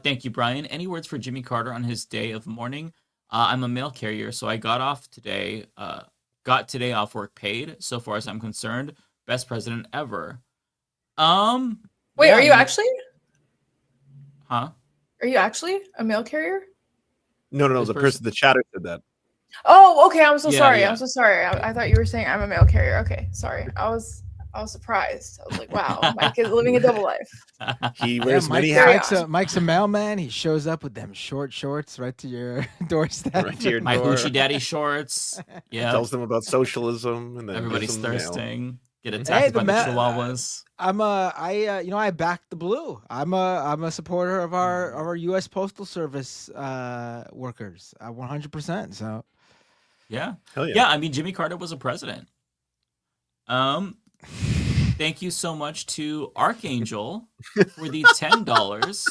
Thank you, Brian. Any words for Jimmy Carter on his day of mourning? I'm a mail carrier, so I got today off work paid. So far as I'm concerned, best president ever. Wait, yeah, are you actually? Huh? Are you actually a mail carrier? No. The person, the chatter said that. Oh, okay. I'm so sorry. Yeah. I'm so sorry. I thought you were saying I'm a mail carrier. Okay, sorry. I was surprised. I was like, wow, Mike is living a double life. He wears many hats. Mike's a mailman. He shows up with them short shorts right to your doorstep. Right to your My door. Hoochie Daddy shorts. Yeah. Tells them about socialism, and then everybody's gives them mail. thirsting. Get attacked by the chihuahuas. I back the blue. I'm a supporter of our U.S. Postal Service workers. 100%. So. Yeah. Hell yeah. Yeah, I mean, Jimmy Carter was a president. Thank you so much to Archangel for the $10.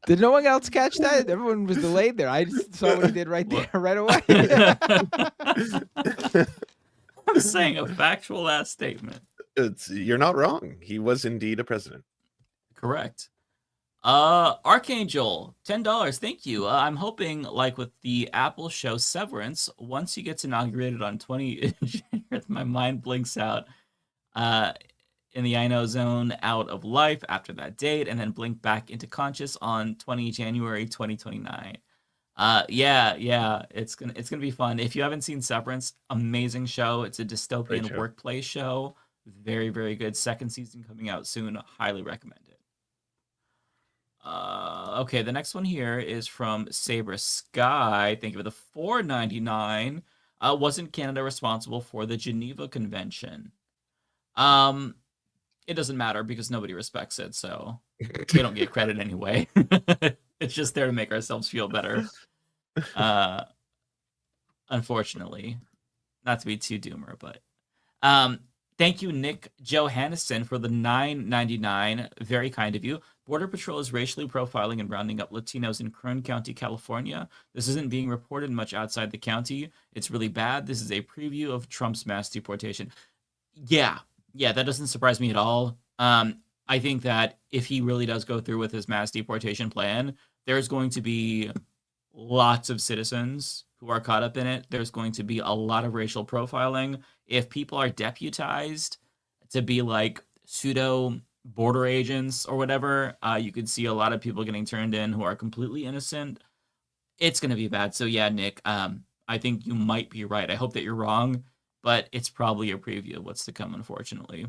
Did no one else catch that? Everyone was delayed there. I just saw what he did right there, right away. I'm saying a factual ass statement. You're not wrong. He was indeed a president. Correct. Archangel, $10. Thank you. I'm hoping, like with the Apple show Severance, once he gets inaugurated on 20 January, my mind blinks out in the I know zone out of life after that date, and then blink back into conscious on 20 January 2029. Yeah, it's gonna be fun. If you haven't seen Severance, amazing show. It's a dystopian workplace show. Very, very good. Second season coming out soon. Highly recommend it. Okay, the next one here is from Saber Sky. Thank you for the $4.99. Wasn't Canada responsible for the Geneva Convention? It doesn't matter because nobody respects it, so we don't get credit anyway. It's just there to make ourselves feel better. Unfortunately, not to be too doomer, but thank you, Nick Johannesson, for the $9.99. Very kind of you. Border Patrol is racially profiling and rounding up Latinos in Kern County, California. This isn't being reported much outside the county. It's really bad. This is a preview of Trump's mass deportation. Yeah, that doesn't surprise me at all. I think that if he really does go through with his mass deportation plan, there's going to be lots of citizens who are caught up in it. There's going to be a lot of racial profiling. If people are deputized to be like pseudo border agents or whatever, you could see a lot of people getting turned in who are completely innocent. It's going to be bad. So yeah, Nick, I think you might be right. I hope that you're wrong, but it's probably a preview of what's to come, unfortunately.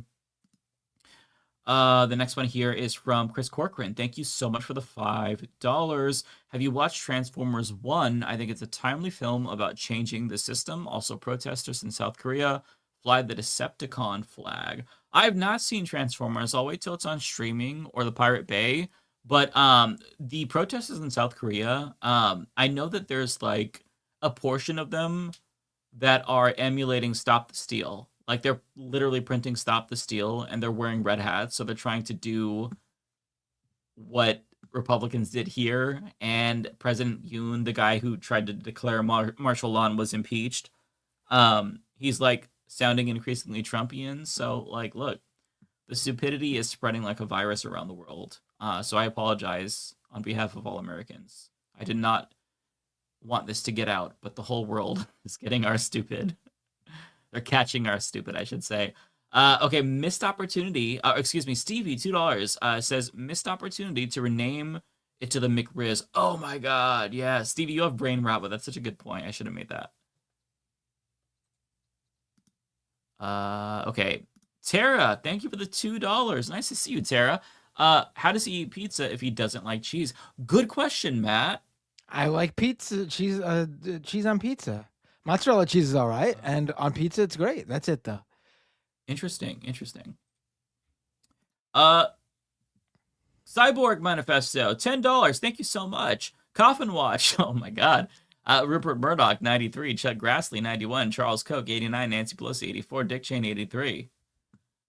The next one here is from Chris Corcoran. Thank you so much for the $5. Have you watched Transformers 1? I think it's a timely film about changing the system. Also, protesters in South Korea fly the Decepticon flag. I have not seen Transformers. I'll wait till it's on streaming or the Pirate Bay. But the protesters in South Korea, I know that there's like a portion of them that are emulating Stop the Steal. Like they're literally printing Stop the Steal and they're wearing red hats. So they're trying to do what Republicans did here. And President Yoon, the guy who tried to declare martial law and was impeached, he's like sounding increasingly Trumpian. So like, look, the stupidity is spreading like a virus around the world. So I apologize on behalf of all Americans. I did not want this to get out, but the whole world is getting our stupid. They're catching our stupid, I should say. Okay, missed opportunity. Excuse me, Stevie, $2 says missed opportunity to rename it to the McRiz. Oh my God, yeah, Stevie, you have brain rot, but that's such a good point. I should have made that. Okay, Tara, thank you for the $2. Nice to see you, Tara. How does he eat pizza if he doesn't like cheese? Good question, Matt. I like pizza, cheese on pizza. Mozzarella cheese is all right, and on pizza it's great. That's it though. Interesting. Cyborg Manifesto, $10. Thank you so much. Coffin Watch, oh my God. Rupert Murdoch, 93. Chuck Grassley, 91. Charles Koch, 89. Nancy Pelosi, 84. Dick Cheney, 83.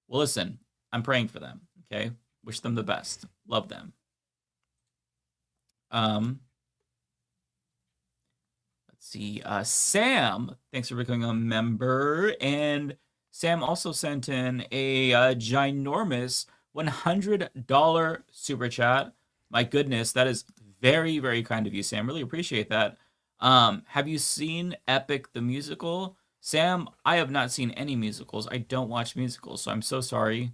Well, listen, I'm praying for them, okay? Wish them the best. Love them. Let's see. Sam, thanks for becoming a member. And Sam also sent in a ginormous $100 super chat. My goodness, that is very, very kind of you, Sam. Really appreciate that. Have you seen Epic the musical? Sam, I have not seen any musicals. I don't watch musicals, so I'm so sorry.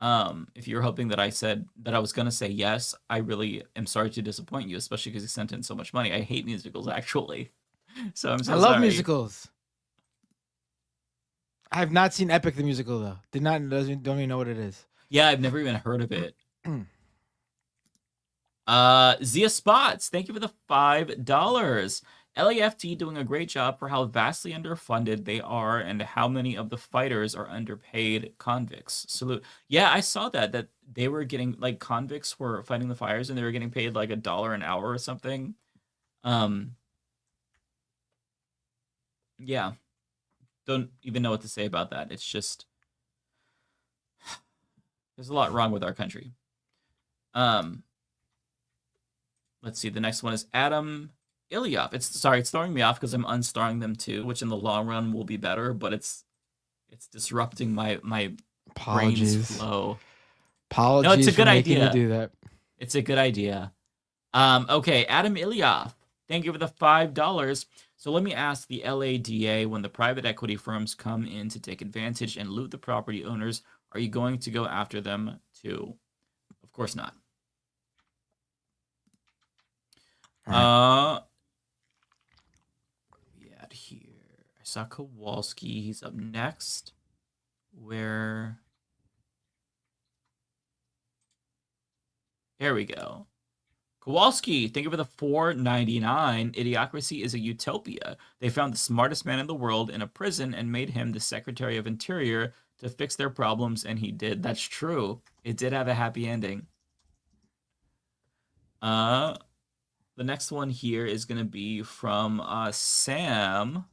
If you're hoping that I said that I was going to say yes, I really am sorry to disappoint you, especially because you sent in so much money. I hate musicals, actually. So I'm so sorry. I love musicals. I have not seen Epic the musical though. Don't even know what it is. Yeah, I've never even heard of it. Zia Spots, thank you for the $5. LAFT doing a great job for how vastly underfunded they are and how many of the fighters are underpaid convicts. Salute. Yeah, I saw that they were getting, like, convicts were fighting the fires and they were getting paid like $1 an hour or something. Yeah. Don't even know what to say about that. It's just, there's a lot wrong with our country. Let's see. The next one is Adam Ilyov. It's throwing me off because I'm unstarring them too, which in the long run will be better, but it's disrupting my brain's flow. Apologies. No, it's a good making idea. You do that. It's a good idea. Okay, Adam Ilyov. Thank you for the $5. So let me ask the LADA, when the private equity firms come in to take advantage and loot the property owners, are you going to go after them too? Of course not. Where we at here? I saw Kowalski. He's up next. Where? There we go. Kowalski, thank you for the $4.99. Idiocracy is a utopia. They found the smartest man in the world in a prison and made him the Secretary of Interior to fix their problems, and he did. That's true. It did have a happy ending. The next one here is going to be from Sam.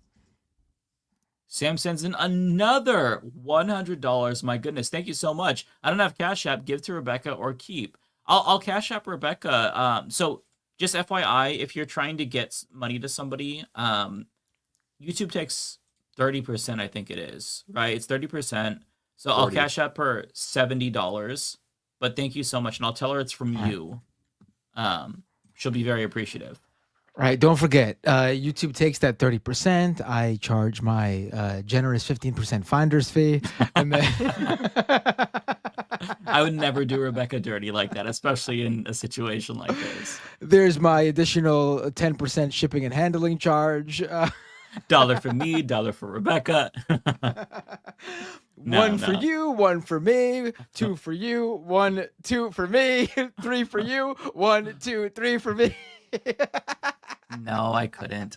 Sam sends in another $100. My goodness, thank you so much. I don't have Cash App. Give to Rebecca or keep. I'll Cash App Rebecca. So just FYI, if you're trying to get money to somebody, YouTube takes 30%, I think it is, right? It's 30%. So 40. I'll Cash App her $70. But thank you so much. And I'll tell her it's from you. She'll be very appreciative. Right. Don't forget, YouTube takes that 30%. I charge my generous 15% finder's fee. And then I would never do Rebecca dirty like that, especially in a situation like this. There's my additional 10% shipping and handling charge. $1 for me, $1 for Rebecca. One for you, one for me, 2 for you, 1, 2 for me, 3 for you, 1, 2, 3 for me. No, I couldn't.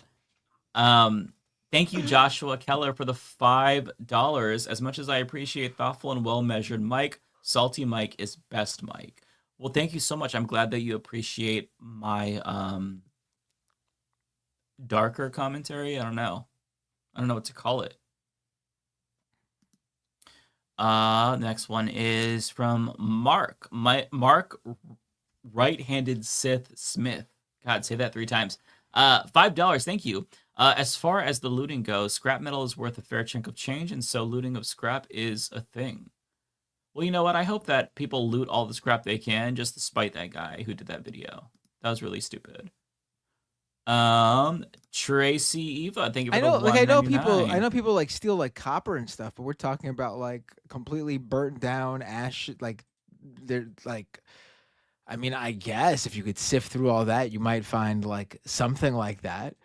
Thank you, Joshua Keller, for the $5. As much as I appreciate thoughtful and well-measured Mike, Salty Mike is best Mike. Well, thank you so much. I'm glad that you appreciate my darker commentary. I don't know what to call it. Next one is from Mark. Mark Right-Handed Sith Smith. God, say that 3 times. $5, thank you. As far as the looting goes, scrap metal is worth a fair chunk of change, and so looting of scrap is a thing. Well, you know what? I hope that people loot all the scrap they can just to spite that guy who did that video. That was really stupid. Tracy Eva, thank you for I know, the like I know people, $1.99. like steal like copper and stuff, but we're talking about like completely burnt down ash. Like they're like, I mean, I guess if you could sift through all that, you might find like something like that,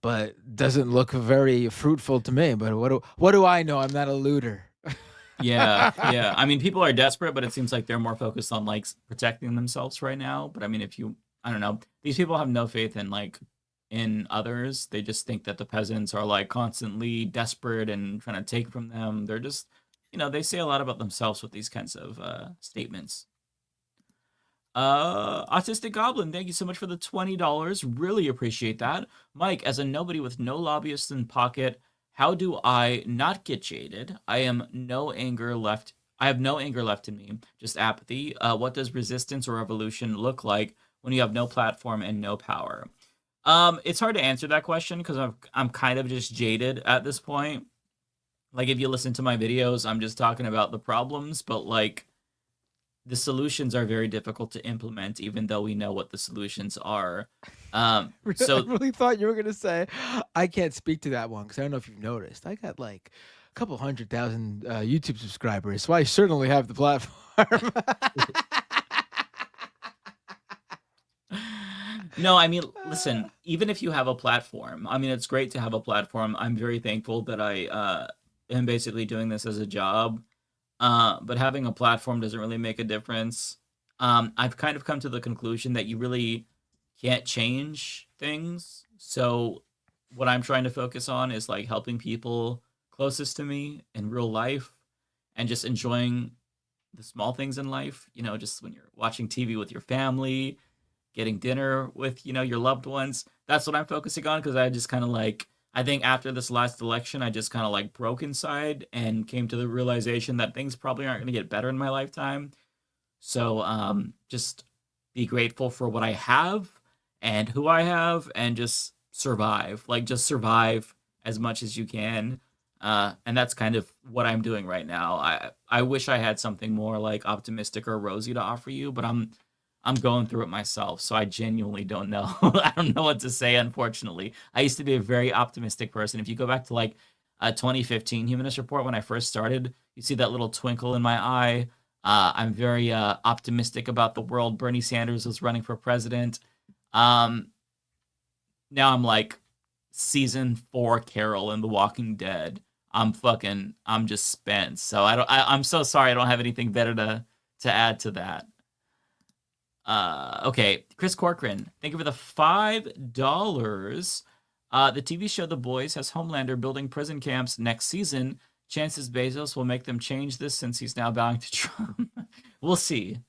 but doesn't look very fruitful to me. But what do I know? I'm not a looter. Yeah, yeah. I mean, people are desperate, but it seems like they're more focused on like protecting themselves right now. But I mean, I don't know, these people have no faith in like in others. They just think that the peasants are like constantly desperate and trying to take from them. They're just, they say a lot about themselves with these kinds of statements. Autistic Goblin, thank you so much for the $20. Really appreciate that. Mike, as a nobody with no lobbyists in pocket, how do I not get jaded? I have no anger left in me, just apathy. What does resistance or revolution look like when you have no platform and no power? It's hard to answer that question because I'm kind of just jaded at this point. Like if you listen to my videos, I'm just talking about the problems, but like the solutions are very difficult to implement, even though we know what the solutions are. I really thought you were gonna say, I can't speak to that one because I don't know if you've noticed. I got like a couple 100,000 YouTube subscribers, so I certainly have the platform. No, I mean, listen, even if you have a platform, I mean, it's great to have a platform. I'm very thankful that I am basically doing this as a job. But having a platform doesn't really make a difference. I've kind of come to the conclusion that you really can't change things. So what I'm trying to focus on is like helping people closest to me in real life and just enjoying the small things in life, just when you're watching TV with your family, getting dinner with, your loved ones. That's what I'm focusing on because I just kind of like, I think after this last election, I just kind of like broke inside and came to the realization that things probably aren't going to get better in my lifetime. So just be grateful for what I have and who I have and just survive. Like just survive as much as you can. And that's kind of what I'm doing right now. I wish I had something more like optimistic or rosy to offer you, but I'm going through it myself, so I genuinely don't know. I don't know what to say, unfortunately. I used to be a very optimistic person. If you go back to like 2015 Humanist Report, when I first started, you see that little twinkle in my eye. I'm very optimistic about the world. Bernie Sanders was running for president. Now I'm like season 4 Carol in The Walking Dead. I'm just spent. So I'm so sorry I don't have anything better to add to that. Okay, Chris Corcoran, thank you for the $5. The TV show The Boys has Homelander building prison camps next season. Chances Bezos will make them change this since he's now bowing to Trump. We'll see.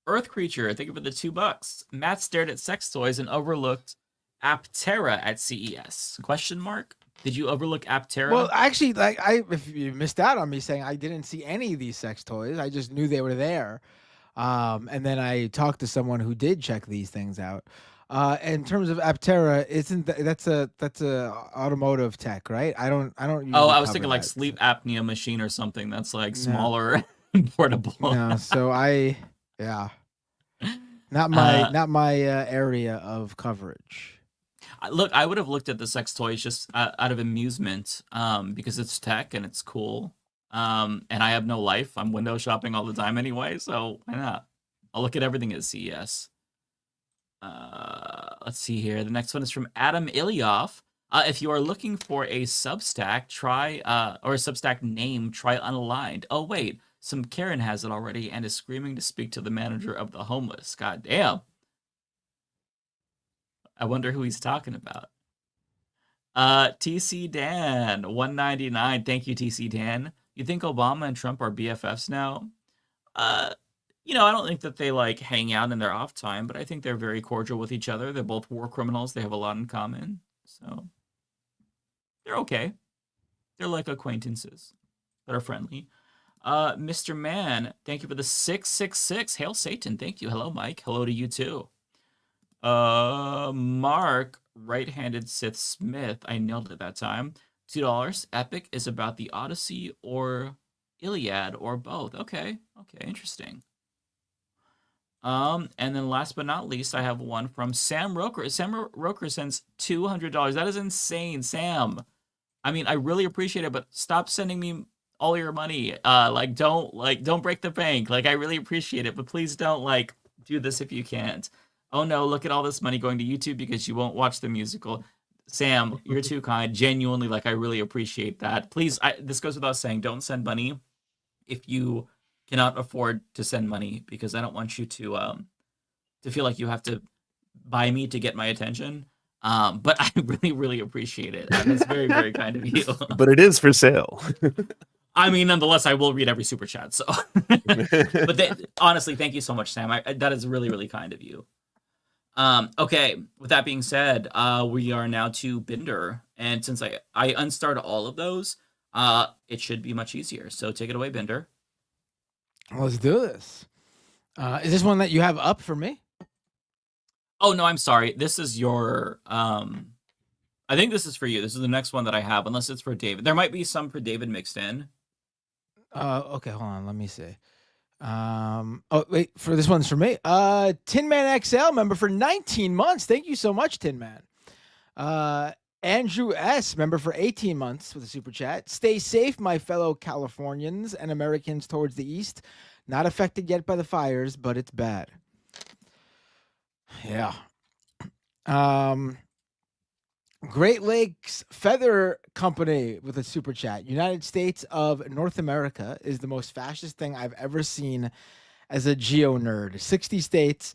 Earth Creature, thank you for the $2. Matt stared at sex toys and overlooked Aptera at CES? Question mark. Did you overlook Aptera? Well, actually, like if you missed out on me saying I didn't see any of these sex toys, I just knew they were there. And then I talked to someone who did check these things out. In terms of Aptera, that's a automotive tech, right? I don't. I was thinking like sleep apnea machine or something that's like smaller and portable. No, so not my area of coverage. Look, I would have looked at the sex toys just out of amusement, because it's tech and it's cool. And I have no life. I'm window shopping all the time anyway, so why not? I'll look at everything at CES. Let's see here. The next one is from Adam Ilyoff. If you are looking for a Substack, or a Substack name, try Unaligned. Oh, wait. Some Karen has it already and is screaming to speak to the manager of the homeless. God damn. I wonder who he's talking about. TC Dan, $1.99. Thank you, TC Dan. You think Obama and Trump are BFFs now? I don't think that they like hang out in their off time, but I think they're very cordial with each other. They're both war criminals. They have a lot in common. So they're okay. They're like acquaintances that are friendly. Mr. Man, thank you for the 666. Hail Satan. Thank you. Hello, Mike. Hello to you too. Mark, right-handed Sith Smith. I nailed it that time. $2. Epic is about the Odyssey or Iliad or both. Okay, interesting. And then last but not least, I have one from Sam Roker. Sam Roker sends $200. That is insane, Sam. I mean, I really appreciate it, but stop sending me all your money. Don't break the bank. Like, I really appreciate it, but please don't do this if you can't. Oh no, look at all this money going to YouTube because you won't watch the musical. Sam, you're too kind. Genuinely, I really appreciate that. Please, this goes without saying, don't send money if you cannot afford to send money, because I don't want you to feel like you have to buy me to get my attention. But I really, really appreciate it. That's very, very kind of you. But it is for sale. I mean, nonetheless, I will read every super chat. So, but honestly, thank you so much, Sam. That is really, really kind of you. Okay. With that being said, we are now to Binder, and since I unstarred all of those, it should be much easier. So take it away, Binder. Let's do this. Is this one that you have up for me? Oh no, I'm sorry. This is your. I think this is for you. This is the next one that I have, unless it's for David. There might be some for David mixed in. Okay, hold on. Let me see. Oh wait, for this one's for me. Tin Man XL member for 19 months. Thank you so much, Tin Man. Andrew S. member for 18 months with a super chat. Stay safe, my fellow Californians and Americans towards the east. Not affected yet by the fires, but it's bad. Yeah. Great Lakes Feather Company with a super chat. United States of North America is the most fascist thing I've ever seen as a geo nerd. 60 states,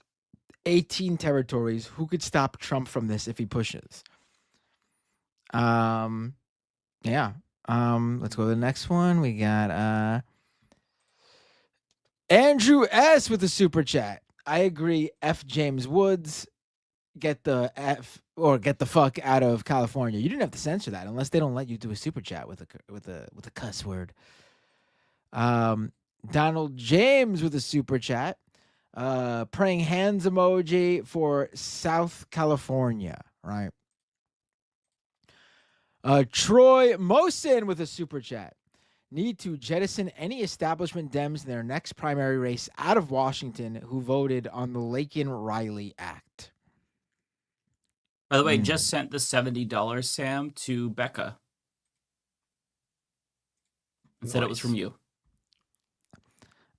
18 territories. Who could stop Trump from this if he pushes? Yeah. Let's go to the next one. We got Andrew S with a super chat. I agree. F James Woods. Get the fuck out of California. You didn't have to censor that unless they don't let you do a super chat with a cuss word. Donald James with a super chat. Praying hands emoji for South California, right? Troy Mosin with a super chat. Need to jettison any establishment Dems in their next primary race out of Washington who voted on the Lakin-Riley Act. By the way, just sent the $70, Sam, to Becca. And said it was from you.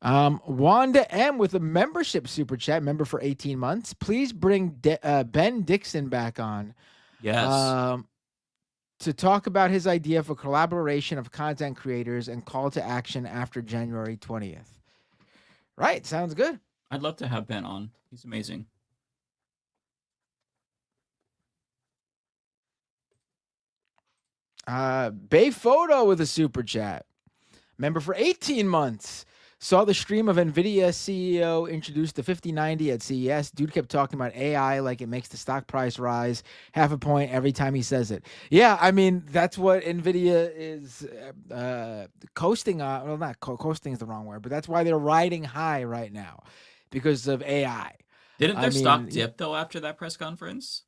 Wanda M with a membership super chat, member for 18 months. Please bring Ben Dixon back on. Yes. To talk about his idea for collaboration of content creators and call to action after January 20th. Right. Sounds good. I'd love to have Ben on. He's amazing. Bay Photo with a super chat. Member for 18 months. Saw the stream of NVIDIA CEO introduce the 5090 at CES. Dude kept talking about AI like it makes the stock price rise half a point every time he says it. Yeah, I mean, that's what NVIDIA is coasting on. Well, not coasting is the wrong word, but that's why they're riding high right now because of AI. Didn't their stock dip, though, after that press conference?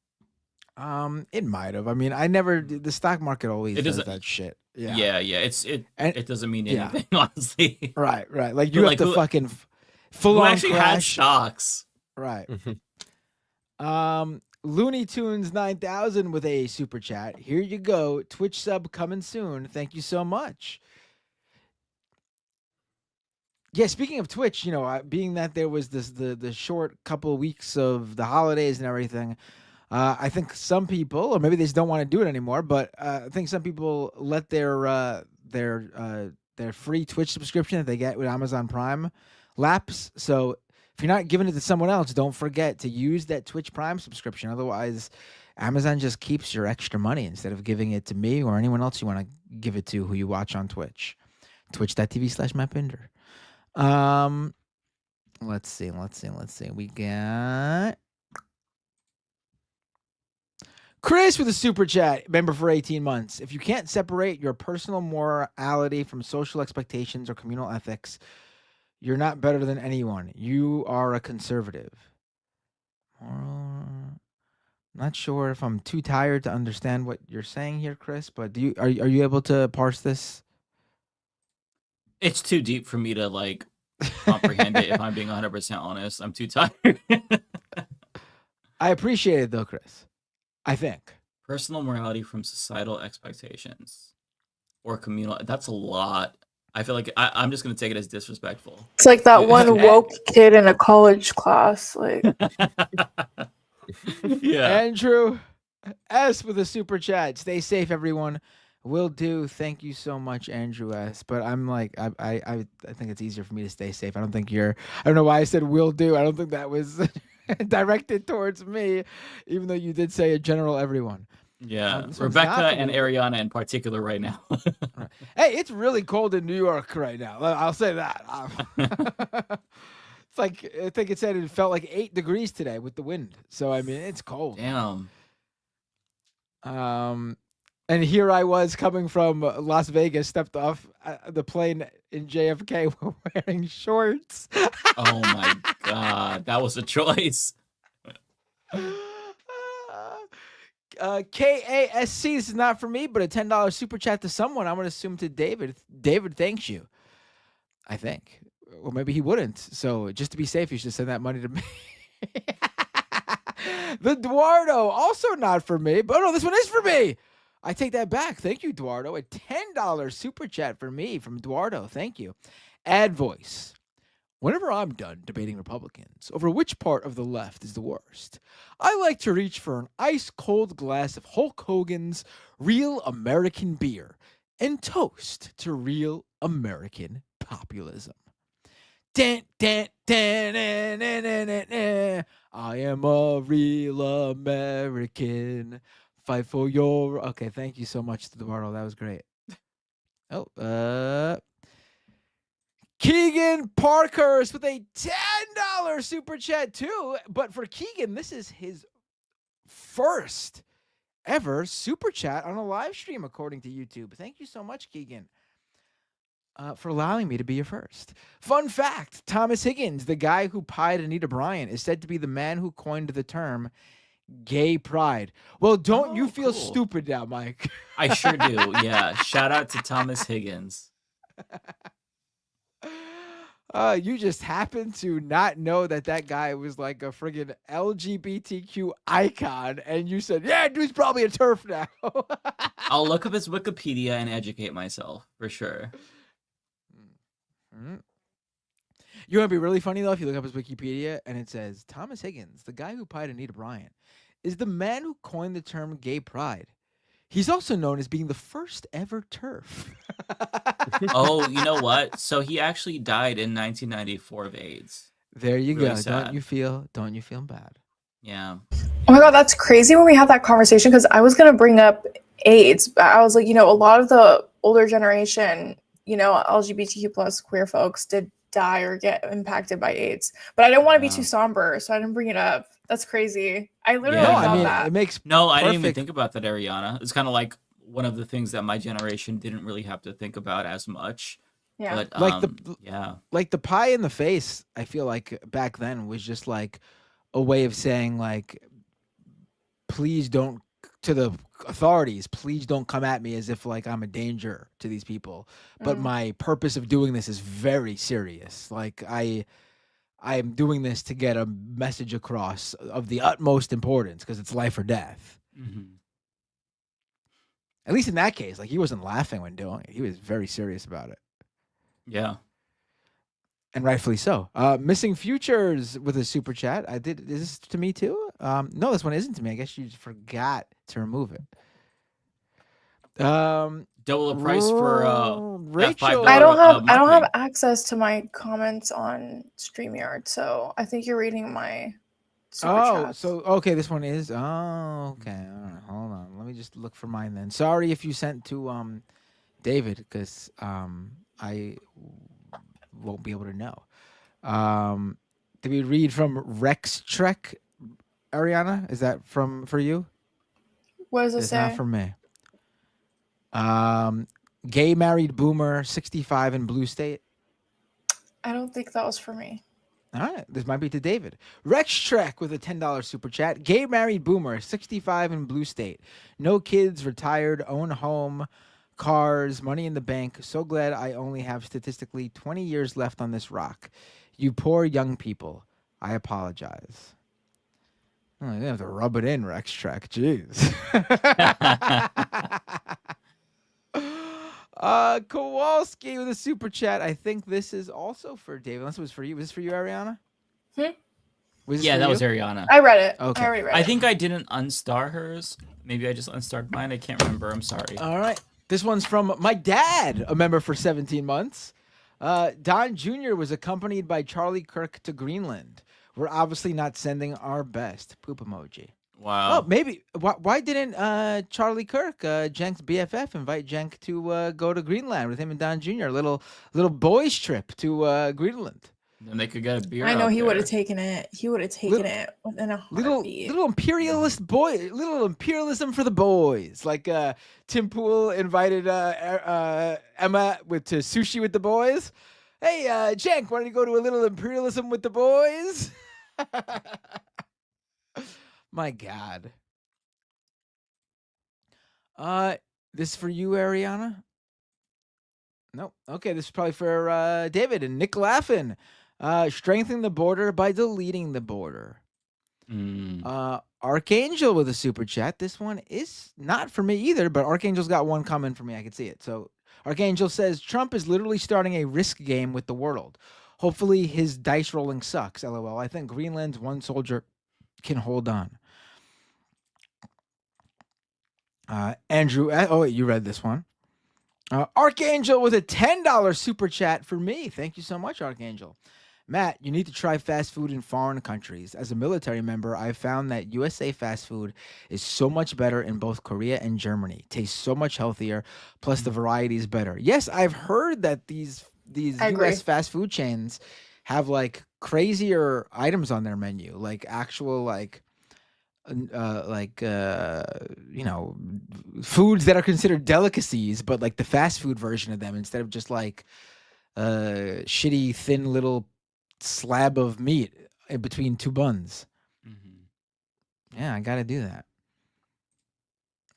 It might have. I mean, the stock market always does that shit. Yeah. It doesn't mean anything, honestly. Right. Like you have to fucking full on actually crash. had stocks. Right. Looney Tunes 9000 with a super chat. Here you go. Twitch sub coming soon. Thank you so much. Yeah, speaking of Twitch, being that there was the short couple of weeks of the holidays and everything, I think some people, or maybe they just don't want to do it anymore, but I think some people let their free Twitch subscription that they get with Amazon Prime lapse. So if you're not giving it to someone else, don't forget to use that Twitch Prime subscription. Otherwise, Amazon just keeps your extra money instead of giving it to me or anyone else you want to give it to who you watch on Twitch. Twitch.tv/MattBinder. Let's see. We got Chris with a super chat, member for 18 months. If you can't separate your personal morality from social expectations or communal ethics, you're not better than anyone. You are a conservative. Not sure if I'm too tired to understand what you're saying here, Chris, but are you able to parse this? It's too deep for me to comprehend it. If I'm being 100% honest, I'm too tired. I appreciate it though, Chris. I think. Personal morality from societal expectations or communal. That's a lot. I feel like I'm just gonna take it as disrespectful. It's like that one woke kid in a college class. Like, yeah. Andrew S with a super chat. Stay safe, everyone. Will do. Thank you so much, Andrew S. But I'm like, I think it's easier for me to stay safe. I don't think you're. I don't know why I said will do. I don't think that was directed towards me, even though you did say a general everyone. Yeah, This one's Rebecca not for and me. Ariana in particular right now. Hey, it's really cold in New York right now. I'll say that. It's like, I think it said it felt like 8 degrees today with the wind. So I mean, it's cold. Damn. And here I was coming from Las Vegas, stepped off the plane in JFK wearing shorts. Oh my god, that was a choice. KASC, this is not for me, but a $10 super chat to someone. I'm going to assume to David. David thanks you. I think. Or maybe he wouldn't. So just to be safe, you should send that money to me. The Eduardo, also not for me. But no, this one is for me. I take that back. Thank you, Eduardo. A $10 super chat for me from Eduardo. Thank you. Ad voice. Whenever I'm done debating Republicans over which part of the left is the worst, I like to reach for an ice-cold glass of Hulk Hogan's Real American beer and toast to real American populism. Dun, dun, dun, dun, dun, dun, dun, dun. I am a real American. Fight for your... Okay, thank you so much, Eduardo. That was great. Keegan Parkhurst with a $10 super chat too. But for Keegan, this is his first ever super chat on a live stream, according to YouTube. Thank you so much, Keegan, for allowing me to be your first. Fun fact, Thomas Higgins, the guy who pied Anita Bryant, is said to be the man who coined the term gay pride. Well, don't you feel stupid now, Mike? I sure do. Yeah. Shout out to Thomas Higgins. You just happen to not know that guy was like a friggin' LGBTQ icon, and you said, yeah, dude's probably a TERF now. I'll look up his Wikipedia and educate myself, for sure. Mm-hmm. You want to be really funny, though, if you look up his Wikipedia, and it says, Thomas Higgins, the guy who pied Anita Bryant, is the man who coined the term gay pride. He's also known as being the first ever TERF. Oh, you know what? So he actually died in 1994 of AIDS. There you Really go. sad. Don't you feel bad? Yeah. oh my god, that's crazy when we had that conversation because I was gonna bring up AIDS. I was like, a lot of the older generation, LGBTQ plus queer folks did die or get impacted by AIDS, but I didn't want to be too somber, so I didn't bring it up. That's crazy. I literally thought that. It makes No, I didn't even perfect- think about that, Ariana. It's kind of like one of the things that my generation didn't really have to think about as much. Yeah. But, Like like the pie in the face, I feel like back then was just like a way of saying like, please don't, to the authorities, please don't come at me as if like I'm a danger to these people. But my purpose of doing this is very serious. Like I'm doing this to get a message across of the utmost importance because it's life or death. Mhm. At least in that case, like he wasn't laughing when doing it. He was very serious about it. Yeah. And rightfully so. Missing Futures with a super chat. Is this to me too? No, this one isn't to me. I guess you just forgot to remove it. Double the price for Rachel. $5 I don't have marketing. access to my comments on StreamYard, so I think you're reading my super chats. So okay, this one is. Oh, okay. All right, hold on. Let me just look for mine then. Sorry if you sent to David, because I won't be able to know. Did we read from Rex Trek, Ariana? Is that for you? What does it It's say? not for me. Gay married boomer, 65 in blue state. I don't think that was for me. All right, this might be to David. Rex Trek with a $10 super chat. Gay married boomer, 65 in blue state. No kids, retired, own home, cars, money in the bank. So glad I only have statistically 20 years left on this rock. You poor young people. I apologize. Oh, you have to rub it in, Rex Trek. Jeez. Kowalski with a super chat. I think this is also for David. Unless it was for you. Was this for you, Ariana? Was this Yeah, for that you? was Ariana. I read it. Okay. I already read I it. think I didn't unstar hers. Maybe I just unstarred mine. I can't remember. I'm sorry. All right. This one's from my dad, a member for 17 months. Don Jr. was accompanied by Charlie Kirk to Greenland. We're obviously not sending our best. Poop emoji. Wow. Oh, maybe. Why didn't Charlie Kirk, Jenk's BFF, invite Jenk to go to Greenland with him and Don Jr.? Little boys trip to Greenland. Then they could get a beer. I know out he would have there. taken it. He would have taken it within a heartbeat. Little imperialist boy, little imperialism for the boys. Like Tim Pool invited Emma to sushi with the boys. Hey, Jenk, why don't you go to a little imperialism with the boys? My God. This is for you, Ariana? Nope. Okay, this is probably for David and Nick Laughin. Strengthening the border by deleting the border. Archangel with a super chat. This one is not for me either, but Archangel's got one comment for me. I can see it. So Archangel says Trump is literally starting a risk game with the world. Hopefully his dice rolling sucks. LOL. I think Greenland's one soldier can hold on. Andrew, oh wait, you read this one. Archangel with a $10 super chat for me. Thank you so much, Archangel. Matt, you need to try fast food in foreign countries. As a military member, I've found that USA fast food is so much better in both Korea and Germany. Tastes so much healthier, plus the variety is better. Yes, I've heard that these US fast food chains have like crazier items on their menu, like actual foods that are considered delicacies, but like the fast food version of them instead of just like shitty thin little slab of meat in between two buns. Yeah, I gotta do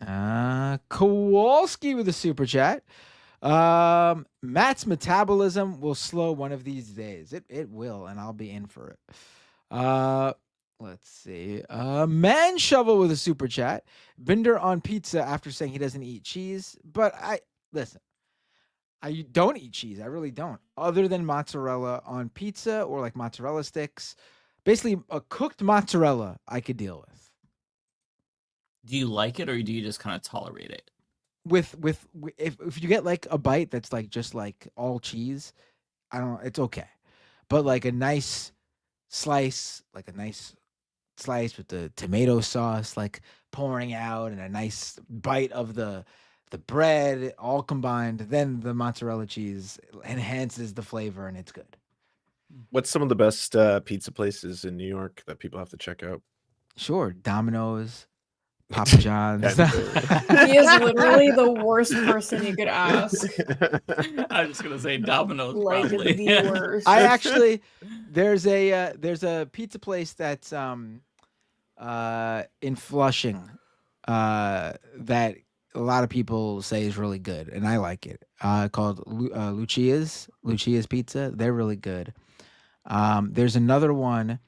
that. Kowalski with a super chat. Matt's metabolism will slow one of these days. It will, and I'll be in for it. Let's see. Man Shovel with a super chat. Binder on pizza after saying he doesn't eat cheese. But I don't eat cheese. I really don't. Other than mozzarella on pizza or like mozzarella sticks. Basically, a cooked mozzarella I could deal with. Do you like it or do you just kind of tolerate it? If you get like a bite that's like just like all cheese, it's okay. But like a nice slice with the tomato sauce like pouring out and a nice bite of the bread all combined, then the mozzarella cheese enhances the flavor and it's good. What's some of the best pizza places in New York that people have to check out? Sure, Domino's, Papa John's. He is literally the worst person you could ask. I was just gonna say Domino's. Like probably. the worst. I actually there's a pizza place that's in Flushing that a lot of people say is really good, and I like it. Called Lucia's Pizza. They're really good. There's another one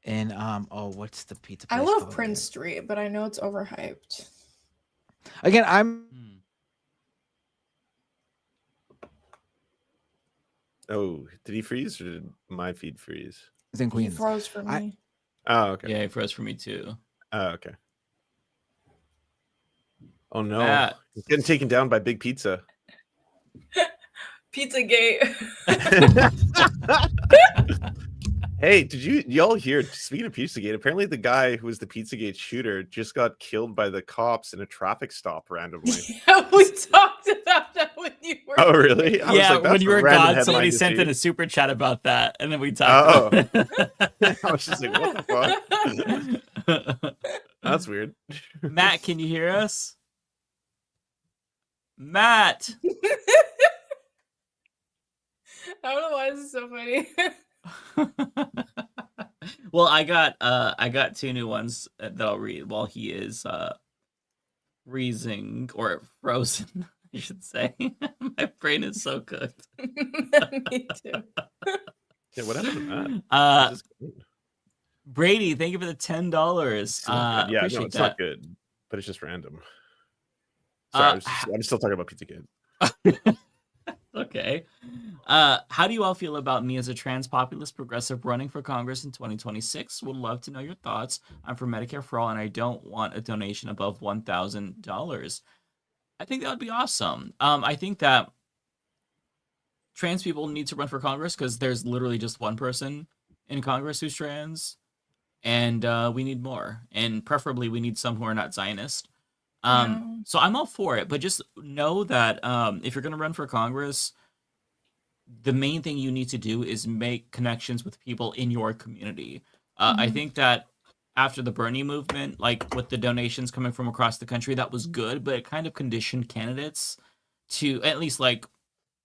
in what's the pizza place I love called? Prince Street, but I know it's overhyped. Again, I'm Oh, did he freeze or did my feed freeze? It's in He Queens. froze for me. Oh, okay. Yeah, it froze for me too. Oh, okay. Oh no, Matt. he's getting taken down by Big Pizza. Pizzagate. Hey, did y'all hear? Speaking of Pizzagate, apparently the guy who was the Pizzagate shooter just got killed by the cops in a traffic stop randomly. Yeah, we talked about that when you were. Oh, really? I was Yeah, like, when that's you a were random gone, headline somebody to sent see. in a super chat about that, and then we talked. Oh, about it. I was just like, what the fuck? That's weird. Matt, can you hear us? Matt. I don't know why this is so funny. Well, I got two new ones that I'll read while he is freezing or frozen I should say. My brain is so cooked. Me too. Yeah, what happened to that? Uh, This is good. Brady, thank you for the $10. It's not good. Yeah, Appreciate no, it's that. not good, but it's just random. Sorry, I'm still talking about Pizza Kid. Okay. How do you all feel about me as a trans populist progressive running for Congress in 2026? Would love to know your thoughts. I'm for Medicare for all, and I don't want a donation above $1,000. I think that would be awesome. I think that trans people need to run for Congress because there's literally just one person in Congress who's trans, and we need more. And preferably, we need some who are not Zionist. So I'm all for it, but just know that if you're going to run for Congress, the main thing you need to do is make connections with people in your community. I think that after the Bernie movement, like with the donations coming from across the country, that was good, but it kind of conditioned candidates to, at least like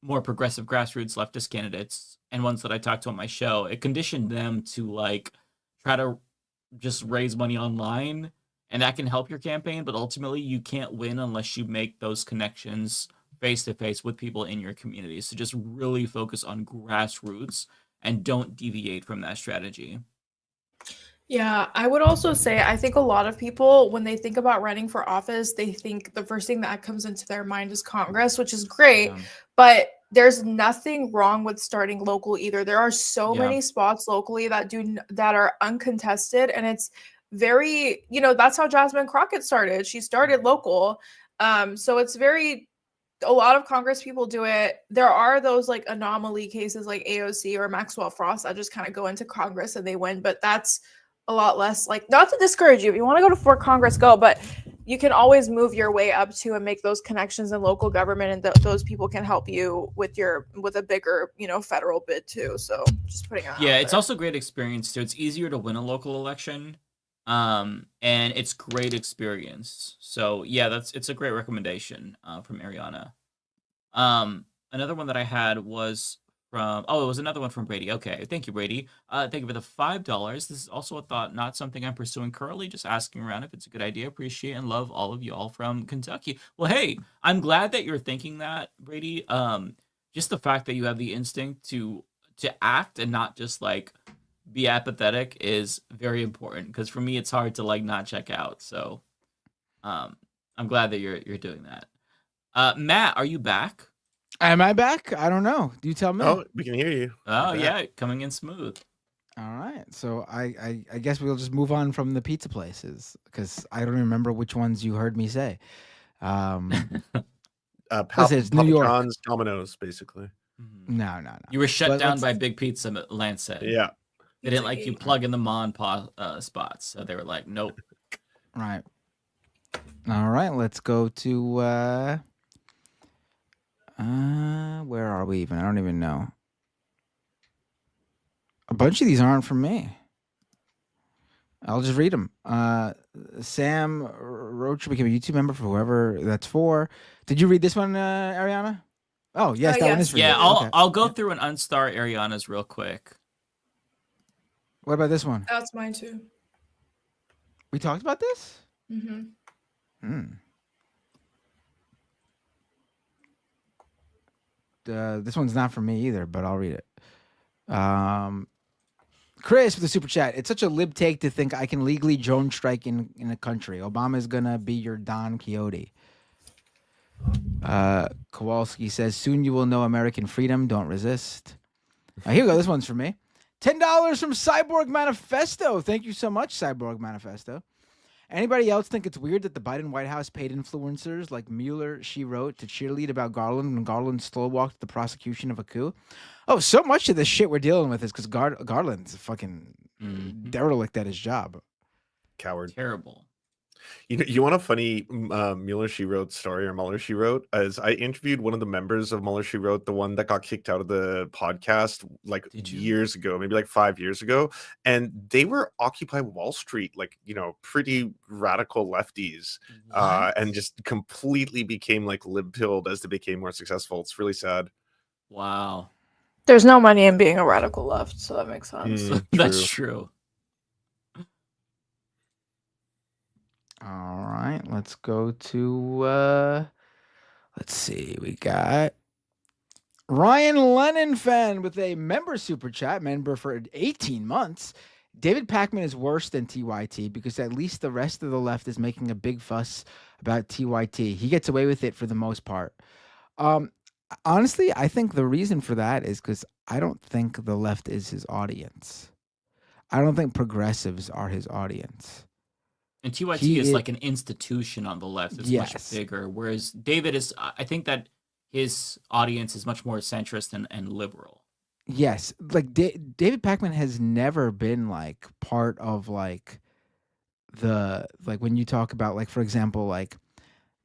more progressive grassroots leftist candidates and ones that I talked to on my show, it conditioned them to like try to just raise money online. And that can help your campaign, but ultimately you can't win unless you make those connections face-to-face with people in your community. So just really focus on grassroots and don't deviate from that strategy. Yeah, I would also say I think a lot of people, when they think about running for office, they think the first thing that comes into their mind is Congress, which is great, but there's nothing wrong with starting local either. There are so many spots locally that are uncontested, and it's very, that's how Jasmine Crockett started. She started local. So it's a lot of Congress people do it. There are those like anomaly cases like AOC or Maxwell Frost that just kind of go into Congress and they win, but that's a lot less, like, not to discourage you. If you want to go for Congress, go, but you can always move your way up to and make those connections in local government, and those people can help you with a bigger, federal bid too. So just putting it it's also great experience too. It's easier to win a local election. And it's great experience. So yeah, it's a great recommendation from Ariana. Another one that I had was from it was another one from Brady. Okay, thank you, Brady. Thank you for the $5. This is also a thought, not something I'm pursuing currently, just asking around if it's a good idea. Appreciate and love all of you all from Kentucky. Well, hey, I'm glad that you're thinking that, Brady. Just the fact that you have the instinct to act and not just like be apathetic is very important, because for me it's hard to like not check out. So I'm glad that you're doing that. Matt, are you back? Am I back? I don't know. Do you tell me? Oh, we can hear you. Oh yeah, coming in smooth. All right. So I guess we'll just move on from the pizza places, because I don't remember which ones you heard me say. It's New York. John's, Domino's, basically. No. You were shut down by Big Pizza, Lance said. Yeah. They didn't like you plugging the mon spots, so they were like, nope. Right. All right, let's go to where are we even? I don't even know. A bunch of these aren't from me. I'll just read them. Sam Roach became a YouTube member for whoever that's for. Did you read this one, Ariana? Oh, yes, that one is for you. Yeah, I'll go through and unstar Ariana's real quick. What about this one? That's mine too. We talked about this? This one's not for me either, but I'll read it. Chris with the super chat. It's such a lib take to think I can legally drone strike in a country. Obama's gonna be your Don Quixote. Kowalski says, soon you will know American freedom. Don't resist. Here we go. This one's for me. $10 from Cyborg Manifesto. Thank you so much, Cyborg Manifesto. Anybody else think it's weird that the Biden White House paid influencers like Mueller, she wrote, to cheerlead about Garland when Garland slow-walked the prosecution of a coup? Oh, so much of this shit we're dealing with is because Garland's a fucking derelict at his job. Coward. Terrible. You want a funny Mueller, she wrote story, or Mueller, she wrote? As I interviewed one of the members of Mueller, she wrote, the one that got kicked out of the podcast like years ago, maybe like 5 years ago, and they were Occupy Wall Street, like, pretty radical lefties, and just completely became like lib-pilled as they became more successful. It's really sad. Wow. There's no money in being a radical left, so that makes sense. That's true. All right, let's go to Let's see. We got Ryan Lennon fan with a member super chat, member for 18 months. David Pakman is worse than TYT because at least the rest of the left is making a big fuss about TYT. He gets away with it for the most part. Honestly, I think the reason for that is because I don't think the left is his audience. I don't think progressives are his audience. And TYT is like an institution on the left. It's much bigger. Whereas David is, I think that his audience is much more centrist and liberal. Yes. Like David Pakman has never been like part of like when you talk about like, for example, like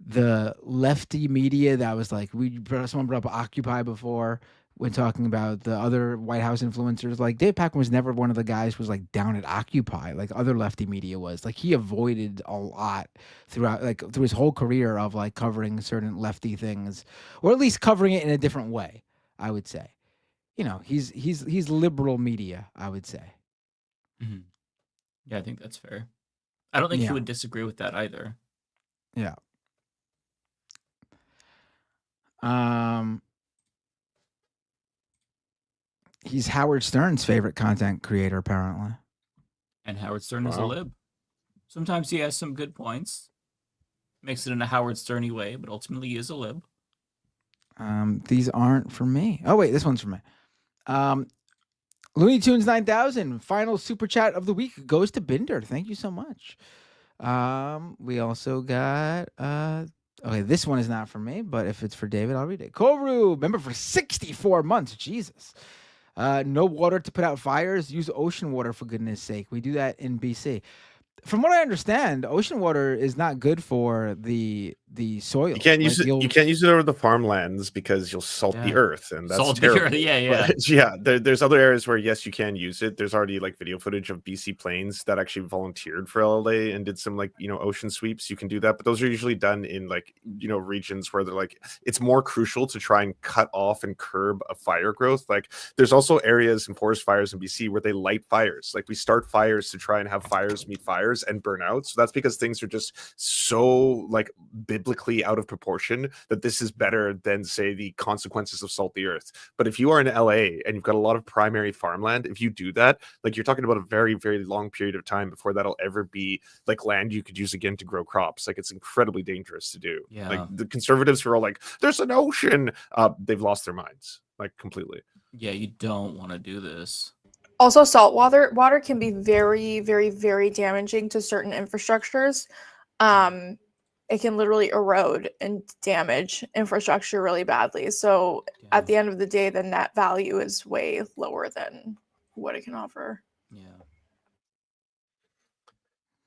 the lefty media that was like, someone brought up Occupy before when talking about the other White House influencers. Like Dave Pakman was never one of the guys who was like down at Occupy like other lefty media was. Like he avoided a lot throughout, like through his whole career of like covering certain lefty things, or at least covering it in a different way, I would say. You know, he's liberal media, I would say. Mm-hmm. Yeah, I think that's fair. I don't think he would disagree with that either. Yeah. He's Howard Stern's favorite content creator, apparently. And Howard Stern is a lib. Sometimes he has some good points. Makes it in a Howard Stern-y way, but ultimately he is a lib. These aren't for me. Oh, wait, this one's for me. Looney Tunes 9000, final super chat of the week goes to Binder. Thank you so much. We also got... okay, this one is not for me, but if it's for David, I'll read it. Koru, member for 64 months. Jesus. No water to put out fires. Use ocean water, for goodness sake. We do that in BC. From what I understand, ocean water is not good for the soil. You can't use it. You can't use it over the farmlands because you'll salt the earth, and that's terrible. There's other areas where yes, you can use it. There's already like video footage of BC planes that actually volunteered for LLA and did some like ocean sweeps. You can do that, but those are usually done in like regions where they're like it's more crucial to try and cut off and curb a fire growth. Like there's also areas in forest fires in BC where they light fires. Like we start fires to try and have fires meet fires and burn out. So that's because things are just so like biblically out of proportion that this is better than say the consequences of salt the earth. But if you are in LA and you've got a lot of primary farmland, if you do that, like you're talking about a very, very long period of time before that'll ever be like land you could use again to grow crops. Like it's incredibly dangerous to do. Yeah. Like the conservatives who are all like, there's an ocean, they've lost their minds like completely. Yeah, you don't want to do this. Also, salt water can be very, very, very damaging to certain infrastructures. It can literally erode and damage infrastructure really badly. So at the end of the day, the net value is way lower than what it can offer. Yeah.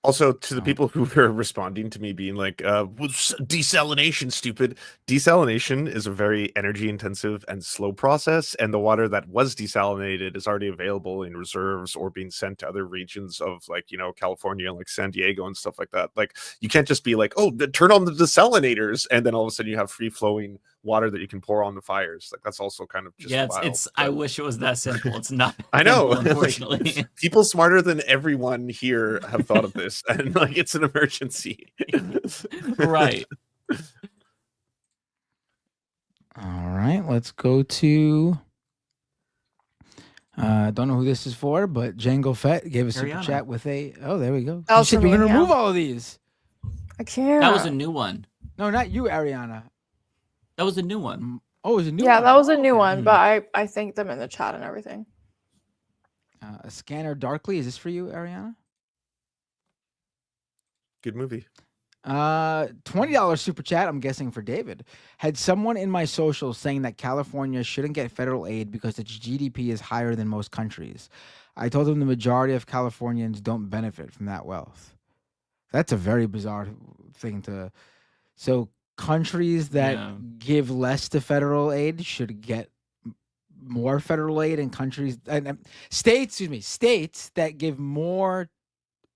Also, to the people who were responding to me being like, desalination, stupid. Desalination is a very energy intensive and slow process. And the water that was desalinated is already available in reserves or being sent to other regions of like, California, like San Diego and stuff like that. Like you can't just be like, oh, turn on the desalinators. And then all of a sudden you have free flowing water that you can pour on the fires. Like that's also kind of just it's I wish it was that simple. It's not. I know. Unfortunately, like, people smarter than everyone here have thought of this, and like it's an emergency. Right. All right, let's go to. Don't know who this is for, but Django Fett gave a super chat with a. Oh, there we go. You said you were going to remove all of these. I can't. That was a new one. No, not you, Ariana. That was a new one. Oh, it was a new one? Yeah, that was a new one, but I thanked them in the chat and everything. A Scanner Darkly. Is this for you, Ariana? Good movie. $20 super chat, I'm guessing for David. Had someone in my socials saying that California shouldn't get federal aid because its GDP is higher than most countries. I told them the majority of Californians don't benefit from that wealth. That's a very bizarre thing to... So countries that give less to federal aid should get more federal aid, and countries... states that give more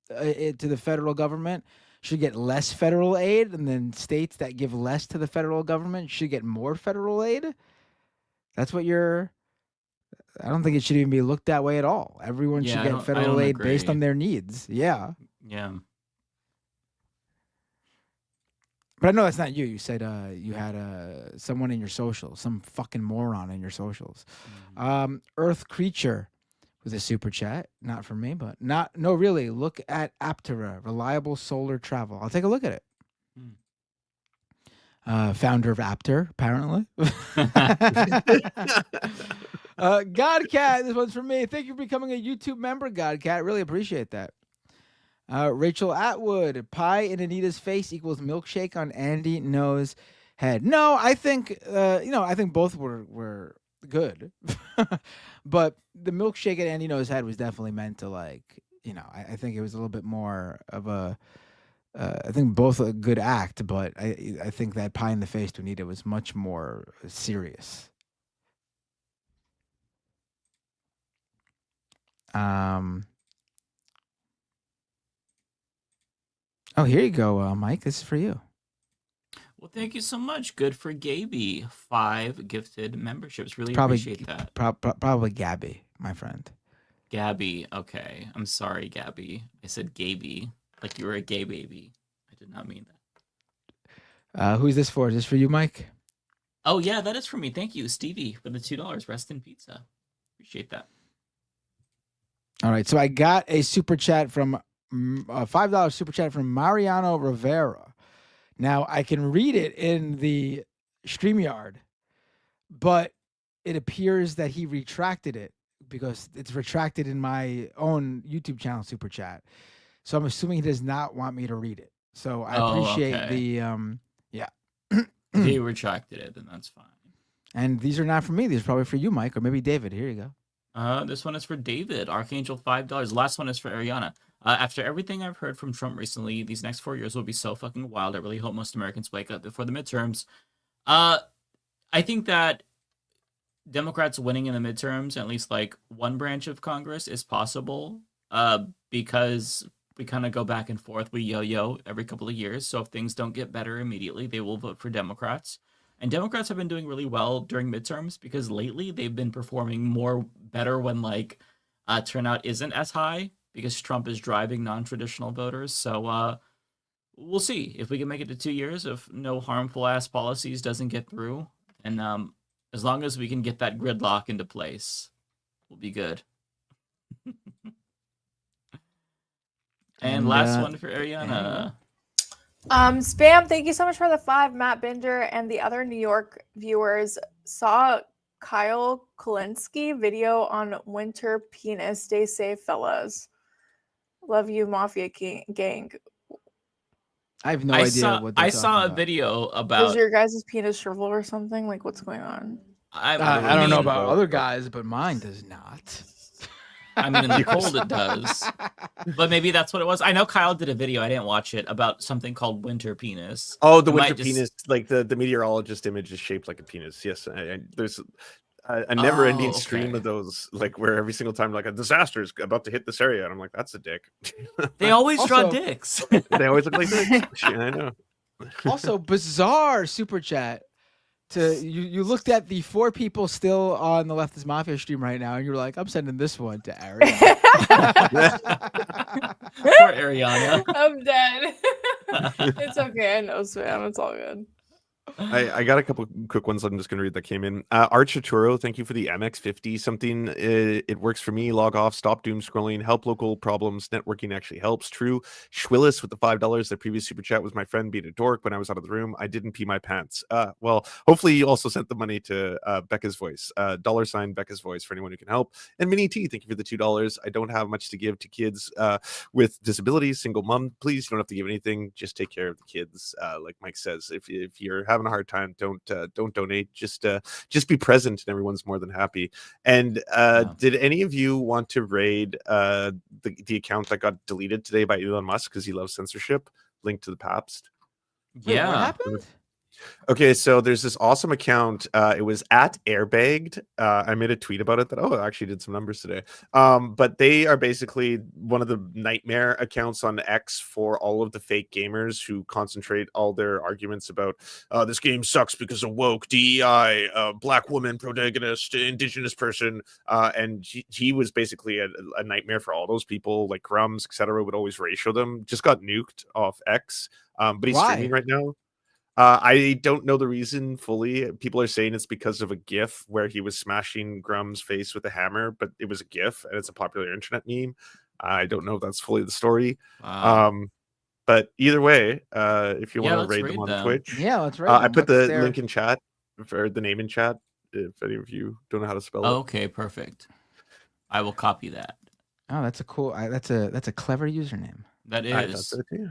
to the federal government should get less federal aid, and then states that give less to the federal government should get more federal aid. That's what you're... I don't think it should even be looked that way at all. Everyone should get federal aid based on their needs. Yeah. Yeah. But I know that's not you. You said you had someone in your socials, some fucking moron in your socials. Earth Creature with a super chat, not for me, but no, really. Look at Aptera, reliable solar travel. I'll take a look at it. Founder of Apter, apparently. Godcat, this one's for me. Thank you for becoming a YouTube member, Godcat. Really appreciate that. Rachel Atwood, pie in Anita's face equals milkshake on Andy No's head. No, I think I think both were good, but the milkshake at Andy No's head was definitely meant to I think it was a little bit more of a. I think both a good act, but I think that pie in the face to Anita was much more serious. Oh, here you go, Mike. This is for you. Well, thank you so much. Good for Gaby. 5 gifted memberships. Really Probably, appreciate that. Probably Gabby, my friend. Gabby. Okay. I'm sorry, Gabby. I said Gaby. Like you were a gay baby. I did not mean that. Who's this for? Is this for you, Mike? Oh, yeah, that is for me. Thank you, Stevie, for the $2. Rest in pizza. Appreciate that. All right. So I got a super chat from a $5 super chat from Mariano Rivera. Now I can read it in the StreamYard, but it appears that he retracted it because it's retracted in my own YouTube channel super chat. So I'm assuming he does not want me to read it. So I appreciate the If he retracted it, then that's fine. And these are not for me. These are probably for you, Mike, or maybe David. Here you go. This one is for David. Archangel, $5. Last one is for Ariana. After everything I've heard from Trump recently, these next 4 years will be so fucking wild. I really hope most Americans wake up before the midterms. I think that Democrats winning in the midterms, at least like one branch of Congress, is possible because we kind of go back and forth. We yo-yo every couple of years. So if things don't get better immediately, they will vote for Democrats. And Democrats have been doing really well during midterms because lately they've been performing better when turnout isn't as high because Trump is driving non-traditional voters. So we'll see if we can make it to 2 years if no harmful ass policies doesn't get through. And as long as we can get that gridlock into place, we'll be good. And last one for Ariana. Spam, thank you so much for the 5. Matt Binder and the other New York viewers saw Kyle Kulinski video on winter penis. Stay safe, fellas. Love you, Mafia gang. I have no idea what I saw a video about. Is your guys' penis shriveled or something? Like, what's going on? I don't know about other guys, but mine does not. I mean, in the cold it does. But maybe that's what it was. I know Kyle did a video, I didn't watch it, about something called winter penis. Oh, the winter penis, like the meteorologist image is shaped like a penis. Yes, there's a never-ending stream of those, like where every single time like a disaster is about to hit this area, and I'm like, that's a dick. They always draw dicks. They always look like dicks. I know. Also, bizarre super chat. You looked at the 4 people still on the Leftist Mafia stream right now, and you're like, I'm sending this one to Ariana. Poor Ariana. I'm dead. It's okay. I know, Spam. It's all good. I got a couple quick ones I'm just going to read that came in. Archituro, thank you for the MX50 something. It works for me. Log off, stop doom scrolling, help local problems. Networking actually helps. True. Schwillis with the $5. The previous super chat was my friend being a dork when I was out of the room. I didn't pee my pants. Well, hopefully you also sent the money to Becca's Voice. $ Becca's Voice for anyone who can help. And Minnie T, thank you for the $2. I don't have much to give to kids with disabilities. Single mom, please. You don't have to give anything. Just take care of the kids. Like Mike says, if you're having a hard time, don't donate. Just be present, and everyone's more than happy. And did any of you want to raid the account that got deleted today by Elon Musk because he loves censorship? Link to the Pabst. Yeah. What happened? Okay, so there's this awesome account. It was at Airbagged. I made a tweet about it that I actually did some numbers today. But they are basically one of the nightmare accounts on X for all of the fake gamers who concentrate all their arguments about this game sucks because of woke, DEI, black woman protagonist, indigenous person, and he was basically a nightmare for all those people. Like Grums, etc. would always ratio them. Just got nuked off X, but he's streaming right now. I don't know the reason fully. People are saying it's because of a GIF where he was smashing Grum's face with a hammer, but it was a GIF and it's a popular internet meme. I don't know if that's fully the story. Wow. But either way, if you Yeah, want to let's raid them raid on them. Twitch, Yeah, let's raid I them. put the What's their- link in chat for the name in chat. If any of you don't know how to spell it. Okay, perfect. I will copy that. Oh, that's a cool. That's a clever username. That I thought is. so too.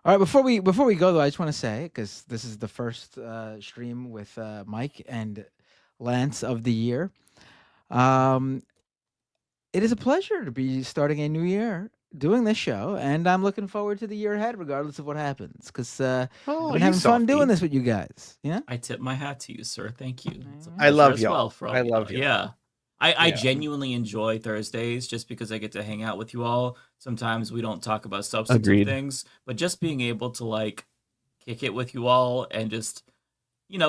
All right, before we go though, I just want to say, because this is the first stream with Mike and Lance of the year, it is a pleasure to be starting a new year doing this show, and I'm looking forward to the year ahead, regardless of what happens, because I've been having fun doing this with you guys. Yeah, I tip my hat to you, sir. Thank you. It's a I love pleasure as y'all. well for all I of love y'all. y'all. Yeah. I Yeah. genuinely enjoy Thursdays just because I get to hang out with you all. Sometimes we don't talk about substantive Agreed. things, but just being able to like kick it with you all and just,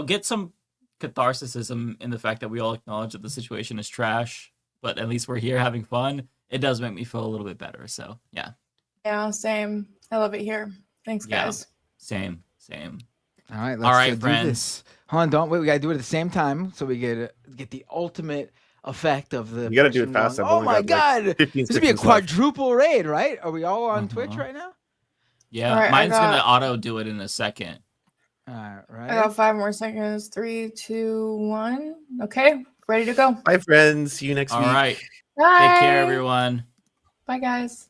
get some catharsism in the fact that we all acknowledge that the situation is trash, but at least we're here having fun. It does make me feel a little bit better. So yeah. Yeah, same. I love it here. Thanks, Yeah. guys. Same. All right, let's All right, do friends. this. Hold on, don't wait. We gotta do it at the same time so we get the ultimate effect of the. You gotta do it person fast. going, I've oh only my got, like, god! 15 This would be a seconds left. quadruple raid, right? Are we all on Twitch right now? Yeah. All right, I mine's gonna got- auto do it in a second. All right. I got 5 more seconds. 3, 2, 1. Okay, ready to go. Bye, friends. See you next All week. right. Bye. Take care, everyone. Bye, guys.